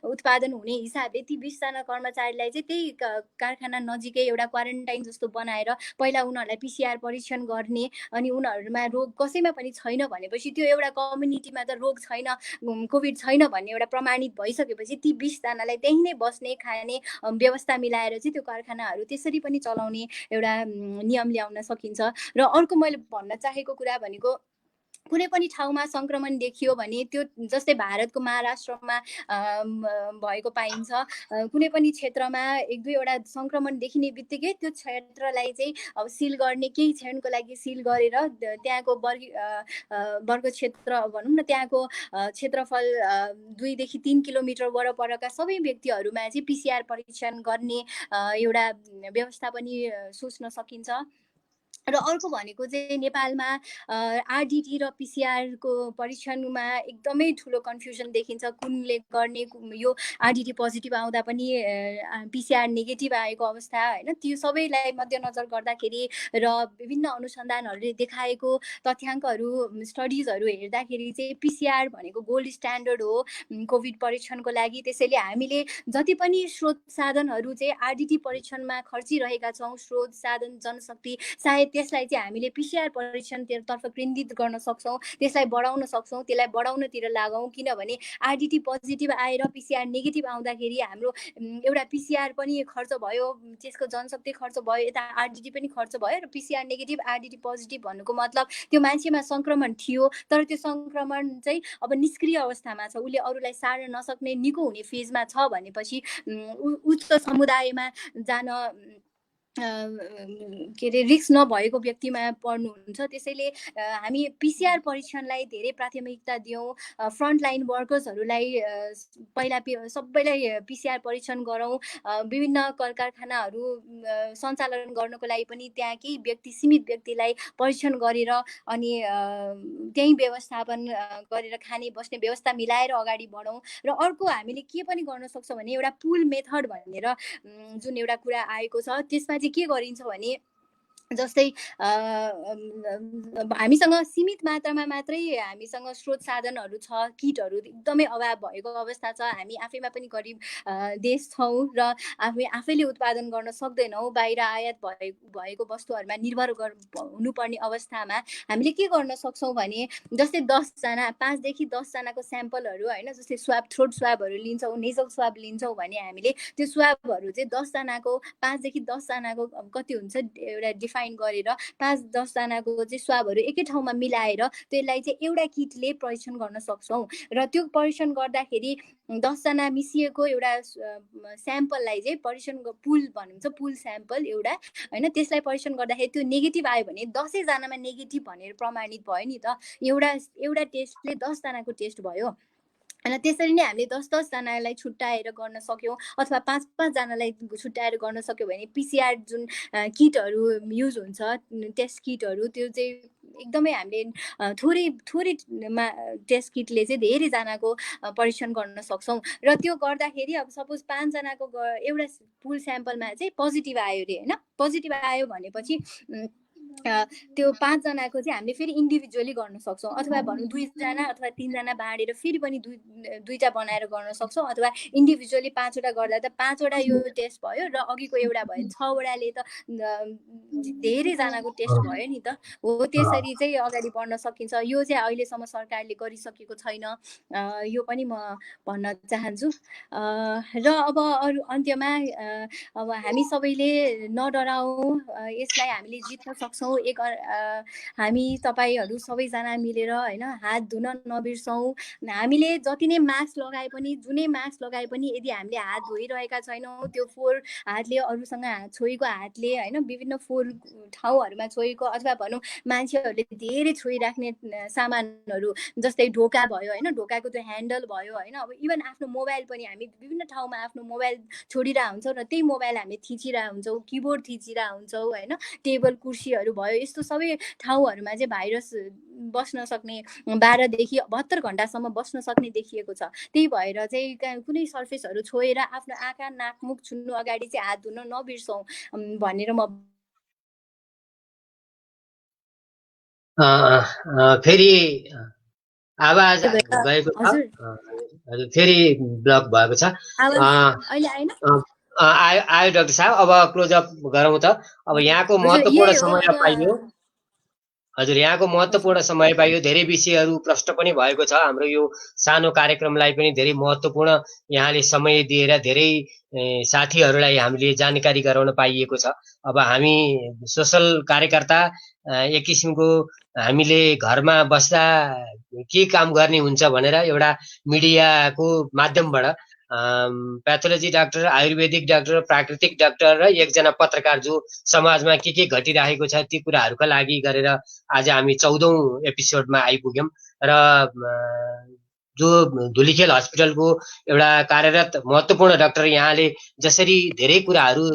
उत्पादन हुने हिसाबले ती 20 जना कर्मचारीलाई चाहिँ त्यही कारखाना नजिकै एउटा क्वारेन्टाइन जस्तो बनाएर पहिला उनीहरूलाई PCR परीक्षण गर्ने, अनि उनीहरूमा रोग कसैमा पनि छैन भनेपछि त्यो एउटा कम्युनिटीमा त रोग छैन, कोभिड छैन भन्ने एउटा प्रमाणित भइसकेपछि ती 20 जनालाई त्यही नै बस्ने खाने व्यवस्था मिलाएर चाहिँ त्यो कारखानाहरू त्यसरी पनि चलाउने एउटा नियम ल्याउन सकिन्छ। र अर्को मैले भन्न चाहेको कुरा भनेको, कुनै पनि ठाउँमा सङ्क्रमण देखियो भने त्यो जस्तै भारतको महाराष्ट्रमा भएको पाइन्छ, कुनै पनि क्षेत्रमा 1-2वटा सङ्क्रमण देखिने बित्तिकै त्यो क्षेत्रलाई चाहिँ अब सिल गर्ने, केही क्षणको लागि सिल गरेर त्यहाँको वर्ग क्षेत्र भनौँ न, त्यहाँको क्षेत्रफल 2 देखि 3 किलोमिटर वरपरका सबै व्यक्तिहरूमा चाहिँ PCR परीक्षण गर्ने एउटा व्यवस्था पनि सोच्न सकिन्छ। र अर्को भनेको चाहिँ नेपालमा RDT र PCR को परीक्षणमा एकदमै ठुलो कन्फ्युजन देखिन्छ। कुनले गर्ने, यो RDT पोजिटिभ आउँदा पनि PCR नेगेटिभ आएको अवस्था हैन। त्यो सबैलाई मध्यनजर गर्दाखेरि र विभिन्न अनुसन्धानहरूले देखाएको तथ्याङ्कहरू, स्टडिजहरू हेर्दाखेरि चाहिँ PCR भनेको गोल्ड स्ट्यान्डर्ड हो कोभिड परीक्षणको लागि। त्यसैले हामीले जति पनि स्रोत साधनहरू चाहिँ RDT परीक्षणमा खर्चिरहेका छौँ, स्रोत साधन जनशक्ति, सायद त्यसलाई चाहिँ हामीले PCR परीक्षणतर्फ केन्द्रित गर्न सक्छौँ, त्यसलाई बढाउन सक्छौँ, त्यसलाई बढाउनतिर लागौँ। किनभने RDT पोजिटिभ आएर PCR नेगेटिभ आउँदाखेरि हाम्रो एउटा PCR पनि खर्च भयो, त्यसको जनशक्ति खर्च भयो, यता RDT पनि खर्च भयो। र PCR नेगेटिभ RDT पोजिटिभ भन्नुको मतलब त्यो मान्छेमा सङ्क्रमण थियो, तर त्यो सङ्क्रमण चाहिँ अब निष्क्रिय अवस्थामा छ, उसले अरूलाई सार्न नसक्ने निको हुने फेजमा छ भनेपछि उच्च समुदायमा जान के अरे रिस्क नभएको व्यक्तिमा पर्नुहुन्छ। त्यसैले हामी PCR परीक्षणलाई धेरै प्राथमिकता दियौँ। फ्रन्टलाइन वर्कर्सहरूलाई पहिला सबैलाई PCR परीक्षण गरौँ। विभिन्न कल कारखानाहरू सञ्चालन गर्नको लागि पनि त्यहाँ केही सीमित व्यक्तिलाई परीक्षण गरेर अनि त्यही व्यवस्थापन गरेर खाने बस्ने व्यवस्था मिलाएर अगाडि बढौँ। र अर्को हामीले के पनि गर्न सक्छौँ भने एउटा पुल मेथड भनेर जुन एउटा कुरा आएको छ, त्यसमा चाहिँ के गरिन्छ भने जस्तै हामीसँग सीमित मात्रामा मात्रै हामीसँग स्रोत साधनहरू छ, किटहरू एकदमै अभाव भएको अवस्था छ, हामी आफैमा पनि गरिब देश छौँ र आफैले उत्पादन गर्न सक्दैनौँ, बाहिर आयात भएको वस्तुहरूमा निर्भर हुनुपर्ने अवस्थामा हामीले के गर्न सक्छौँ भने जस्तै 5 देखि 10 जनाको स्याम्पलहरू हैन, जस्तै थ्रोट स्वाबहरू लिन्छौँ, नेजल स्वाब लिन्छौँ भने हामीले त्यो स्वाबहरू चाहिँ 10 जनाको 5 देखि 10 जनाको कति हुन्छ एउटा डिफाइन गरेर 5-10 जनाको चाहिँ स्वाबहरू एकै ठाउँमा मिलाएर त्यसलाई चाहिँ एउटा किटले परीक्षण गर्न सक्छौँ। र त्यो परीक्षण गर्दाखेरि 10 जना मिसिएको एउटा स्याम्पललाई चाहिँ परीक्षण पुल भनिन्छ, पुल स्याम्पल एउटा हैन, त्यसलाई परीक्षण गर्दाखेरि त्यो नेगेटिभ आयो भने 10 जनामा नेगेटिभ भनेर प्रमाणित भयो नि त। एउटा टेस्टले 10 जनाको टेस्ट भयो। अनि त्यसरी नै हामीले 10-10 जनालाई छुट्याएर गर्न सक्यौँ, अथवा 5-5 जनालाई छुट्याएर गर्न सक्यौँ भने PCR जुन किटहरू युज हुन्छ, टेस्ट किटहरू, त्यो चाहिँ एकदमै हामीले थोरै टेस्ट किटले चाहिँ धेरैजनाको परीक्षण गर्न सक्छौँ र त्यो गर्दाखेरि अब सपोज 5 जनाको एउटा पुल स्याम्पलमा चाहिँ पोजिटिभ आयो अरे होइन। पोजिटिभ आयो भनेपछि त्यो 5 जनाको चाहिँ हामीले फेरि इन्डिभिजुअली गर्न सक्छौँ अथवा भनौँ 2 जना अथवा 3 जना बाँडेर फेरि पनि दुईटा बनाएर गर्न सक्छौँ अथवा इन्डिभिजुअली 5 वटा गर्दा त 5 वटा यो टेस्ट भयो र अघिको एउटा भयो 6 वटाले त धेरैजनाको टेस्ट भयो नि त। हो त्यसरी चाहिँ अगाडि बढ्न सकिन्छ। यो चाहिँ अहिलेसम्म सरकारले गरिसकेको छैन, यो पनि म भन्न चाहन्छु। र अब अरू अन्त्यमा अब हामी सबैले नडराउँ, यसलाई हामीले जित्न सक्छौँ। हामी तपाईहरू सबैजना मिलेर होइन हात धुन नबिर्सौँ। हामीले जति नै मास्क लगाए पनि जुनै मास्क लगाए पनि यदि हामीले हात धोइरहेका छैनौँ त्यो फोहोर हातले अरूसँग छोएको हातले होइन विभिन्न फोहोर ठाउँहरूमा छोएको अथवा भनौँ मान्छेहरूले धेरै छोइराख्ने सामानहरू जस्तै ढोका भयो होइन, ढोकाको त्यो ह्यान्डल भयो होइन, अब इभन आफ्नो मोबाइल पनि हामी विभिन्न ठाउँमा आफ्नो मोबाइल छोडिरहेको हुन्छौँ र त्यही मोबाइल हामी थिचिरहेको हुन्छौँ, किबोर्ड थिचिरहेको हुन्छौँ होइन, टेबल कुर्सीहरू भयो। यस्तो सबै ठाउँहरूमा चाहिँ भाइरस बस्न सक्ने 12 देखि 72 घण्टासम्म बस्न सक्ने देखिएको छ। त्यही भएर चाहिँ कुनै सर्फेसहरू छोएर आफ्नो आँखा नाक मुख छुन्नु अगाडि चाहिँ हात धुन नबिर्सौँ भनेर म फेरि आवाज गएको छ, हजुर फेरि ब्लक भएको छ। अहिले आएन? आयो डाक्टर साहब, अब क्लोजअप गरौँ त। अब यहाँको महत्त्वपूर्ण समय पाइयो, हजुर यहाँको महत्त्वपूर्ण समय पाइयो। धेरै विषयहरू प्रश्न पनि भएको छ। हाम्रो यो सानो कार्यक्रमलाई पनि धेरै महत्त्वपूर्ण यहाँले समय दिएर धेरै साथीहरूलाई हामीले जानकारी गराउन पाइएको छ। अब हामी सोसल कार्यकर्ता एक किसिमको हामीले घरमा बस्दा के काम गर्ने हुन्छ भनेर एउटा मिडियाको माध्यमबाट प्याथोलोजी डाक्टर, आयुर्वेदिक डाक्टर, प्राकृतिक डाक्टर र एकजना पत्रकार जो समाजमा के घटिरहेको छ ती कुराहरूका लागि गरेर आज हामी 14औं एपिसोडमा आइपुग्यौँ। र जो धुलिखेल हस्पिटलको एउटा कार्यरत महत्त्वपूर्ण डाक्टर यहाँले जसरी धेरै कुराहरू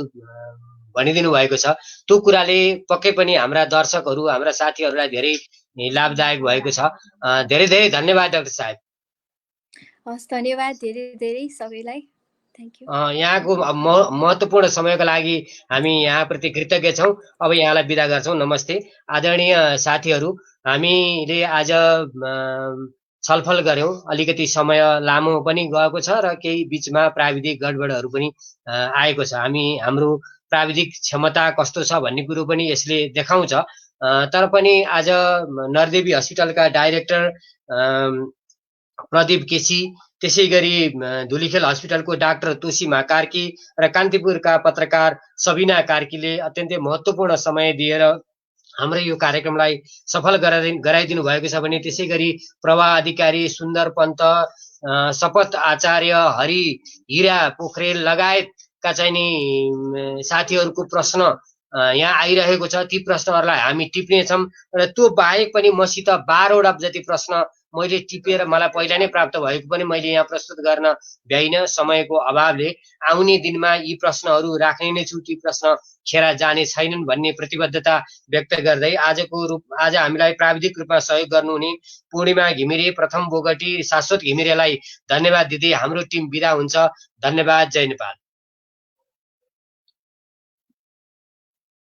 भनिदिनु भएको छ त्यो कुराले पक्कै पनि हाम्रा दर्शकहरू हाम्रा साथीहरूलाई धेरै लाभदायक भएको छ। धेरै धेरै धन्यवाद डाक्टर साहब। हस्, धन्यवाद धेरै धेरै सबैलाई। Thank you. यहाँको महत्त्वपूर्ण समयको लागि हामी यहाँप्रति कृतज्ञ छौँ। अब यहाँलाई बिदा गर्छौँ। नमस्ते आदरणीय साथीहरू, हामीले आज छलफल गऱ्यौँ। अलिकति समय लामो पनि गएको छ र केही बिचमा प्राविधिक गडबडहरू पनि आएको छ। हाम्रो प्राविधिक क्षमता कस्तो छ भन्ने कुरो पनि यसले देखाउँछ। तर पनि आज नरदेवी हस्पिटलका डाइरेक्टर प्रदीप केसी, त्यसै गरी धुलिखेल हस्पिटलको डाक्टर तोसीमा कार्की र कान्तिपुरका पत्रकार सबिना कार्कीले अत्यन्तै महत्त्वपूर्ण समय दिएर हाम्रो यो कार्यक्रमलाई सफल गराइदिनु भएको छ भने त्यसै गरी प्रभा अधिकारी, सुन्दर पन्त, शपथ आचार्य, हरि हिरा पोखरेल लगायतका चाहिँ नि साथीहरूको प्रश्न यहाँ आइरहेको छ। ती प्रश्नहरूलाई हामी टिप्नेछौँ र त्यो बाहेक पनि मसित 12 वटा जति प्रश्न मैले टिपेर मलाई पहिला नै प्राप्त भएको पनि मैले यहाँ प्रस्तुत गर्न भ्याइनँ समयको अभावले। आउने दिनमा यी प्रश्नहरू राख्ने नै छु, ती प्रश्न खेर जाने छैनन् भन्ने प्रतिबद्धता व्यक्त गर्दै आज हामीलाई प्राविधिक रूपमा सहयोग गर्नुहुने पूर्णिमा घिमिरे, प्रथम बोगटी, शाश्वत घिमिरेलाई धन्यवाद दिँदै हाम्रो टिम बिदा हुन्छ। धन्यवाद। जय नेपाल।